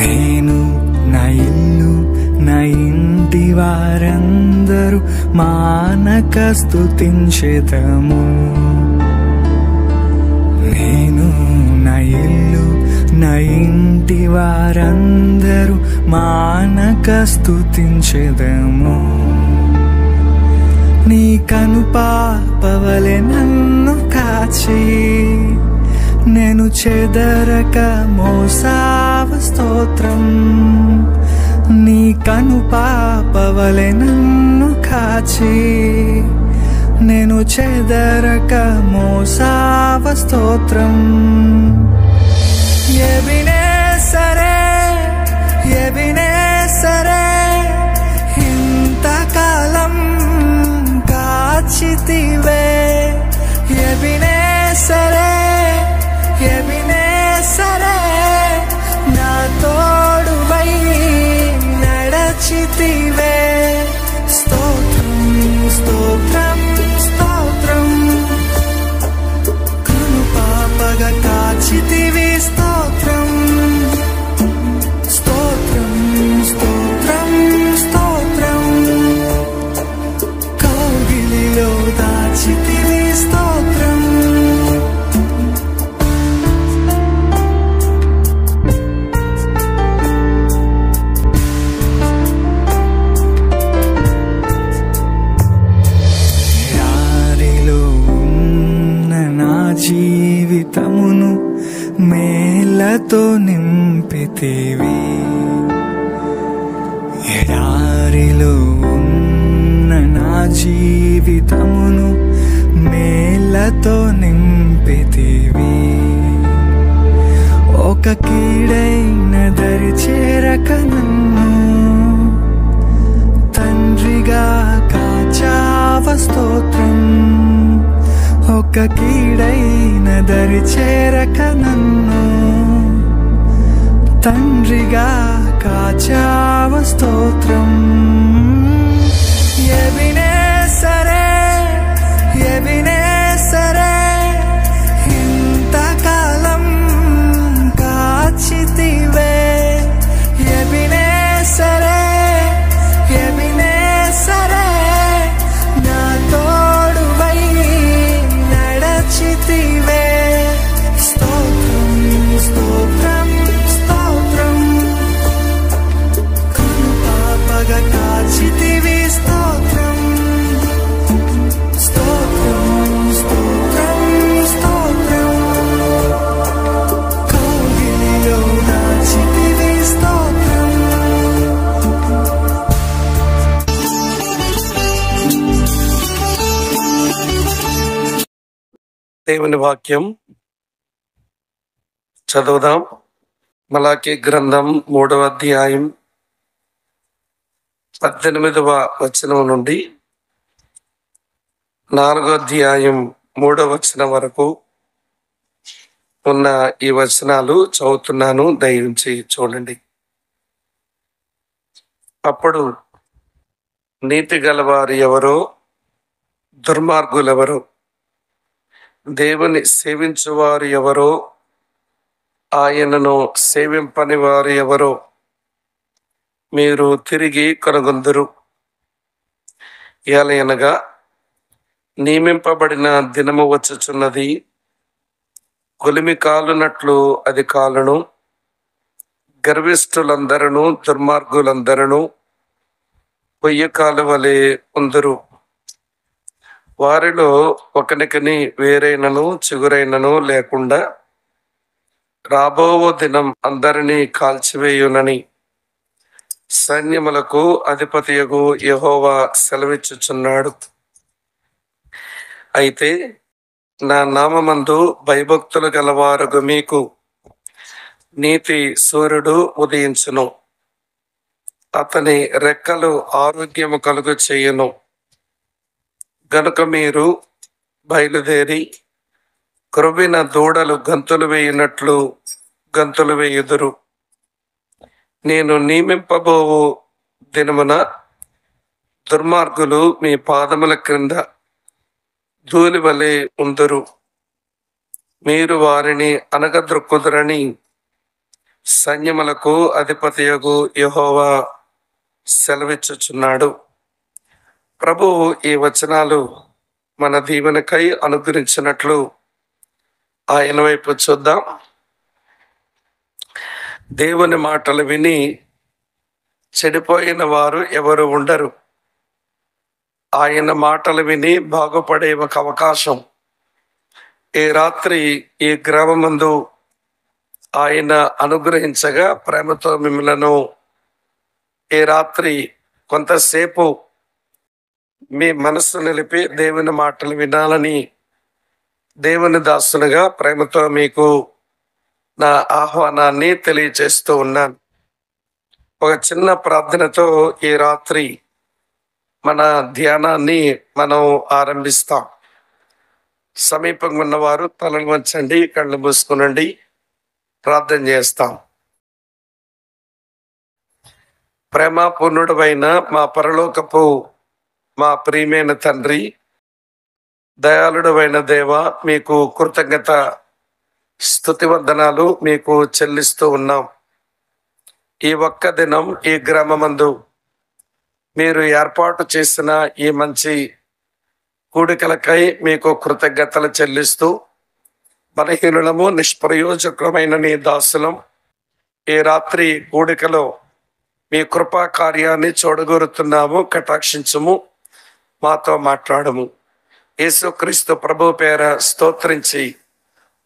నేను నా ఇల్లు నా ఇంటి వారందరూ మానక స్తుతించెదము. నేను నా ఇల్లు నా ఇంటి వారందరూ మానక స్తుతించెదము. నీ కనుపాపవలె నన్ను కాచి నేను చెదరక మోసావ స్తోత్రం. నీ కనుపాపవలె నన్ను కాచి నేను చెదరక మోసావ స్తోత్రం. ఎబినేసరే ఎబినేసరే ఇంతకాలం కాచితివే. ఎబినేసరే ఎబినేసరే నా తోడువై నడచితివే. స్తోత్రం స్తోత్రం స్తోత్రం కనుపాపగా కాచితివి. స్తోత్రం స్తోత్రం స్తోత్రం స్తోత్రం కౌగిలిలో దాచితివి. స్తోత్రం జీవితమును మేలతో నింపితివి. ఎడారిలో ఉన్న నా జీవితమును మేలతో నింపితివి. ఒక కీడైన దరి చేరక నన్ను తండ్రిగా కాచావ. స్తోత్రం ఒక కీడైన దరి చేరక నన్ను తండ్రిగా కాచావ. స్తోత్రం ఎబినేసరే ఎబినేసరే ఇంతకాలం కాచితివే. ఎబినేసరే ఎబినేసరే నా తోడువై నడచితివే. స్తోత్రం స్తోత్రం స్తోత్రం కనుపాపగా కాచితివి. స్తోత్రం స్తోత్రం స్తోత్రం స్తోత్రం కౌగిలిలో దాచితివి. స్తోత్రం దేవుని వాక్యం చదువుదాం. మలాకీ గ్రంథం 3వ అధ్యాయం 18వ వచనం నుండి 4వ అధ్యాయం 3వ వచనం వరకు ఉన్న ఈ వచనాలు చదువుతున్నాను, దయించి చూడండి. అప్పుడు నీతి గలవారు ఎవరో, దుర్మార్గులెవరో, దేవుని సేవించువారు ఎవరో, ఆయనను సేవింపని వారు ఎవరో మీరు తిరిగి కనుగొందురు. ఏలయనగా నియమింపబడిన దినము వచ్చుచున్నది, కొలిమి కాలునట్లు అది కాలును. గర్విష్ఠులందరూ దుర్మార్గులందరూ పొయ్యి కాలు వలె ఉందురు. వారిలో ఒకనికిని వేరైనను చిగురైనను లేకుండా రాబో దినం అందరినీ కాల్చివేయునని సైన్యములకు అధిపతియగు యెహోవా సెలవిచ్చుచున్నాడు. అయితే నా నామమందు భయభక్తులు గలవారుగు మీకు నీతి సూర్యుడు ఉదయించును. అతని రెక్కలు ఆరోగ్యము కలుగు చేయును. గనుక మీరు బయలుదేరి క్రొవ్విన దూడలు గంతులు వేయునట్లు గంతులు వేయుదురు. నేను నియమింపబోవు దినమున దుర్మార్గులు మీ పాదముల క్రింద ధూళి వలె ఉందురు. మీరు వారిని అనగద్రొక్కుదురని సైన్యములకు అధిపతియగు యెహోవా సెలవిచ్చుచున్నాడు. ప్రభువు ఈ వచనాలు మన దీవెనకై అనుగ్రహించినట్లు ఆయన వైపు చూద్దాం. దేవుని మాటలు విని చెడిపోయిన వారు ఎవరు ఉండరు. ఆయన మాటలు విని బాగుపడే ఒక అవకాశం ఈ రాత్రి ఈ గ్రామమందు ఆయన అనుగ్రహించగా ప్రేమతో మిమ్మలను ఈ రాత్రి కొంతసేపు మీ మనస్సు నిలిపి దేవుని మాటలు వినాలని దేవుని దాసునిగా ప్రేమతో మీకు నా ఆహ్వానాన్ని తెలియచేస్తూ ఉన్నాను. ఒక చిన్న ప్రార్థనతో ఈ రాత్రి మన ధ్యానాన్ని మనం ఆరంభిస్తాం. సమీపంగా ఉన్నవారు తలలు వంచండి, కళ్ళు మూసుకునండి, ప్రార్థన చేస్తాం. ప్రేమపూర్ణుడైన మా పరలోకపు మా ప్రియమైన తండ్రి, దయాళుడైన దేవ, మీకు కృతజ్ఞత స్తుతి వందనాలు మీకు చెల్లిస్తూ ఉన్నాం. ఈ ఒక్క దినం ఈ గ్రామమందు మీరు ఏర్పాటు చేసిన ఈ మంచి కూడికలకై మీకు కృతజ్ఞతలు చెల్లిస్తూ బలహీనులము నిష్ప్రయోజకమైన నీ దాసులం ఈ రాత్రి కూడికలో మీ కృపా కార్యాన్ని చూడగోరుతున్నాము. కటాక్షించుము, మాతో మాట్లాడము. యేసుక్రీస్తు ప్రభు పేర స్తోత్రించి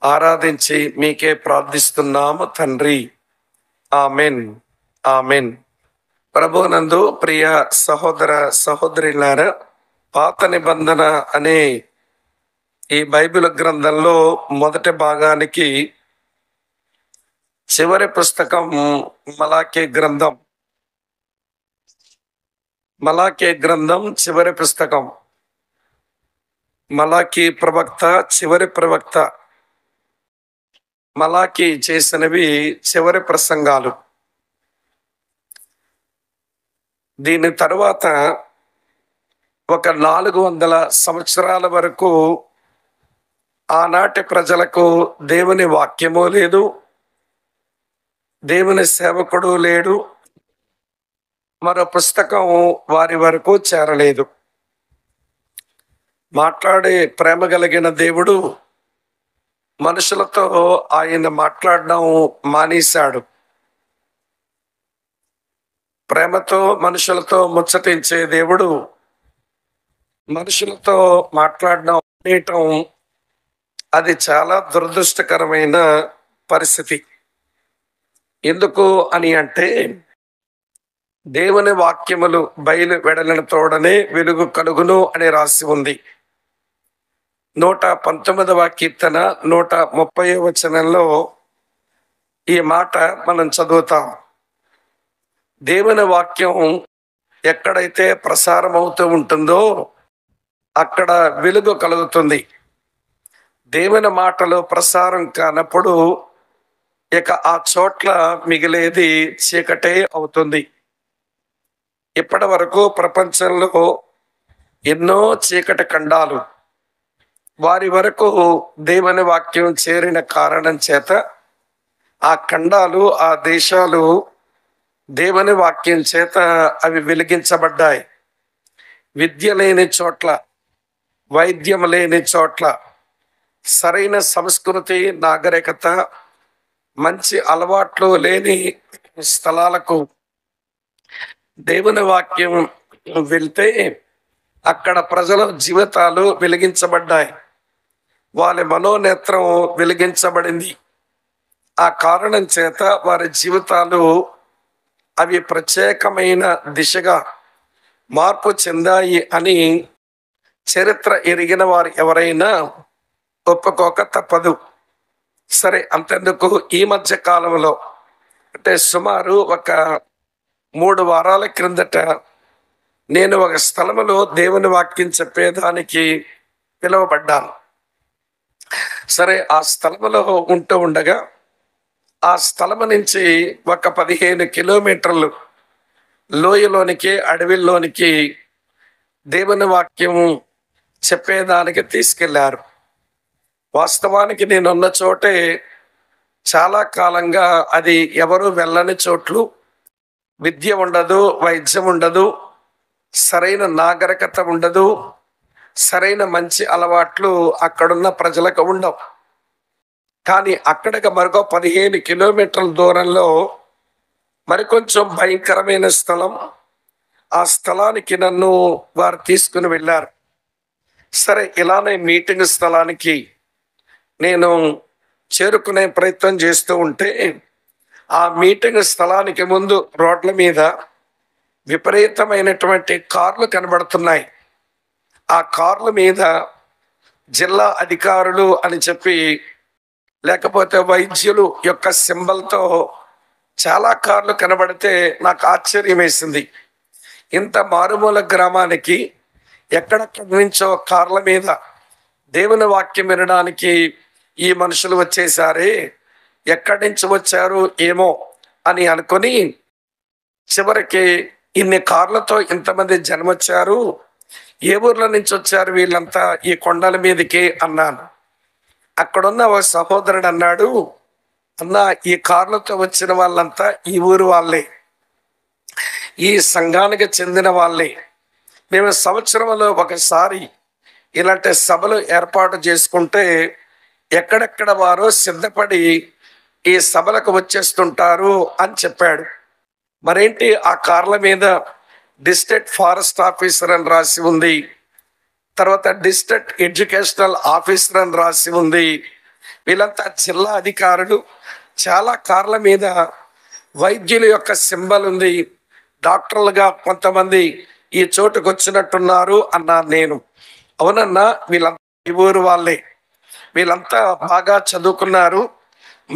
ఆరాధించి మీకే ప్రార్థిస్తున్నాము తండ్రి. Amen, amen. ప్రభునందు ప్రియ సహోదర సహోదరులారా, పాత నిబంధన అనే ఈ బైబిల్ గ్రంథంలో మొదటి భాగానికి చివరి పుస్తకం మలాకీ గ్రంథం. మలాకీ గ్రంథం చివరి పుస్తకం. మలాకీ ప్రవక్త చివరి ప్రవక్త. మలాకీ చేసినవి చివరి ప్రసంగాలు. దీని తరువాత ఒక 400 సంవత్సరాల వరకు ఆనాటి ప్రజలకు దేవుని వాక్యము లేదు, దేవుని సేవకుడు లేడు, మరో పుస్తకం వారి వరకు చేరలేదు. మాట్లాడే ప్రేమ కలిగిన దేవుడు మనుషులతో ఆయన మాట్లాడడం మానేశాడు. ప్రేమతో మనుషులతో ముచ్చటించే దేవుడు మనుషులతో మాట్లాడడం అనేయటం అది చాలా దురదృష్టకరమైన పరిస్థితి. ఎందుకు అని అంటే, దేవుని వాక్యములు బయలు వెడలిన తోడనే వెలుగు కలుగును అని రాసి ఉంది. 119వ కీర్తన 130వ వచనంలో ఈ మాట మనం చదువుతాం. దేవుని వాక్యం ఎక్కడైతే ప్రసారం అవుతూ ఉంటుందో అక్కడ వెలుగు కలుగుతుంది. దేవుని మాటలు ప్రసారం కానప్పుడు ఇక ఆ చోట్ల మిగిలేది చీకటే అవుతుంది. ఇప్పటి వరకు ప్రపంచంలో ఎన్నో చీకటి ఖండాలు వారి వరకు దేవుని వాక్యం చేరిన కారణం చేత ఆ ఖండాలు, ఆ దేశాలు దేవుని వాక్యం చేత అవి వెలిగించబడ్డాయి. విద్య లేని చోట్ల, వైద్యం లేని చోట్ల, సరైన సంస్కృతి, నాగరికత, మంచి అలవాట్లు లేని స్థలాలకు దేవుని వాక్యం వెళ్తే అక్కడ ప్రజల జీవితాలు వెలిగించబడ్డాయి. వాళ్ళ మనోనేత్రం వెలిగించబడింది. ఆ కారణం చేత వారి జీవితాలు అవి ప్రత్యేకమైన దిశగా మార్పు చెందాయి అని చరిత్ర ఎరిగిన వారు ఎవరైనా ఒప్పుకోక తప్పదు. సరే, అంతెందుకు, ఈ మధ్య కాలంలో అంటే సుమారు ఒక 3 వారాల క్రిందట నేను ఒక స్థలములో దేవుని వాక్యం చెప్పేదానికి పిలువబడ్డాను. సరే, ఆ స్థలములో ఉంటూ ఉండగా ఆ స్థలము నుంచి ఒక 15 కిలోమీటర్లు లోయలోనికి, అడవిలోనికి దేవుని వాక్యం చెప్పేదానికి తీసుకెళ్లారు. వాస్తవానికి నేనున్న చోటే చాలా కాలంగా అది ఎవరు వెళ్ళని చోట్లు. విద్య ఉండదు, వైద్యం ఉండదు, సరైన నాగరికత ఉండదు, సరైన మంచి అలవాట్లు అక్కడున్న ప్రజలకు ఉండవు. కానీ అక్కడికి మరొక 15 కిలోమీటర్ల దూరంలో మరికొంచెం భయంకరమైన స్థలం. ఆ స్థలానికి నన్ను వారు తీసుకుని వెళ్ళారు. సరే, ఇలానే మీటింగ్ స్థలానికి నేను చేరుకునే ప్రయత్నం చేస్తూ ఉంటే ఆ మీటింగ్ స్థలానికి ముందు రోడ్ల మీద విపరీతమైనటువంటి కార్లు కనబడుతున్నాయి. ఆ కార్ల మీద జిల్లా అధికారులు అని చెప్పి, లేకపోతే వైద్యులు యొక్క సింబల్తో చాలా కార్లు కనబడితే నాకు ఆశ్చర్యం వేసింది. ఇంత మారుమూల గ్రామానికి ఎక్కడెక్కడి నుంచో కార్ల మీద దేవుని వాక్యం వినడానికి ఈ మనుషులు వచ్చేసారే, ఎక్కడి నుంచి వచ్చారు ఏమో అని అనుకొని, చివరికి ఇన్ని కార్లతో ఇంతమంది జనం వచ్చారు, ఏ ఊర్ల నుంచి వచ్చారు వీళ్ళంతా ఈ కొండల మీదకి అన్నాను. అక్కడున్న ఒక సహోదరుడు అన్నాడు, అన్నా, ఈ కార్లతో వచ్చిన వాళ్ళంతా ఈ ఊరు వాళ్ళే, ఈ సంఘానికి చెందిన వాళ్ళే. మేము సంవత్సరంలో ఒకసారి ఇలాంటి సభలు ఏర్పాటు చేసుకుంటే ఎక్కడెక్కడ వారో సిద్ధపడి ఈ సభలకు వచ్చేస్తుంటారు అని చెప్పాడు. మరేంటి, ఆ కార్ల మీద డిస్ట్రిక్ట్ ఫారెస్ట్ ఆఫీసర్ అని రాసి ఉంది, తర్వాత డిస్ట్రిక్ట్ ఎడ్యుకేషనల్ ఆఫీసర్ అని రాసి ఉంది. వీళ్ళంతా జిల్లా అధికారులు. చాలా కార్ల మీద వైద్యుల యొక్క సింబల్ ఉంది. డాక్టర్లుగా కొంతమంది ఈ చోటుకు వచ్చినట్టున్నారు అన్నాను నేను. అవునన్నా, వీళ్ళంతా ఈ ఊరు వాళ్ళే, వీళ్ళంతా బాగా చదువుకున్నారు,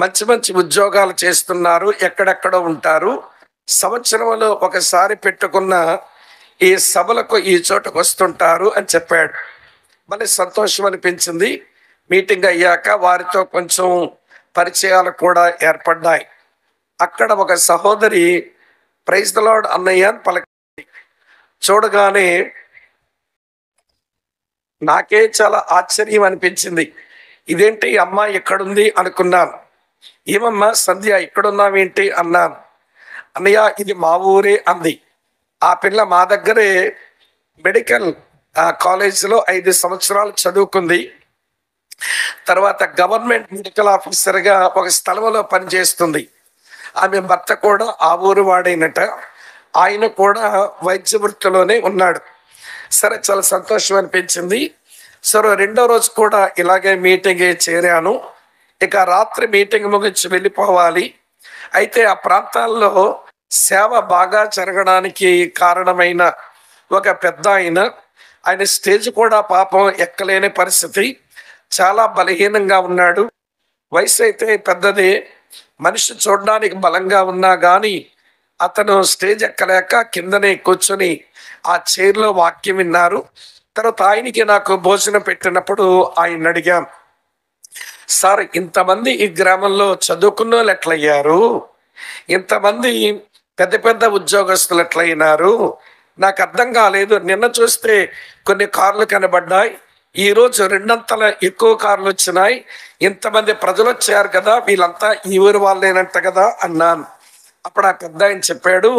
మంచి మంచి ఉద్యోగాలు చేస్తున్నారు, ఎక్కడెక్కడో ఉంటారు, సంవత్సరంలో ఒకసారి పెట్టుకున్న ఈ సభలకు ఈ చోటుకు వస్తుంటారు అని చెప్పాడు. మళ్ళీ సంతోషం అనిపించింది. మీటింగ్ అయ్యాక వారితో కొంచెం పరిచయాలు కూడా ఏర్పడ్డాయి. అక్కడ ఒక సహోదరి ప్రైజ్ ది లార్డ్ అన్నయ్య అని పలికింది. చూడగానే నాకే చాలా ఆశ్చర్యం అనిపించింది. ఇదేంటి అమ్మాయి ఎక్కడుంది అనుకున్నాను. ఏమమ్మా సంధ్య ఇక్కడున్నావేంటి అన్నాను. అన్నయ్య, ఇది మా ఊరే అంది. ఆ పిల్ల మా దగ్గరే మెడికల్ కాలేజీలో 5 సంవత్సరాలు చదువుకుంది. తర్వాత గవర్నమెంట్ మెడికల్ ఆఫీసర్గా ఒక స్థలంలో పనిచేస్తుంది. ఆమె భర్త కూడా ఆ ఊరు వాడైనట. ఆయన కూడా వైద్య వృత్తిలోనే ఉన్నాడు. సరే, చాలా సంతోషం అనిపించింది. సరే, 2వ రోజు కూడా ఇలాగే మీటింగ్ చేరాను. ఇక రాత్రి మీటింగ్ ముగించి వెళ్ళిపోవాలి. అయితే ఆ ప్రాంతాల్లో సేవ బాగా జరగడానికి కారణమైన ఒక పెద్ద ఆయన స్టేజ్ కూడా పాపం ఎక్కలేని పరిస్థితి, చాలా బలహీనంగా ఉన్నాడు. వయసు అయితే పెద్దదే, మనిషి చూడడానికి బలంగా ఉన్నా కానీ అతను స్టేజ్ ఎక్కలేక కిందనే కూర్చొని ఆ చైర్లో వాక్యం విన్నారు. తర్వాత ఆయనకి నాకు భోజనం పెట్టినప్పుడు ఆయన అడిగాం, సార్, ఇంతమంది ఈ గ్రామంలో చదువుకున్న వాళ్ళు ఎట్లయ్యారు, ఇంతమంది పెద్ద పెద్ద ఉద్యోగస్తులు ఎట్లయినారు, నాకు అర్థం కాలేదు. నిన్న చూస్తే కొన్ని కార్లు కనబడ్డాయి, ఈరోజు 2 ఎక్కువ కార్లు వచ్చినాయి, ఇంతమంది ప్రజలు వచ్చారు కదా, వీళ్ళంతా ఈ ఊరు వాళ్ళేనంట కదా అన్నాను. అప్పుడు ఆ పెద్ద ఆయన చెప్పాడు,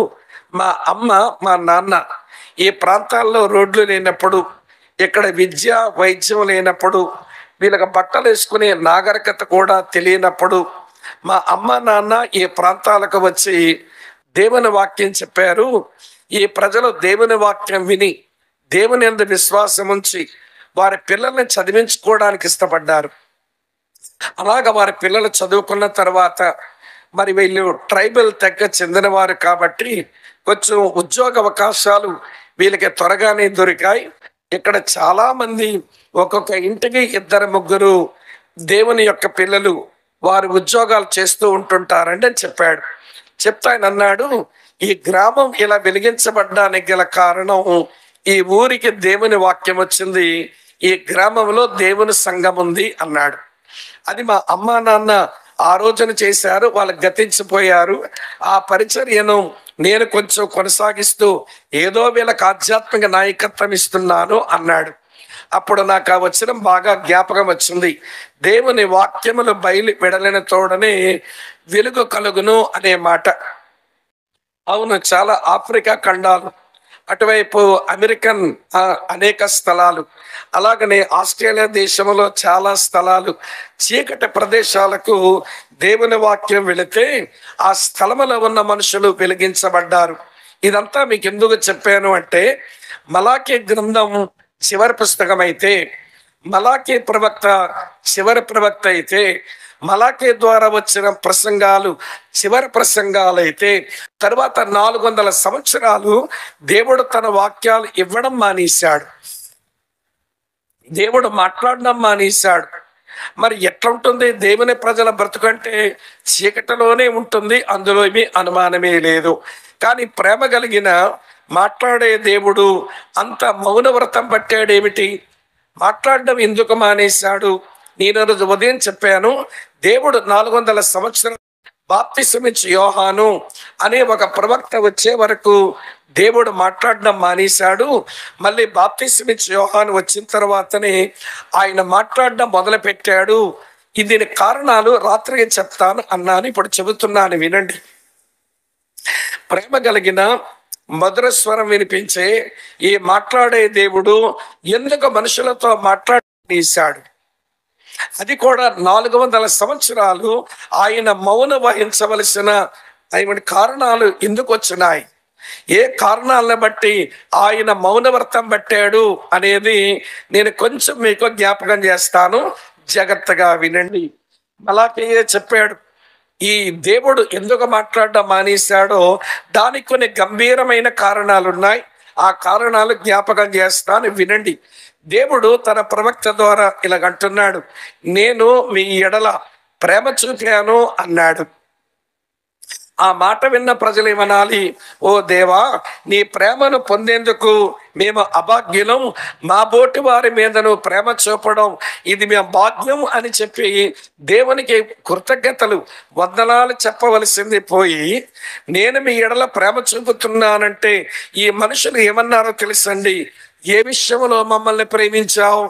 మా అమ్మ మా నాన్న ఈ ప్రాంతాల్లో రోడ్లు లేనప్పుడు, ఇక్కడ విద్య వైద్యం లేనప్పుడు, వీళ్ళకి బట్టలు వేసుకునే నాగరికత కూడా తెలియనప్పుడు మా అమ్మ నాన్న ఈ ప్రాంతాలకు వచ్చి దేవుని వాక్యం చెప్పారు. ఈ ప్రజలు దేవుని వాక్యం విని దేవుని యందు విశ్వాసం ఉంచి వారి పిల్లల్ని చదివించుకోవడానికి ఇష్టపడ్డారు. అలాగ వారి పిల్లలు చదువుకున్న తర్వాత మరి వీళ్ళు ట్రైబల్ తెగ చెందినవారు కాబట్టి కొంచెం ఉద్యోగ అవకాశాలు వీళ్ళకి త్వరగానే దొరికాయి. ఇక్కడ చాలా మంది ఒక్కొక్క ఇంటికి 2-3 దేవుని యొక్క పిల్లలు వారు ఉద్యోగాలు చేస్తూ ఉంటుంటారండి అని చెప్పాడు. చెప్తా ఆయన అన్నాడు, ఈ గ్రామం ఇలా వెలిగించబడ్డానికి గల కారణం ఈ ఊరికి దేవుని వాక్యం వచ్చింది, ఈ గ్రామంలో దేవుని సంఘం ఉంది అన్నాడు. అది మా అమ్మా నాన్న ఆ రోజున చేశారు, వాళ్ళు గతించిపోయారు. ఆ పరిచర్యను నేను కొంచెం కొనసాగిస్తూ ఏదో వీళ్ళకి ఆధ్యాత్మిక నాయకత్వం ఇస్తున్నాను అన్నాడు. అప్పుడు నాకు ఆ వచనం బాగా జ్ఞాపకం వచ్చింది. దేవుని వాక్యములు బయలు వెడలిన తోడనే వెలుగు కలుగును అనే మాట. అవును, చాలా ఆఫ్రికా ఖండాలు, అటువైపు అమెరికన్ అనేక స్థలాలు, అలాగనే ఆస్ట్రేలియా దేశంలో చాలా స్థలాలు, చీకటి ప్రదేశాలకు దేవుని వాక్యం వెళితే ఆ స్థలములో ఉన్న మనుషులు వెలిగించబడ్డారు. ఇదంతా మీకు ఎందుకు చెప్పాను అంటే, మలాకీ గ్రంథం చివరి పుస్తకం అయితే, మలాకీ ప్రవక్త చివరి ప్రవక్త అయితే, మలాకీ ద్వారా వచ్చిన ప్రసంగాలు చివరి ప్రసంగాలు అయితే, తర్వాత 400 సంవత్సరాలు దేవుడు తన వాక్యాలు ఇవ్వడం మానేశాడు, దేవుడు మాట్లాడడం మానేశాడు. మరి ఎట్లుంటుంది దేవుని ప్రజల బ్రతుకంటే? చీకటిలోనే ఉంటుంది, అందులో ఏమీ అనుమానమే లేదు. కానీ ప్రేమ కలిగిన మాట్లాడే దేవుడు అంత మౌనవ్రతం పట్టాడేమిటి? మాట్లాడడం ఎందుకు మానేశాడు? నేను రోజు ఉదయం చెప్పాను, దేవుడు 400 సంవత్సరాలు బాప్తిసమిచ్చి యోహాను అనే ఒక ప్రవక్త వచ్చే వరకు దేవుడు మాట్లాడడం మానేశాడు. మళ్ళీ బాప్తిసమిచ్చి యోహాను వచ్చిన తర్వాతనే ఆయన మాట్లాడడం మొదలు పెట్టాడు. దీని కారణాలు రాత్రి చెప్తాను అన్నాను, ఇప్పుడు చెబుతున్నాను వినండి. ప్రేమ కలిగిన మధుర స్వరం వినిపించే ఈ మాట్లాడే దేవుడు ఎందుకు మనుషులతో మాట్లాడేశాడు? అది కూడా 400 సంవత్సరాలు ఆయన మౌన వహించవలసిన కారణాలు ఎందుకు వచ్చినాయి? ఏ కారణాలను బట్టి ఆయన మౌనవ్రతం పట్టాడు అనేది నేను కొంచెం మీకు జ్ఞాపకం చేస్తాను, జాగ్రత్తగా వినండి. మలాకీయే చెప్పాడు, ఈ దేవుడు ఎందుకు మాట్లాడడం మానేశాడో దానికి కొన్ని గంభీరమైన కారణాలు ఉన్నాయి. ఆ కారణాలు జ్ఞాపకం చేస్తాను, వినండి. దేవుడు తన ప్రవక్త ద్వారా ఇలాగంటున్నాడు, నేను మీ ఎడల ప్రేమ చూపాను అన్నాడు. ఆ మాట విన్న ప్రజలు ఏమనాలి? ఓ దేవా, నీ ప్రేమను పొందేందుకు మేము అభాగ్యులం, మా బోటి వారి మీదను ప్రేమ చూపడం ఇది మేము భాగ్యం అని చెప్పి దేవునికి కృతజ్ఞతలు వందనాలు చెప్పవలసింది పోయి, నేను మీ ఎడల ప్రేమ చూపుతున్నానంటే ఈ మనుషులు ఏమన్నారో తెలుసండి? ఏ విషయంలో మమ్మల్ని ప్రేమించావు?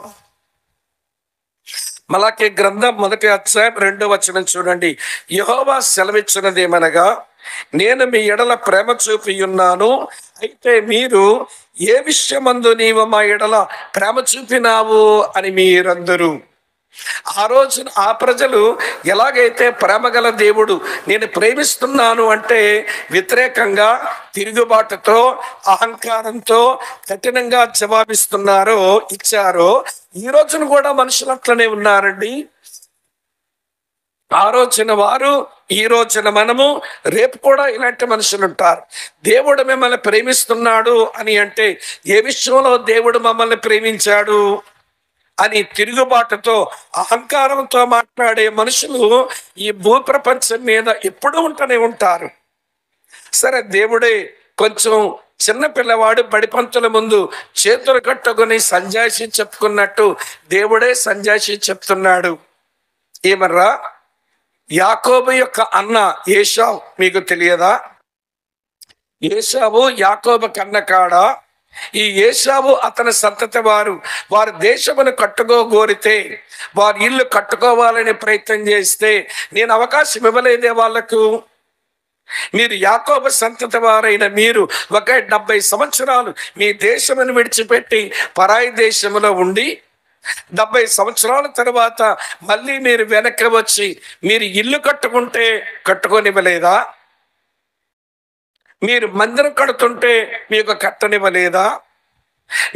మలాకీ గ్రంథం 1వ అధ్యాయం 2వ వచనం చూడండి. యెహోవా సెలవిచ్చినదేమనగా, నేను మీ ఎడల ప్రేమ చూపి ఉన్నాను, అయితే మీరు ఏ విషయమందు నీవు మా ఎడల ప్రేమ చూపినావు అని మీరందరూ. ఆ రోజున ఆ ప్రజలు ఎలాగైతే ప్రేమ గల దేవుడు నేను ప్రేమిస్తున్నాను అంటే వ్యతిరేకంగా, తిరుగుబాటుతో, అహంకారంతో కఠినంగా జవాబిస్తున్నారో ఇచ్చారో, ఈ రోజున కూడా మనుషులు అట్లనే ఉన్నారండి. ఆ రోజున వారు, ఈ రోజున మనము, రేపు కూడా ఇలాంటి మనుషులు ఉంటారు. దేవుడు మిమ్మల్ని ప్రేమిస్తున్నాడు అని అంటే ఏ విషయంలో దేవుడు మమ్మల్ని ప్రేమించాడు అని తిరుగుబాటుతో, అహంకారంతో మాట్లాడే మనుషులు ఈ భూప్రపంచం మీద ఎప్పుడూ ఉంటూనే ఉంటారు. సరే, దేవుడే కొంచెం చిన్న పిల్లవాడు బడిపంతుల ముందు చేతులు కట్టుకుని సంజాయిషి చెప్పుకున్నట్టు దేవుడే సంజాయిషి చెప్తున్నాడు. ఏమర్రా, యాకోబు యొక్క అన్న ఏశావు మీకు తెలియదా? ఏశావు యాకోబు కన్న కాడా? ఈ ఏశావు అతని సంతతి వారు దేశమును కట్టుకోగోరితే, వారి ఇల్లు కట్టుకోవాలని ప్రయత్నం చేస్తే నేను అవకాశం ఇవ్వలేదే వాళ్లకు. మీరు యాకోబు సంతతి వారైన మీరు ఒక 70 సంవత్సరాలు మీ దేశమును విడిచిపెట్టి పరాయి దేశంలో ఉండి 70 సంవత్సరాల తర్వాత మళ్ళీ మీరు వెనక్కి వచ్చి మీరు ఇల్లు కట్టుకుంటే కట్టుకోనివ్వలేదా? మీరు మందిరం కడుతుంటే మీకు కట్టనివ్వలేదా?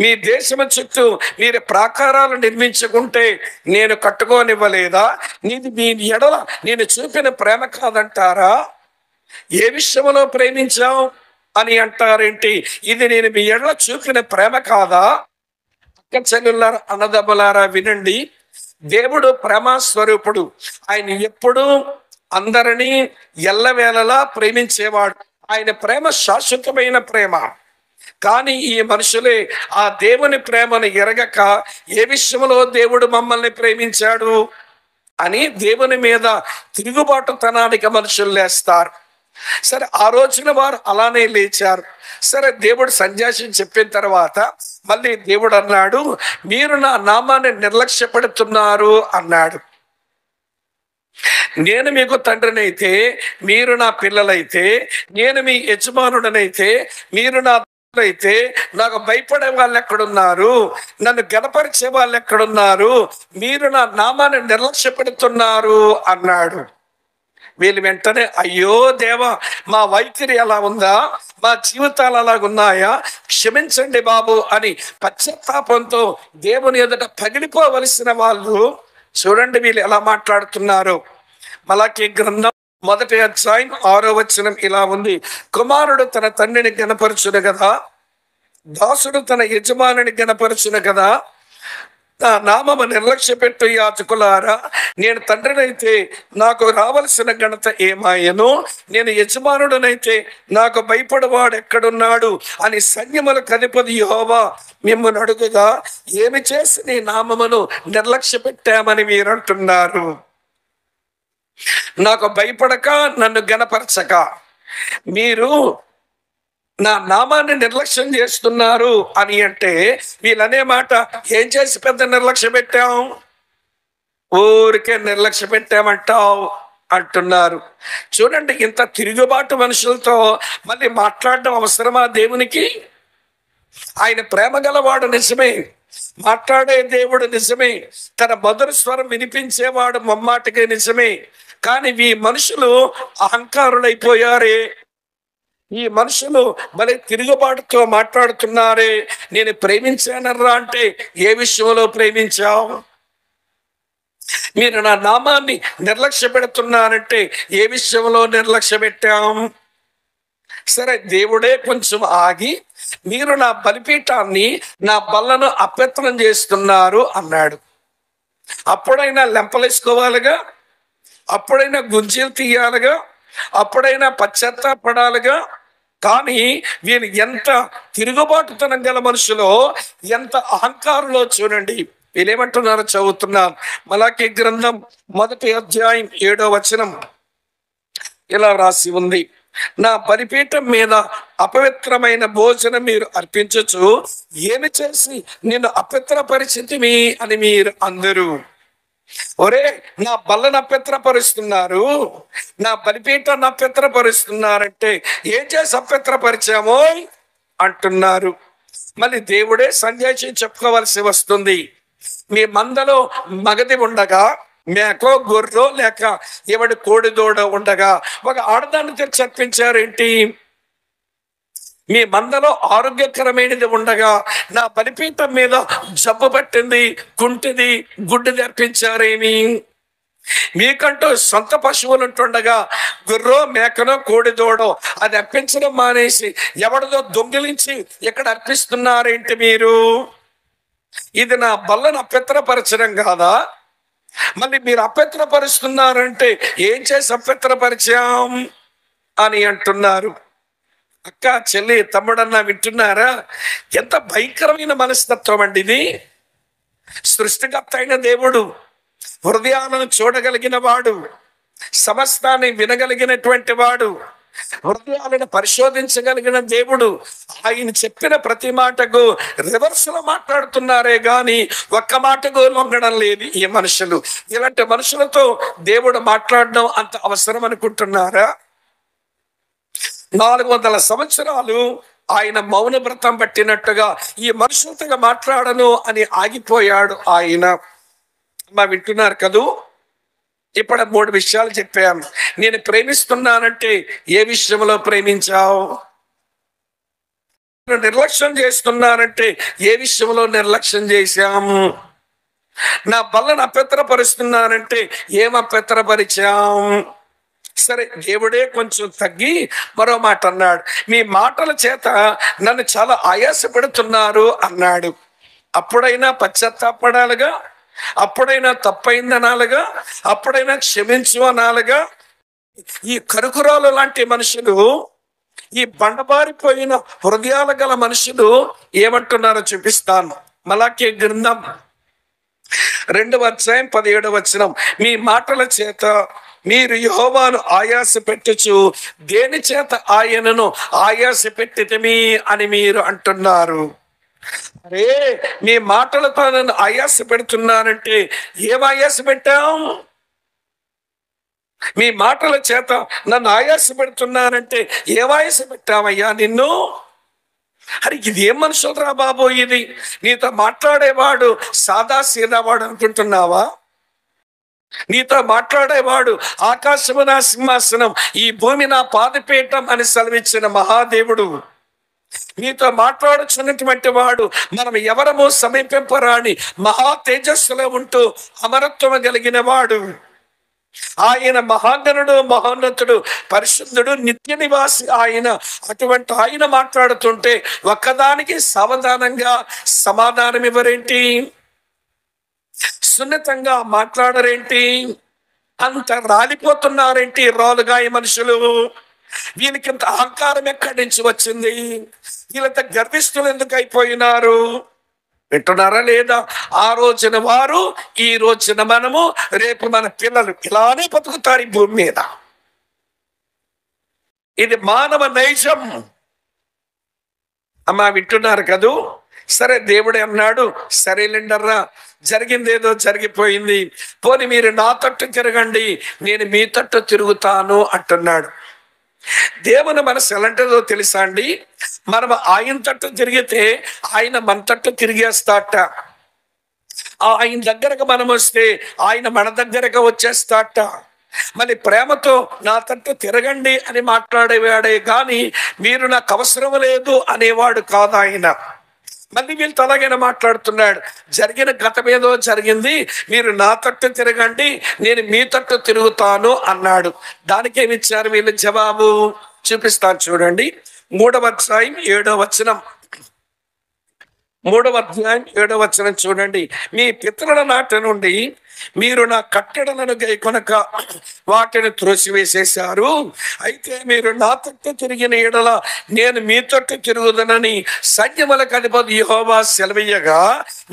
మీ దేశము చుట్టూ మీరు ప్రాకారాలు నిర్మించుకుంటే నేను కట్టుకోనివ్వలేదా? నీది మీ ఎడల నేను చూపిన ప్రేమ కాదంటారా? ఏ విషయంలో ప్రేమించావు అని అంటారేంటి? ఇది నేను మీ ఎడల చూపిన ప్రేమ కాదా? అక్క చెల్లులారా, అన్నదమ్ములారా వినండి. దేవుడు ప్రేమ స్వరూపుడు. ఆయన ఎప్పుడూ అందరినీ ఎల్లవేళలా ప్రేమించేవాడు. ఆయన ప్రేమ శాశ్వతమైన ప్రేమ. కానీ ఈ మనుషులే ఆ దేవుని ప్రేమను ఎరగక ఏ విషయంలో దేవుడు మమ్మల్ని ప్రేమించాడు అని దేవుని మీద తిరుగుబాటుతనానికి మనుషులు లేస్తారు. సరే, ఆ రోజున వారు అలానే లేచారు. సరే, దేవుడు సందేశం చెప్పిన తర్వాత మళ్ళీ దేవుడు అన్నాడు, మీరు నా నామాన్ని నిర్లక్ష్య పెడుతున్నారు అన్నాడు. నేను మీకు తండ్రినైతే, మీరు నా పిల్లలైతే, నేను మీ యజమానుడనైతే, మీరు నా అయితే, నాకు భయపడే వాళ్ళు ఎక్కడున్నారు? నన్ను గణపరిచే వాళ్ళు ఎక్కడున్నారు? మీరు నా నామాన్ని నిర్లక్ష్య పెడుతున్నారు అన్నాడు. వీళ్ళు వెంటనే, అయ్యో దేవా, మా వైఖరి ఎలా ఉందా, మా జీవితాలు అలాగున్నాయా, క్షమించండి బాబు అని పశ్చాత్తాపంతో దేవుని ఎదుట పగిలిపోవలసిన వాళ్ళు. చూడండి వీళ్ళు ఎలా మాట్లాడుతున్నారు. మలాకీ గ్రంథం 1వ అధ్యాయం 6వ వచనం ఇలా ఉంది, కుమారుడు తన తండ్రిని గణపరచును కదా, దాసుడు తన యజమానిని గణపరచును కదా. నా నామము నిర్లక్ష్య పెట్టు యాజకులారా, నేను తండ్రినైతే నాకు రావలసిన ఘనత ఏమాయను, నేను యజమానుడనైతే నాకు భయపడవాడు ఎక్కడున్నాడు అని సైన్యములకు అధిపతి యెహోవా మిమ్మల్ని అడుగుగా, ఏమి చేసి నీ నామమును నిర్లక్ష్య పెట్టామని మీరు అంటున్నారు? నాకు భయపడక నన్ను గణపరచక మీరు నా నామాన్ని నిర్లక్ష్యం చేస్తున్నారు అని అంటే, వీళ్ళనే మాట, ఏం చేసి పెద్ద నిర్లక్ష్య పెట్టాం? ఊరికే నిర్లక్ష్య పెట్టామంటావు అంటున్నారు. చూడండి, ఇంత తిరుగుబాటు మనుషులతో మళ్ళీ మాట్లాడడం అవసరమా దేవునికి? ఆయన ప్రేమ గలవాడు నిజమే, మాట్లాడే దేవుడు నిజమే, తన మధుర స్వరం వినిపించేవాడు మమ్మాటికే నిజమే. కానీ ఈ మనుషులు అహంకారులైపోయారే, ఈ మనుషులు భలే తిరుగుబాటుతో మాట్లాడుతున్నారే. నేను ప్రేమించానర్రా అంటే ఏ విషయంలో ప్రేమించావు? మీరు నా నామాన్ని నిర్లక్ష్య పెడుతున్నారంటే ఏ విషయంలో నిర్లక్ష్య పెట్టాం? సరే, దేవుడే కొంచెం ఆగి, మీరు నా బలిపీఠాన్ని, నా బల్లను అపెత్తనం చేస్తున్నారు అన్నాడు. అప్పుడైనా లెంపలేసుకోవాలిగా, అప్పుడైనా గుంజీలు తీయాలిగా, అప్పుడైనా పశ్చాత్తాపడాలిగా. కానీ వీళ్ళు ఎంత తిరుగుబాటుతనం గల మనుషులో, ఎంత అహంకారులో చూడండి. వీళ్ళేమంటున్నారో చదువుతున్నాను. మలాకీ గ్రంథం 1వ అధ్యాయం 7వ వచనం ఇలా రాసి ఉంది, నా బలిపీఠం మీద అపవిత్రమైన భోజనం మీరు అర్పించచ్చు, ఏమి చేసి నిన్ను అపవిత్ర పరిస్థితి అని మీరు అందరూ. ఒరే, నా బల్లను అపవిత్రపరుస్తున్నారు, నా బలిపీఠాన్ని అపవిత్రపరుస్తున్నారంటే ఏం చేసి అపవిత్రపరిచామో అంటున్నారు. మళ్ళీ దేవుడే సందేశం చెప్పుకోవలసి వస్తుంది. మీ మందలో మగది ఉండగా, మేకో గొర్రెో లేక ఎవడి కోడిదోడ ఉండగా ఒక ఆడదాన్ని తెచ్చి అర్పించారేంటి? మీ మందలో ఆరోగ్యకరమైనది ఉండగా నా బలిపీఠం మీద జబ్బు పట్టింది, కుంటిది, గుడ్డిది అర్పించారేమి? మీకంటూ సొంత పశువులు ఉంటుండగా గుర్రో మేకనో కోడిదోడో అది అర్పించడం మానేసి ఎవరిదో దొంగిలించి ఇక్కడ అర్పిస్తున్నారేంటి మీరు? ఇది నా బల్లను అపవిత్రపరచడం కాదా? మళ్ళీ మీరు అపవిత్రపరుస్తున్నారంటే ఏం చేసి అపవిత్రపరిచాం అని అంటున్నారు. అక్క, చెల్లి, తమ్ముడన్నా వింటున్నారా? ఎంత భయంకరమైన మనస్తత్వం అండి ఇది. సృష్టికర్త అయిన దేవుడు, హృదయాలను చూడగలిగిన వాడు, సమస్తాన్ని వినగలిగినటువంటి వాడు, హృదయాలను పరిశోధించగలిగిన దేవుడు, ఆయన చెప్పిన ప్రతి మాటకు రివర్స్ లో మాట్లాడుతున్నారే గాని ఒక్క మాటకు లొంగడం లేదు ఈ మనుషులు. ఇలాంటి మనుషులతో దేవుడు మాట్లాడడం అంత అవసరం అనుకుంటున్నారా? 400 సంవత్సరాలు ఆయన మౌన వ్రతం పట్టినట్టుగా ఈ మనుషులతో మాట్లాడను అని ఆగిపోయాడు ఆయన. వింటున్నారు కదూ? ఇప్పుడు 3 విషయాలు చెప్పాను. నేను ప్రేమిస్తున్నానంటే ఏ విషయంలో ప్రేమించావు? నిర్లక్ష్యం చేస్తున్నానంటే ఏ విషయంలో నిర్లక్ష్యం చేశాము? నా బల్లను అపవిత్రపరుస్తున్నానంటే ఏం అపవిత్రపరిచాం? సరే, దేవుడే కొంచెం తగ్గి మరో మాట అన్నాడు, మీ మాటల చేత నన్ను చాలా ఆయాస పెడుతున్నారు అన్నాడు. అప్పుడైనా పశ్చాత్తాపడాలిగా, అప్పుడైనా తప్పైందనాలుగా, అప్పుడైనా క్షమించు అనాలుగా. ఈ కరుకురాలు లాంటి మనుషులు, ఈ బండబారిపోయిన హృదయాలు గల మనుషులు ఏమంటున్నారో చూపిస్తాను. మలాకీ గ్రంథం 2:17 మీ మాటల చేత మీరు యెహోవాను ఆయాస పెట్టుచు దేని చేత ఆయనను ఆయాస పెట్టితిమి అని మీరు అంటున్నారు. అరే, మీ మాటలతో నన్ను ఆయాస పెడుతున్నానంటే ఏం ఆయాస పెట్టాం? మీ మాటల చేత నన్ను ఆయాస పెడుతున్నానంటే ఏం ఆయాస పెట్టామయ్యా నిన్ను? అరే, ఇది ఏం మనుషులు రా బాబు, ఇది నీతో మాట్లాడేవాడు సాదా సీదావాడు అనుకుంటున్నావా? నీతో మాట్లాడేవాడు ఆకాశము నా సింహాసనం, ఈ భూమి నా పాదపీఠం అని సెలవిచ్చిన మహాదేవుడు. నీతో మాట్లాడుచున్నటువంటి వాడు మనం ఎవరము సమీపింపరాని మహా తేజస్సులో ఉంటూ అమరత్వం కలిగిన వాడు. ఆయన మహాగణుడు, మహోన్నతుడు, పరిశుద్ధుడు, నిత్య నివాసి ఆయన. అటువంటి ఆయన మాట్లాడుతుంటే ఒక్కదానికి సావధానంగా సమాధానం ఇవ్వరేంటి? సున్నితంగా మాట్లాడరేంటి? అంత రాలిపోతున్నారేంటి రాలుగా ఈ మనుషులు? వీళ్ళకింత అహంకారం ఎక్కడి నుంచి వచ్చింది? వీళ్ళంత గర్విష్ఠులు ఎందుకు అయిపోయినారు? వింటున్నారా లేదా? ఆ రోజున వారు, ఈ రోజున మనము, రేపు మన పిల్లలు ఇలానే బతుకుతారు ఈ భూమి మీద. ఇది మానవ నైజం. అమ్మా, వింటున్నారు కదూ? సరే, దేవుడే అన్నాడు, సరేలేండర్రా, జరిగిందేదో జరిగిపోయింది, పోనీ మీరు నా తట్టు తిరగండి, నేను మీ తట్టు తిరుగుతాను అంటున్నాడు. దేవుని మనసు ఎలాంటిదో తెలుసా అండి? మనం ఆయన తట్టు తిరిగితే ఆయన మన తట్టు తిరిగేస్తాట. ఆయన దగ్గరకు మనం వస్తే ఆయన మన దగ్గరకు వచ్చేస్తాట. మళ్ళీ ప్రేమతో నా తట్టు తిరగండి అని మాట్లాడేవాడే కానీ మీరు నాకు అవసరం లేదు అనేవాడు కాదు ఆయన. మళ్ళీ వీళ్ళతో అలాగైనా మాట్లాడుతున్నాడు, జరిగిన గతమేదో జరిగింది, మీరు నా తట్టు తిరగండి, నేను మీ తట్టు తిరుగుతాను అన్నాడు. దానికేమిచ్చారు వీళ్ళు జవాబు? చూపిస్తాను చూడండి. 3:7 3:7 చూడండి. మీ పితరుల నాటి నుండి మీరు నా కట్టడలను గైకొనక వాటిని త్రోసివేసేశారు. అయితే మీరు నా తట్టు తిరిగిన ఎడల నేను మీ తట్టు తిరుగుదనని సైన్యములకు అధిపతి యెహోవా సెలవీయగా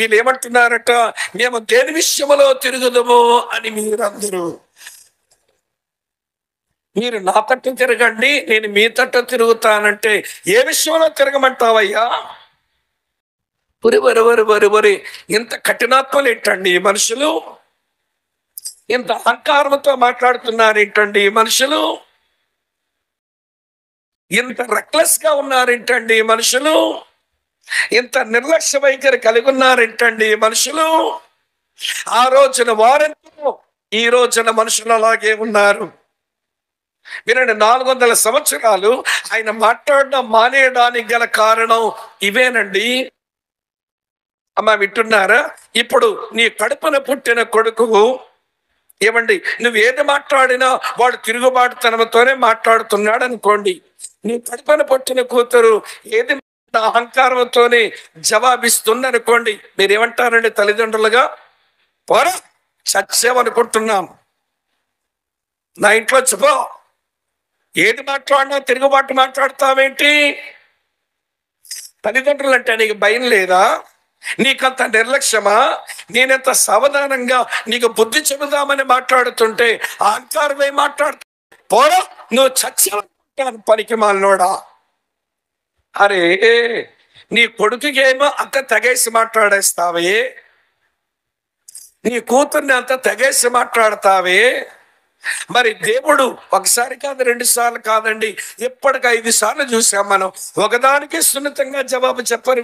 వీళ్ళు ఏమంటున్నారట? మేము దేని విషయములో తిరుగుదము అని మీరందరూ. మీరు నా తట్టు తిరగండి, నేను మీ తట్టు తిరుగుతానంటే ఏ విషయంలో తిరగమంటావయ్యా? వరి ఇంత కఠినాత్మలు ఏంటండి ఈ మనుషులు? ఇంత అహంకారంతో మాట్లాడుతున్నారు ఏంటండి ఈ మనుషులు? ఇంత రెక్లెస్ గా ఉన్నారేంటండి ఈ మనుషులు? ఇంత నిర్లక్ష్య వైఖరి కలిగి ఉన్నారేంటండి ఈ మనుషులు? ఆ రోజున వారెంతో ఈ రోజున మనుషులు అలాగే ఉన్నారు. వినండి, 400 సంవత్సరాలు ఆయన మాట్లాడడం మానేయడానికి గల కారణం ఇవేనండి. అమ్మ, వింటున్నారా? ఇప్పుడు నీ కడుపున పుట్టిన కొడుకు ఏమండి, నువ్వు ఏది మాట్లాడినా వాడు తిరుగుబాటుతనంతోనే మాట్లాడుతున్నాడు అనుకోండి. నీ కడుపున పుట్టిన కూతురు ఏది అహంకారంతోనే జవాబిస్తుంది అనుకోండి. మీరేమంటారండి తల్లిదండ్రులుగా? పోరా, చచ్చేవనుకుంటున్నాం, నా ఇంట్లో చెప్పో, ఏది మాట్లాడినా తిరుగుబాటు మాట్లాడతావేంటి? తల్లిదండ్రులు అంటే నీకు భయం లేదా? నీకంత నిర్లక్ష్యమా? నేనెంత సావధానంగా నీకు బుద్ధి చెబుదామని మాట్లాడుతుంటే అహంకారమే మాట్లాడుతూ పోరా, నువ్వు చచ్చాను పనికి మాలినోడా. అరే, నీ కొడుకుకేమో అంత తెగేసి మాట్లాడేస్తావే, నీ కూతుర్ని అంత తెగేసి మాట్లాడతావే. మరి దేవుడు ఒకసారి కాదు, 2 సార్లు కాదండి, ఇప్పటికి 5 సార్లు చూసాం మనం. ఒకదానికి సున్నితంగా జవాబు చెప్పరు,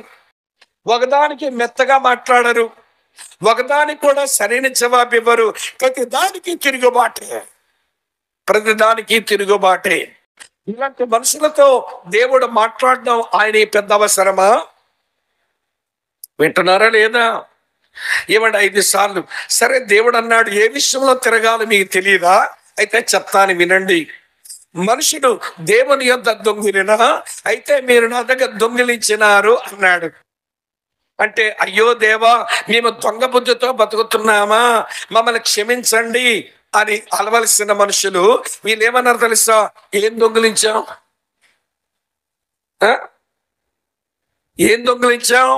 ఒకదానికి మెత్తగా మాట్లాడరు, ఒకదానికి కూడా సరైన జవాబు ఇవ్వరు. ప్రతిదానికి తిరుగుబాటే. ఇలాంటి మనుషులతో దేవుడు మాట్లాడడం ఆయన పెద్ద అవసరమా? వింటున్నారా లేదా? ఏమంటే 5 సార్లు సరే దేవుడు అన్నాడు ఏ విషయంలో తిరగాలి మీకు తెలియదా? అయితే చెప్తాను వినండి. మనుషుడు దేవుని యొద్ద దొంగిలినా అయితే మీరు నా దగ్గర దొంగిలించినారు అన్నాడు. అంటే అయ్యో దేవా మేము దొంగ బుద్ధితో బతుకుతున్నామా, మమ్మల్ని క్షమించండి అని అలవలసిన మనుషులు వీళ్ళు ఏమన్నారు తెలుసా? ఏం దొంగిలించాం? ఏం దొంగిలించాం?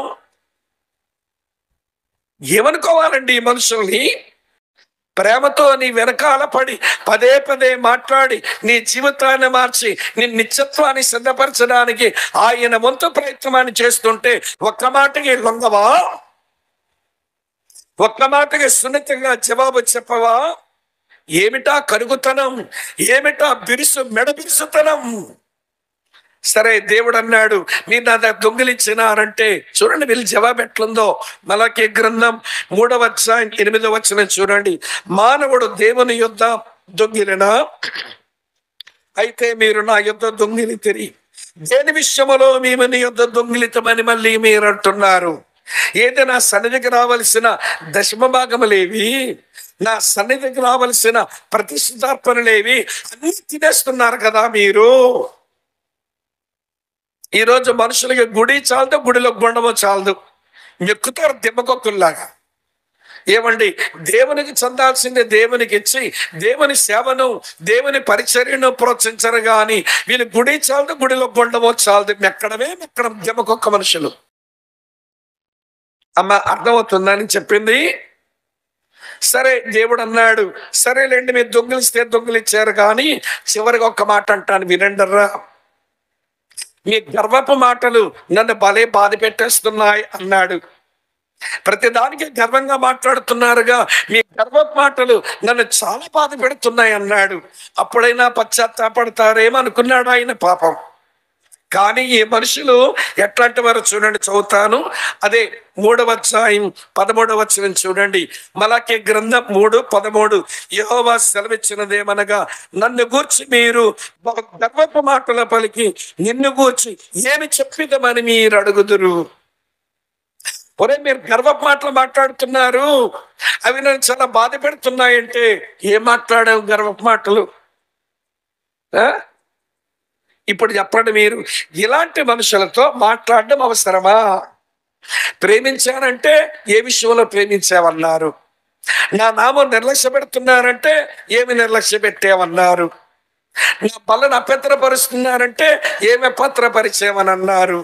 ఏమనుకోవాలండి ఈ మనుషుల్ని? ప్రేమతో నీ వెనకాల పడి పదే పదే మాట్లాడి నీ జీవితాన్ని మార్చి నీ నిత్యత్వాన్ని సిద్ధపరచడానికి ఆయన వంతు ప్రయత్నాన్ని చేస్తుంటే ఒక్క మాటకి లొంగవా? ఒక్క మాటకి సున్నితంగా జవాబు చెప్పవా? ఏమిటా కరుగుతనం? ఏమిటా మెడ బిరుసుతనం? సరే దేవుడు అన్నాడు మీరు నా దగ్గర దొంగిలించినారంటే చూడండి వీళ్ళు జవాబు ఎట్లుందో. మలాకీ గ్రంథం 3వ అధ్యాయం 8వ వచనం చూడండి. మానవుడు దేవుని యొద్ద దొంగిలినా అయితే మీరు నా యొద్ద దొంగిలితిరి. దేని విషయములో మేము నీ యొద్ద దొంగిలితమని మళ్ళీ మీరు అంటున్నారు? ఏది నా సన్నిధికి రావలసిన దశమ భాగములేవి, నా సన్నిధికి రావలసిన ప్రతిష్ఠార్పణలేవి అన్ని తినేస్తున్నారు కదా మీరు. ఈరోజు మనుషులకి గుడి చాలదు, గుడిలో గుండము చాలదు, మెక్కుతారు దిమ్మకొక్కుల్లాగా. ఏమండి దేవునికి చెందాల్సిందే దేవునికి ఇచ్చి దేవుని సేవను దేవుని పరిచర్యను ప్రోత్సహించరు కానీ వీళ్ళు గుడి చాలదు, గుడిలో గుండమో చాలదు, మెక్కడం దిమ్మకొక్క మనుషులు. అమ్మ అర్థమవుతుందని చెప్పింది. సరే దేవుడు అన్నాడు సరేలేండి మీరు దొంగిలిస్తే దొంగిలిచ్చారు కానీ చివరికి ఒక్క మాట అంటాను వినండర్రా. మీ గర్వపు మాటలు నన్ను భలే బాధ పెట్టేస్తున్నాయి అన్నాడు. ప్రతిదానికి గర్వంగా మాట్లాడుతున్నారుగా, మీ గర్వపు మాటలు నన్ను చాలా బాధ పెడుతున్నాయి అన్నాడు. అప్పుడైనా పశ్చాత్తాపడతారేమో అనుకున్నాడు ఆయన పాపం. కానీ ఈ మనుషులు ఎట్లాంటి వారు చూడండి, చదువుతాను. అదే 3వ అధ్యాయం 13వ వచనం చూడండి. మలాకీ గ్రంథం 3:13 యెహోవా సెలవిచ్చినదేమనగా నన్ను గూర్చి మీరు గర్వపు మాటల పలికి నిన్ను గూర్చి ఏమి చెప్పిదమని మీరు అడుగుదురు. ఒరే మీరు గర్వపు మాటలు మాట్లాడుతున్నారు, అవి నన్ను చాలా బాధ పెడుతున్నాయంటే ఏం మాట్లాడావు గర్వపు మాటలు? ఇప్పుడు చెప్పండి, మీరు ఇలాంటి మనుషులతో మాట్లాడడం అవసరమా? ప్రేమించానంటే ఏ విషయంలో ప్రేమించావన్నారు? నా నామం నిర్లక్ష్య పెడుతున్నారంటే ఏమి నిర్లక్ష్య పెట్టావన్నారు? నా బలను అభ్యంతరపరుస్తున్నారంటే ఏమి అభ్యంతరపరిచేమని అన్నారు?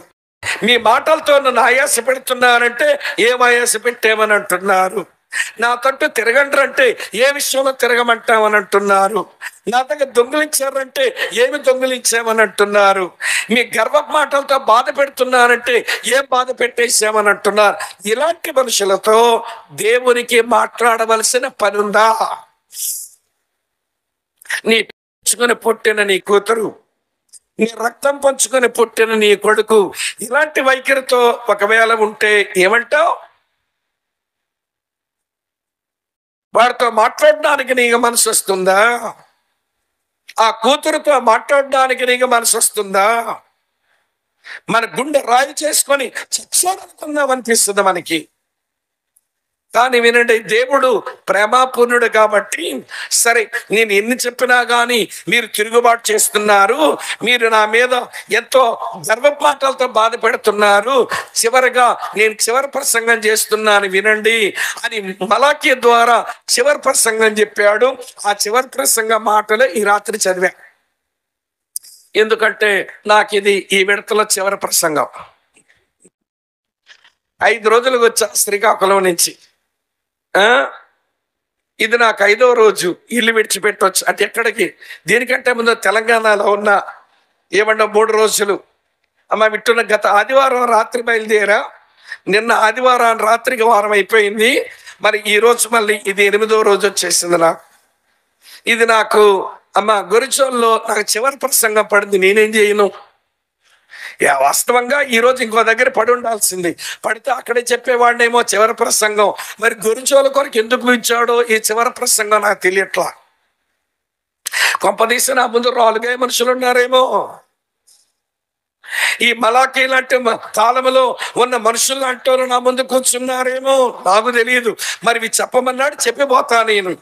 మీ మాటలతో నన్ను ఆయాస పెడుతున్నారంటే ఏం ఆయాస పెట్టేమని అంటున్నారు? నా తట్టు తిరగండ్రంటే ఏ విషయంలో తిరగమంటామని అంటున్నారు? నా దగ్గర దొంగిలించారంటే ఏమి దొంగిలించామని అంటున్నారు? మీ గర్వ మాటలతో బాధ పెడుతున్నారంటే ఏం బాధ పెట్టేసామని అంటున్నారు? ఇలాంటి మనుషులతో దేవునికి మాట్లాడవలసిన పని ఉందా? నీ పంచుకొని పుట్టిన నీ కూతురు, నీ రక్తం పంచుకొని పుట్టిన నీ కొడుకు ఇలాంటి వైఖరితో ఒకవేళ ఉంటే ఏమంటావు? వాడితో మాట్లాడడానికి నీకు మనసు వస్తుందా? ఆ కూతురుతో మాట్లాడడానికి నీకు మనసు వస్తుందా? మన గుండె రాయి చేసుకొని చచ్చాడనుకుందాం అనిపిస్తుంది మనకి. కానీ వినండి, దేవుడు ప్రేమాపూర్ణుడు కాబట్టి సరే నేను ఎన్ని చెప్పినా కానీ మీరు తిరుగుబాటు చేస్తున్నారు, మీరు నా మీద ఎంతో గర్వపాఠాలతో బాధ పెడుతున్నారు, చివరిగా నేను చివరి ప్రసంగం చేస్తున్నాను వినండి అని మలాకీ ద్వారా చివరి ప్రసంగం చెప్పాడు. ఆ చివరి ప్రసంగ మాటలు ఈ రాత్రి చదివా. ఎందుకంటే నాకు ఇది ఈ విడతలో చివరి ప్రసంగం. 5 రోజులకు వచ్చా శ్రీకాకుళం నుంచి. ఇది నాకు 5వ రోజు ఇల్లు విడిచిపెట్టవచ్చు. అంటే ఎక్కడికి? దీనికంటే ముందు తెలంగాణలో ఉన్న ఏమన్నా 3 రోజులు అమ్మ వింటున్న. గత ఆదివారం రాత్రి బయలుదేరా, నిన్న ఆదివారం రాత్రికి వారం అయిపోయింది. మరి ఈ రోజు మళ్ళీ ఇది 8వ రోజు వచ్చేసింది నాకు. ఇది నాకు అమ్మ గురిచోల్లో నాకు చివరి ప్రసంగం పడింది. నేనేం చేయను? వాస్తవంగా ఈ రోజు ఇంకో దగ్గర పడి ఉండాల్సింది, పడితే అక్కడే చెప్పేవాడినేమో చివరి ప్రసంగం. మరి గురించోళ్ళ కొరకు ఎందుకు ఇచ్చాడో ఈ చివరి ప్రసంగం నాకు తెలియట్లా. కొంపదీసి నా ముందు రాలుగా మనుషులు ఉన్నారేమో, ఈ మలాఖీ లాంటి కాలంలో ఉన్న మనుషులు అంటారు నా ముందు కూర్చున్నారేమో, నాకు తెలియదు. మరి ఇవి చెప్పమన్నాడు, చెప్పిపోతా. నేను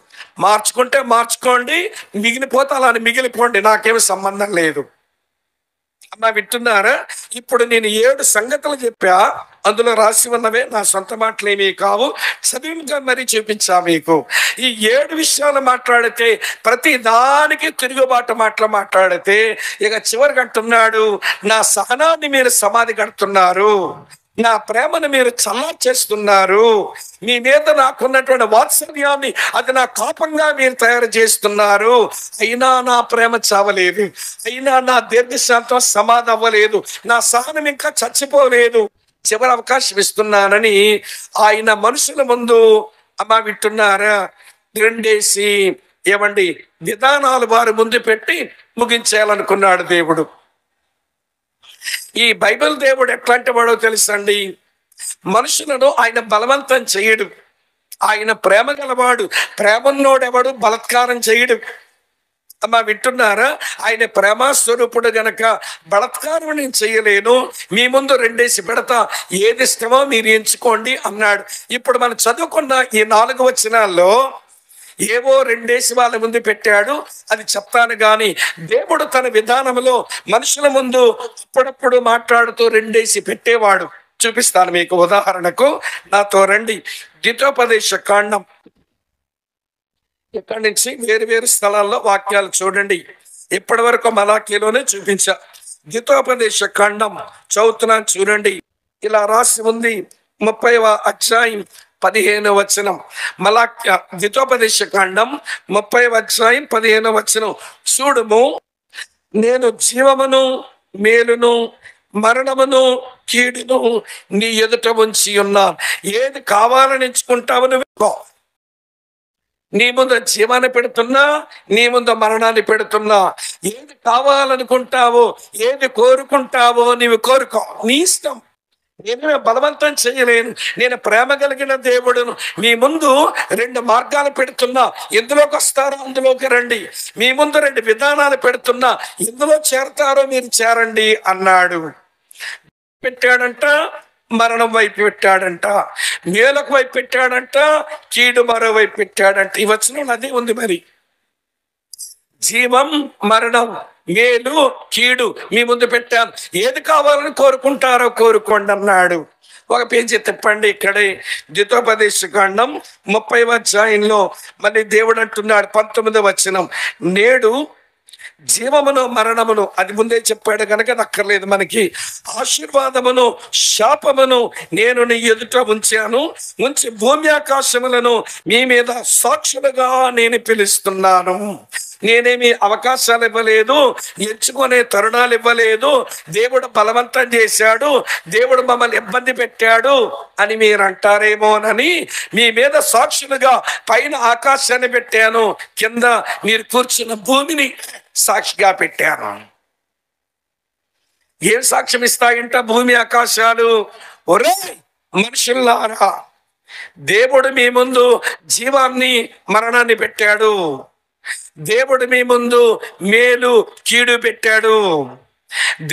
మార్చుకుంటే మార్చుకోండి, మిగిలిపోతే అలా మిగిలిపోండి, నాకేమి సంబంధం లేదు. అమ్మా వింటున్నారా? ఇప్పుడు నేను 7 సంగతులు చెప్పా, అందులో రాసి ఉన్నవే, నా సొంత మాటలేమీ కావు, చదివిగా మరీ చూపించా మీకు. ఈ 7 విషయాలు మాట్లాడితే ప్రతి దానికి తిరుగుబాటు మాటలు మాట్లాడితే ఇక చివరికి అంటున్నాడు, నా సహనాన్ని మీరు సమాధి కడుతున్నారు, నా ప్రేమను మీరు చల్లార్చేస్తున్నారు, మీ మీద నాకున్నటువంటి వాత్సల్యాన్ని అది నా కోపంగా మీరు తయారు చేస్తున్నారు. అయినా నా ప్రేమ చావలేదు, అయినా నా దీర్ఘశాంతం సమాధి అవ్వలేదు, నా సహనం ఇంకా చచ్చిపోలేదు, చివరి అవకాశం ఇస్తున్నానని ఆయన మనుషుల ముందు, అమ్మా వింటున్నారా, రెండేసి ఏమండి విధానాలు వారి ముందు పెట్టి ముగించేయాలనుకున్నాడు దేవుడు. ఈ బైబిల్ దేవుడు ఎట్లాంటి వాడో తెలుసండి, మనుషులను ఆయన బలవంతం చేయడు, ఆయన ప్రేమ గలవాడు, ప్రేమన్నోడెవడు బలత్కారం చేయడు. అమ్మా వింటున్నారా? ఆయన ప్రేమస్వరూపుడు గనక బలత్కారం నేను చేయలేను, మీ ముందు రెండేసి పెడతా, ఏది ఇష్టమో మీరు ఎంచుకోండి అన్నాడు. ఇప్పుడు మనం చదువుకున్న ఈ 4 వచనాల్లో ఏవో రెండేసి వాళ్ళ ముందు పెట్టాడు, అది చెప్తాను. కానీ దేవుడు తన విధానంలో మనుషుల ముందు అప్పుడప్పుడు మాట్లాడుతూ రెండేసి పెట్టేవాడు. చూపిస్తాను మీకు. ఉదాహరణకు నాతో రండి, ద్వితోపదేశ కాండం. ఇక్కడి నుంచి వేరు వేరు స్థలాల్లో వాక్యాలు చూడండి. ఇప్పటి వరకు మలాఖీలోనే చూపించా. ద్వితోపదేశ కాండం చదువుతున్నాను చూడండి. ఇలా రాసి ఉంది, 30వ అధ్యాయం 15వ వచనం. ద్వితోపదేశ కాండం 30వ అధ్యాయం 15వ వచనం. చూడుము, నేను జీవమును మేలును మరణమును కీడును నీ ఎదుట ఉంచి ఉన్నాను. ఏది కావాలని ఎంచుకుంటావు నువ్వు? నీ ముందు జీవాన్ని పెడుతున్నా, నీ ముందు మరణాన్ని పెడుతున్నా. ఏది కావాలనుకుంటావో, ఏది కోరుకుంటావో నీవు కోరుకో, నీ ఇష్టం. నేను బలవంతం చేయలేను, నేను ప్రేమ కలిగిన దేవుడును. మీ ముందు 2 మార్గాలు పెడుతున్నా, ఎందులోకి వస్తారో అందులోకి రండి. మీ ముందు 2 విధానాలు పెడుతున్నా, ఎందులో చేరతారో మీరు చేరండి అన్నాడు. పెట్టాడంట, మరణం వైపు పెట్టాడంట, మేలకు వైపు పెట్టాడంట, కీడు మరోవైపు పెట్టాడంట. ఈ వచనం అదే ఉంది. మరి జీవం మరణం మేలు కీడు మీ ముందు పెట్టాను, ఏది కావాలని కోరుకుంటారో కోరుకోండి అన్నాడు. ఒక పేజీ తిప్పండి. ఇక్కడే ద్వితోపదేశ కాండం 30వ అధ్యాయంలో మళ్ళీ దేవుడు అంటున్నాడు, 19వ వచనం. నేడు జీవమును మరణమును, అది ముందే చెప్పాడు కనుక అక్కర్లేదు మనకి. ఆశీర్వాదమును శాపమును నేను నీ ఎదుట ఉంచాను, ఉంచి భూమి ఆకాశములను మీ మీద సాక్షులుగా నేను పిలుస్తున్నాను. నేనేమి అవకాశాలు ఇవ్వలేదు, ఎంచుకునే తరుణాలు ఇవ్వలేదు, దేవుడు బలవంతం చేశాడు, దేవుడు మమ్మల్ని ఇబ్బంది పెట్టాడు అని మీరు అంటారేమోనని మీ మీద సాక్షులుగా పైన ఆకాశాన్ని పెట్టాను, కింద మీరు కూర్చున్న భూమిని సాక్షిగా పెట్టాను. ఏం సాక్ష్యం ఇస్తాయంట భూమి ఆకాశాలు? ఒరే మనుషుల్లారా, దేవుడు మీ ముందు జీవాన్ని మరణాన్ని పెట్టాడు, దేవుడు మీ ముందు మేలు కీడు పెట్టాడు,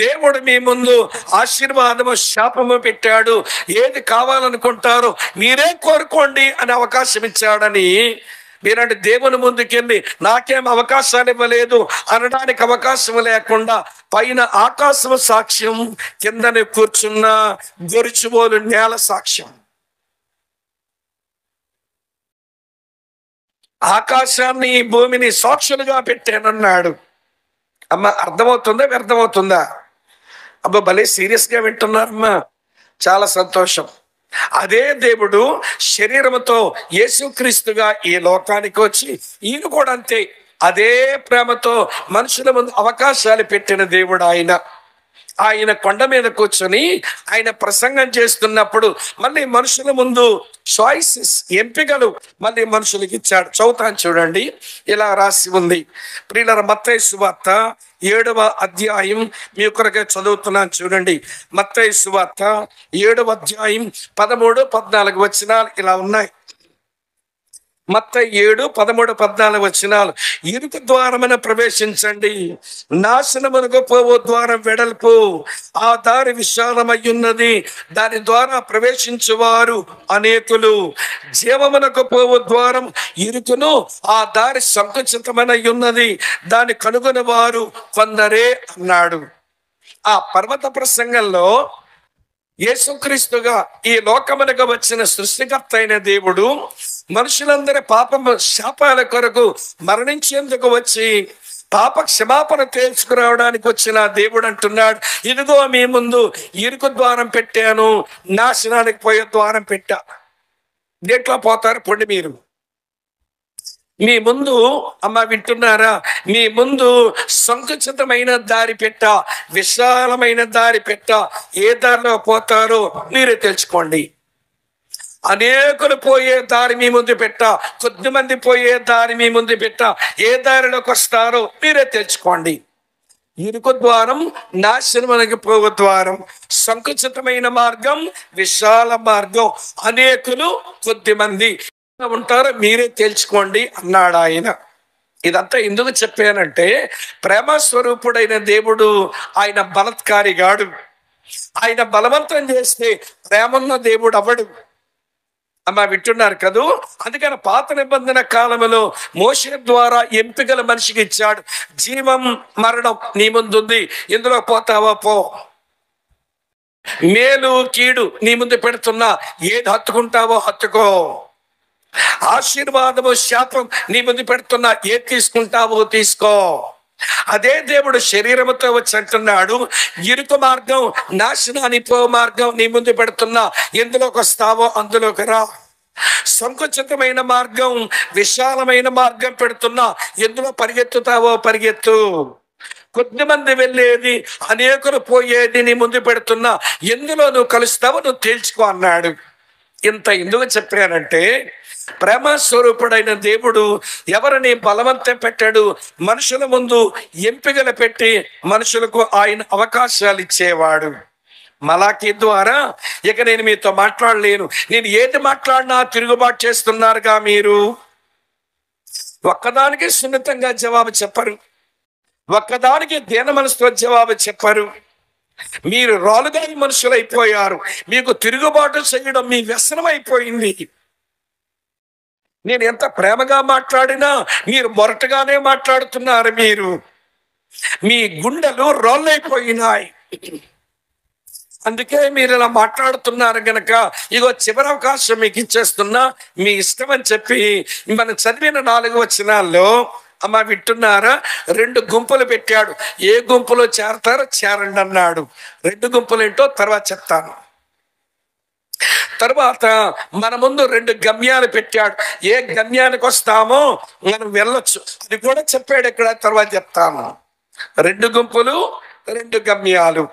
దేవుడు మీ ముందు ఆశీర్వాదము శాపము పెట్టాడు. ఏది కావాలనుకుంటారో మీరే కోరుకోండి అని అవకాశం ఇచ్చాడని మీరంటే దేవుని ముందుకెళ్ళి నాకేం అవకాశాలు ఇవ్వలేదు అనడానికి అవకాశం లేకుండా పైన ఆకాశము సాక్ష్యం, కిందనే కూర్చున్న గొరుచుబోలు నేల సాక్ష్యం. ఆకాశాన్ని భూమిని సాక్షులుగా పెట్టానన్నాడు. అమ్మ అర్థమవుతుందా వ్యర్థమవుతుందా? అబ్బా భలే సీరియస్గా వింటున్నారమ్మా, చాలా సంతోషం. అదే దేవుడు శరీరముతో యేసుక్రీస్తుగా ఈ లోకానికి వచ్చి ఈయన కూడా అంతే అదే ప్రేమతో మనుషుల ముందు అవకాశాలు పెట్టిన దేవుడు ఆయన. ఆయన కొండ మీద కూర్చొని ఆయన ప్రసంగం చేస్తున్నప్పుడు మళ్ళీ మనుషుల ముందు చాయిసెస్, ఎంపికలు మళ్ళీ మనుషులకి ఇచ్చాడు. చదువుతాను చూడండి, ఇలా రాసి ఉంది. ప్రియులారా, మత్తయి సువార్త 7వ అధ్యాయం మీ కొరకే చదువుతున్నాను చూడండి. మత్తయి సువార్త 7వ అధ్యాయం 13, 14 వచనాలు ఇలా ఉన్నాయి. మత్తయి 7:13-14 ఇరుకు ద్వారమున ప్రవేశించండి, నాశనమునకు పోవు ద్వారం వెడల్పు, ఆ దారి విశాలమయ్యున్నది, దాని ద్వారా ప్రవేశించువారు అనేకులు. జీవమునకు పోవు ద్వారం ఇరుకును, ఆ దారి సంకుచితమనయున్నది, దాని కనుగొని వారు కొందరే అన్నాడు. ఆ పర్వత ప్రసంగంలో యేసుక్రీస్తుగా ఈ లోకమునకు వచ్చిన సృష్టికర్త అయిన దేవుడు మనుషులందరి పాపము శాపాల కొరకు మరణించేందుకు వచ్చి పాప క్షమాపణ తెలుసుకురావడానికి వచ్చిన దేవుడు అంటున్నాడు, ఇదిగో మీ ముందు ఇరుకు ద్వారం పెట్టాను, నాశనానికి పోయే ద్వారం పెట్టా. దేంట్లో పోతారు పొండి మీరు? మీ ముందు, అమ్మ వింటున్నారా, మీ ముందు సంకుచితమైన దారి పెట్ట, విశాలమైన దారి పెట్ట. ఏ దారిలో పోతారో మీరే తెలుసుకోండి. అనేకులు పోయే దారి మీ ముందు పెట్ట, కొద్దిమంది పోయే దారి మీ ముందు పెట్ట. ఏ దారిలోకి వస్తారో మీరే తెలుసుకోండి. ఇరుకు ద్వారం, నాశనమునకు పోవు ద్వారం, సంకుచితమైన మార్గం, విశాల మార్గం, అనేకులు కొద్దిమంది ఉంటారో మీరే తెలుసుకోండి అన్నాడు ఆయన. ఇదంతా ఎందుకు చెప్పానంటే, ప్రేమ స్వరూపుడైన దేవుడు ఆయన బలత్కారిగాడు. ఆయన బలవంతం చేస్తే ప్రేమన్న దేవుడు అవడు. అమ్మ వింటున్నారు కదూ? అందుకని పాత నిబంధన కాలంలో మోషే ద్వారా ఎంపికల మనిషికి ఇచ్చాడు. జీవం మరణం నీ ముందుంది, ఇందులో పోతావా పో. మేలు కీడు నీ ముందు పెడుతున్నా, ఏది హత్తుకుంటావో హత్తుకో. ఆశీర్వాదము శాపం నీ ముందు పెడుతున్నా, ఏది తీసుకుంటావో తీసుకో. అదే దేవుడు శరీరముతో వచ్చి అంటున్నాడు, ఇరుకు మార్గం, నాశనానికి పో మార్గం నీ ముందు పెడుతున్నా, ఎందులోకి వస్తావో అందులోకి రా. సంకుచితమైన మార్గం, విశాలమైన మార్గం పెడుతున్నా, ఎందులో పరిగెత్తుతావో పరిగెత్తు. కొద్దిమంది వెళ్ళేది, అనేకులు పోయేది నీ ముందు పెడుతున్నా, ఎందులో నువ్వు కలుస్తావో నువ్వు తేల్చుకో అన్నాడు. ఇంత ఎందుకు చెప్పానంటే, ప్రేమ స్వరూపుడైన దేవుడు ఎవరిని బలవంతం పెట్టాడు, మనుషుల ముందు ఎంపికలు పెట్టి మనుషులకు ఆయన అవకాశాలు ఇచ్చేవాడు. మలాకి ద్వారా ఇక నేను మీతో మాట్లాడలేను, నేను ఏది మాట్లాడినా తిరుగుబాటు చేస్తున్నారుగా మీరు. ఒక్కదానికి సున్నితంగా జవాబు చెప్పరు, ఒక్కదానికి దీన మనసుతో జవాబు చెప్పరు. మీరు రాలుగా మనుషులు అయిపోయారు. మీకు తిరుగుబాటు చేయడం మీ వ్యసనం అయిపోయింది. నేను ఎంత ప్రేమగా మాట్లాడినా మీరు మొరటగానే మాట్లాడుతున్నారు. మీరు, మీ గుండెలు రోళ్ళైపోయినాయి. అందుకే మీరు ఇలా మాట్లాడుతున్నారు గనక ఇగో చివరి అవకాశం మీకు ఇచ్చేస్తున్నా, మీ ఇష్టం అని చెప్పి మనం చదివిన 4 వచనాల్లో, అమ్మ వింటున్నారా, 2 గుంపులు పెట్టాడు. ఏ గుంపులో చేరతారో చేరండి అన్నాడు. 2 గుంపులు ఏంటో తర్వాత చెప్తాను. తర్వాత మన ముందు 2 గమ్యాలు పెట్టాడు. ఏ గమ్యానికి వస్తామో మనం వెళ్ళొచ్చు, అది కూడా చెప్పాడు ఇక్కడ, తర్వాత చెప్తాను. 2 గుంపులు, 2 గమ్యాలు.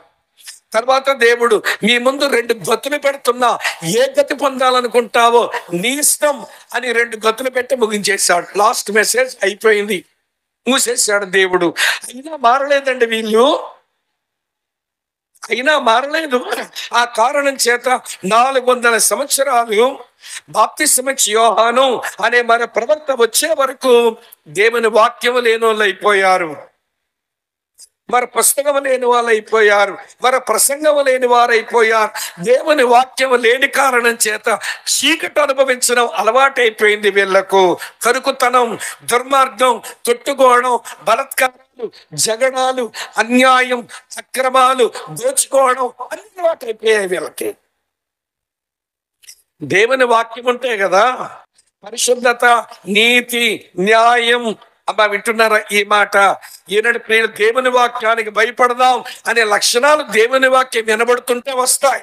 తర్వాత దేవుడు మీ ముందు 2 గతులు పెడుతున్నా, ఏ గతి పొందాలనుకుంటావో నీ ఇష్టం అని 2 గతులు పెట్టి ముగించేశాడు. లాస్ట్ మెసేజ్ అయిపోయింది, మూసేశాడు దేవుడు. అయినా మారలేదండి వీళ్ళు, అయినా మారలేదు. ఆ కారణం చేత 400 సంవత్సరాలు బాప్తిస్మిచ్చి యోహాను అనే మన ప్రవక్త వచ్చే వరకు దేవుని వాక్యం లేని వాళ్ళు అయిపోయారు, మరి పుస్తకం లేని వాళ్ళు అయిపోయారు, మరి ప్రసంగం లేని వారు అయిపోయారు. దేవుని వాక్యం లేని కారణం చేత చీకటి అనుభవించడం అలవాటైపోయింది వీళ్లకు. కరుకుతనం, దుర్మార్గం, కొట్టుకోవడం, బలత్కారాలు, జగడాలు, అన్యాయం, అక్రమాలు, దోచుకోవడం అన్ని అలవాటైపోయాయి వీళ్ళకి. దేవుని వాక్యం ఉంటే కదా పరిశుద్ధత, నీతి, న్యాయం. అబ్బా వింటున్నారా ఈ మాట? ఈనాడు ప్రియులు, దేవుని వాక్యానికి భయపడదాం అనే లక్షణాలు దేవుని వాక్యం వినబడుతుంటే వస్తాయి.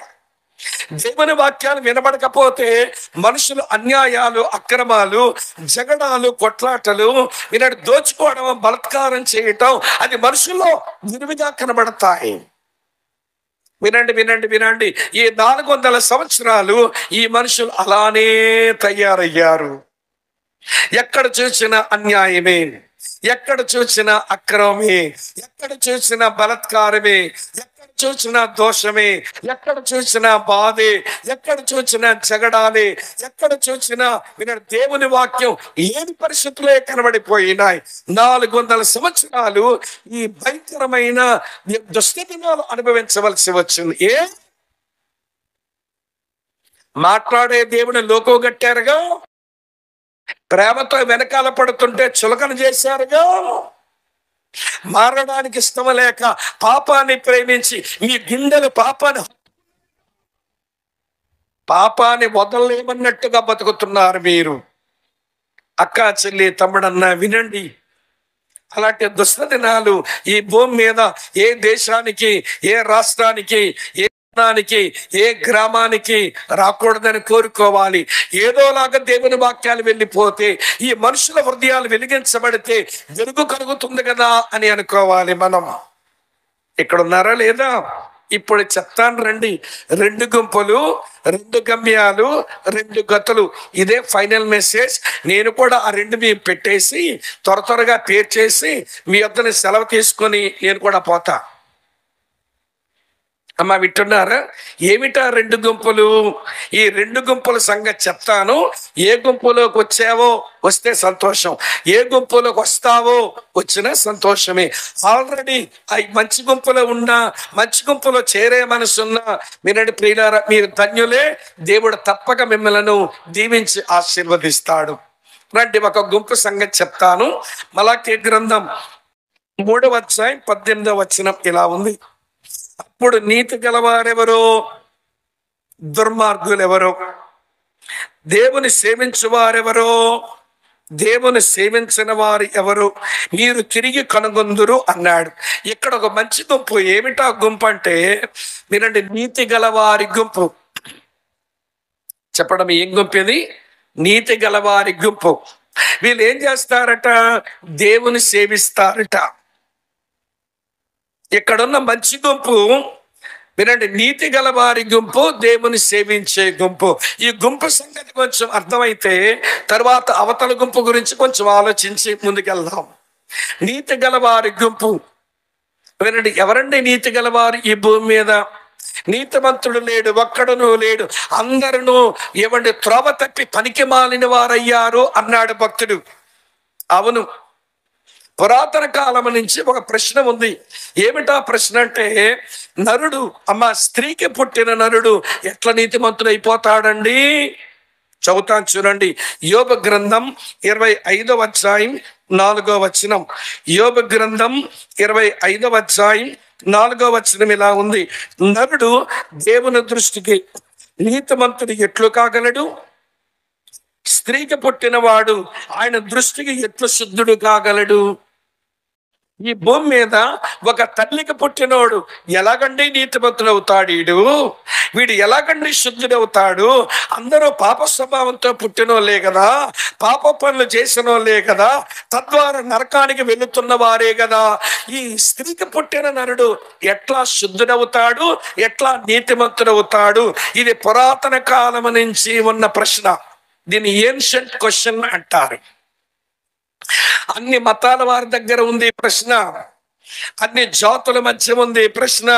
దేవుని వాక్యాలు వినబడకపోతే మనుషులు అన్యాయాలు, అక్రమాలు, జగడాలు, కొట్లాటలు, ఈనాడు దోచుకోవడం, బలత్కారం చేయటం, అది మనుషుల్లో విరివిగా కనబడతాయి. వినండి వినండి వినండి, ఈ 400 సంవత్సరాలు ఈ మనుషులు అలానే తయారయ్యారు. ఎక్కడ చూసినా అన్యాయమే, ఎక్కడ చూసినా అక్రమమే, ఎక్కడ చూసినా బలత్కారమే, ఎక్కడ చూసినా దోషమే, ఎక్కడ చూసినా బాధే, ఎక్కడ చూసినా జగడాలే, ఎక్కడ చూసినా విన దేవుని వాక్యం లేని పరిస్థితులే కనబడిపోయినాయి. 400 సంవత్సరాలు ఈ భయంకరమైన దుష్టదినాలు అనుభవించవలసి వచ్చింది. మాట్లాడే దేవుని లోకోగట్టారుగా, ప్రేమతో వెనకాల పడుతుంటే చులకన చేశారుగా, మారడానికి ఇష్టం లేక పాపాన్ని ప్రేమించి మీ గుండెలు పాపాన్ని వదలలేమన్నట్టుగా బతుకుతున్నారు మీరు. అక్క చెల్లి తమ్ముడన్నా వినండి, అలాంటి దుష్ట దినాలు ఈ భూమి మీద ఏ దేశానికి, ఏ రాష్ట్రానికి, ఏ గ్రామానికి రాకూడదని కోరుకోవాలి. ఏదోలాగా దేవుని వాక్యాలు వెళ్ళిపోతే, ఈ మనుషుల హృదయాలు వెలిగించబడితే వెలుగు కలుగుతుంది కదా అని అనుకోవాలి. మనం ఇక్కడ ఉన్నారా లేదా? ఇప్పుడు చెప్తాను రండి. 2 గుంపులు, 2 గమ్యాలు, 2 గతులు. ఇదే ఫైనల్ మెసేజ్. నేను కూడా ఆ 2 మీ పెట్టేసి త్వరగా పేర్చేసి మీ వద్దని సెలవు తీసుకొని నేను కూడా పోతా. అమ్మ వింటున్నారా? ఏమిటా 2 గుంపులు? ఈ 2 గుంపుల సంగతి చెప్తాను. ఏ గుంపులోకి వచ్చావో వస్తే సంతోషం, ఏ గుంపులోకి వస్తావో వచ్చినా సంతోషమే. ఆల్రెడీ మంచి గుంపులో ఉన్నా, మంచి గుంపులో చేరే మనసున్నా మీరండి ప్రియులారా, మీరు ధన్యులే. దేవుడు తప్పక మిమ్మల్ని దీవించి ఆశీర్వదిస్తాడు. రండి, ఒక గుంపు సంగతి చెప్తాను. మలాకీ గ్రంథం 3వ అధ్యాయం 18వ వచనం ఇలా ఉంది. అప్పుడు నీతి గలవారెవరో, దుర్మార్గులెవరో, దేవుని సేవించువారెవరో, దేవుని సేవించిన వారు ఎవరు, మీరు తిరిగి కనుగొందురు అన్నాడు. ఇక్కడ ఒక మంచి గుంపు. ఏమిటా గుంపు అంటే మీరండి, నీతి గలవారి గుంపు. చెప్పడం ఏం గుంపు ఇది? నీతి గలవారి గుంపు. వీళ్ళు ఏం చేస్తారట? దేవుని సేవిస్తారట. ఇక్కడున్న మంచి గుంపు వినండి, నీతి గలవారి గుంపు, దేవుని సేవించే గుంపు. ఈ గుంపు సంగతి కొంచెం అర్థమైతే తర్వాత అవతల గుంపు గురించి కొంచెం ఆలోచించి ముందుకెళ్దాం. నీతి గలవారి గుంపు వినండి. ఎవరండి నీతి గలవారు ఈ భూమి మీద? నీతిమంతుడు లేడు, ఒక్కడును లేడు, అందరూ ఏమండి త్రోవ తప్పి పనికి మాలిన వారయ్యారు అన్నాడు భక్తుడు. అవును, పురాతన కాలం నుంచి ఒక ప్రశ్న ఉంది. ఏమిటా ప్రశ్న అంటే, నరుడు స్త్రీకి పుట్టిన నరుడు ఎట్లా నీతిమంతుడు అయిపోతాడండి? చదువుతాను చూడండి. యోబు గ్రంథం 25వ అధ్యాయం 4వ వచనం. యోబు గ్రంథం 25వ అధ్యాయం 4వ వచనం ఇలా ఉంది. నరుడు దేవుని దృష్టికి నీతిమంతుడు ఎట్లు కాగలడు? స్త్రీకి పుట్టినవాడు ఆయన దృష్టికి ఎట్లు శుద్ధుడు కాగలడు? ఈ భూమి మీద ఒక తల్లికి పుట్టినోడు ఎలాగండి నీతిమంతుడవుతాడు? వీడు ఎలాగండి శుద్ధుడవుతాడు? అందరూ పాప స్వభావంతో పుట్టినోళ్ళే కదా, పాప పనులు చేసినోళ్ళే కదా, తద్వారా నరకానికి వెళుతున్న వారే కదా. ఈ స్త్రీకి పుట్టిన నరుడు ఎట్లా శుద్ధుడవుతాడు, ఎట్లా నీతిమంతుడవుతాడు? ఇది పురాతన కాలం నుంచి ఉన్న ప్రశ్న. దీన్ని ఏన్షియంట్ క్వశ్చన్ అంటారు. అన్ని మతాల వారి దగ్గర ఉంది ప్రశ్న, అన్ని జాతుల మధ్య ఉంది ప్రశ్న,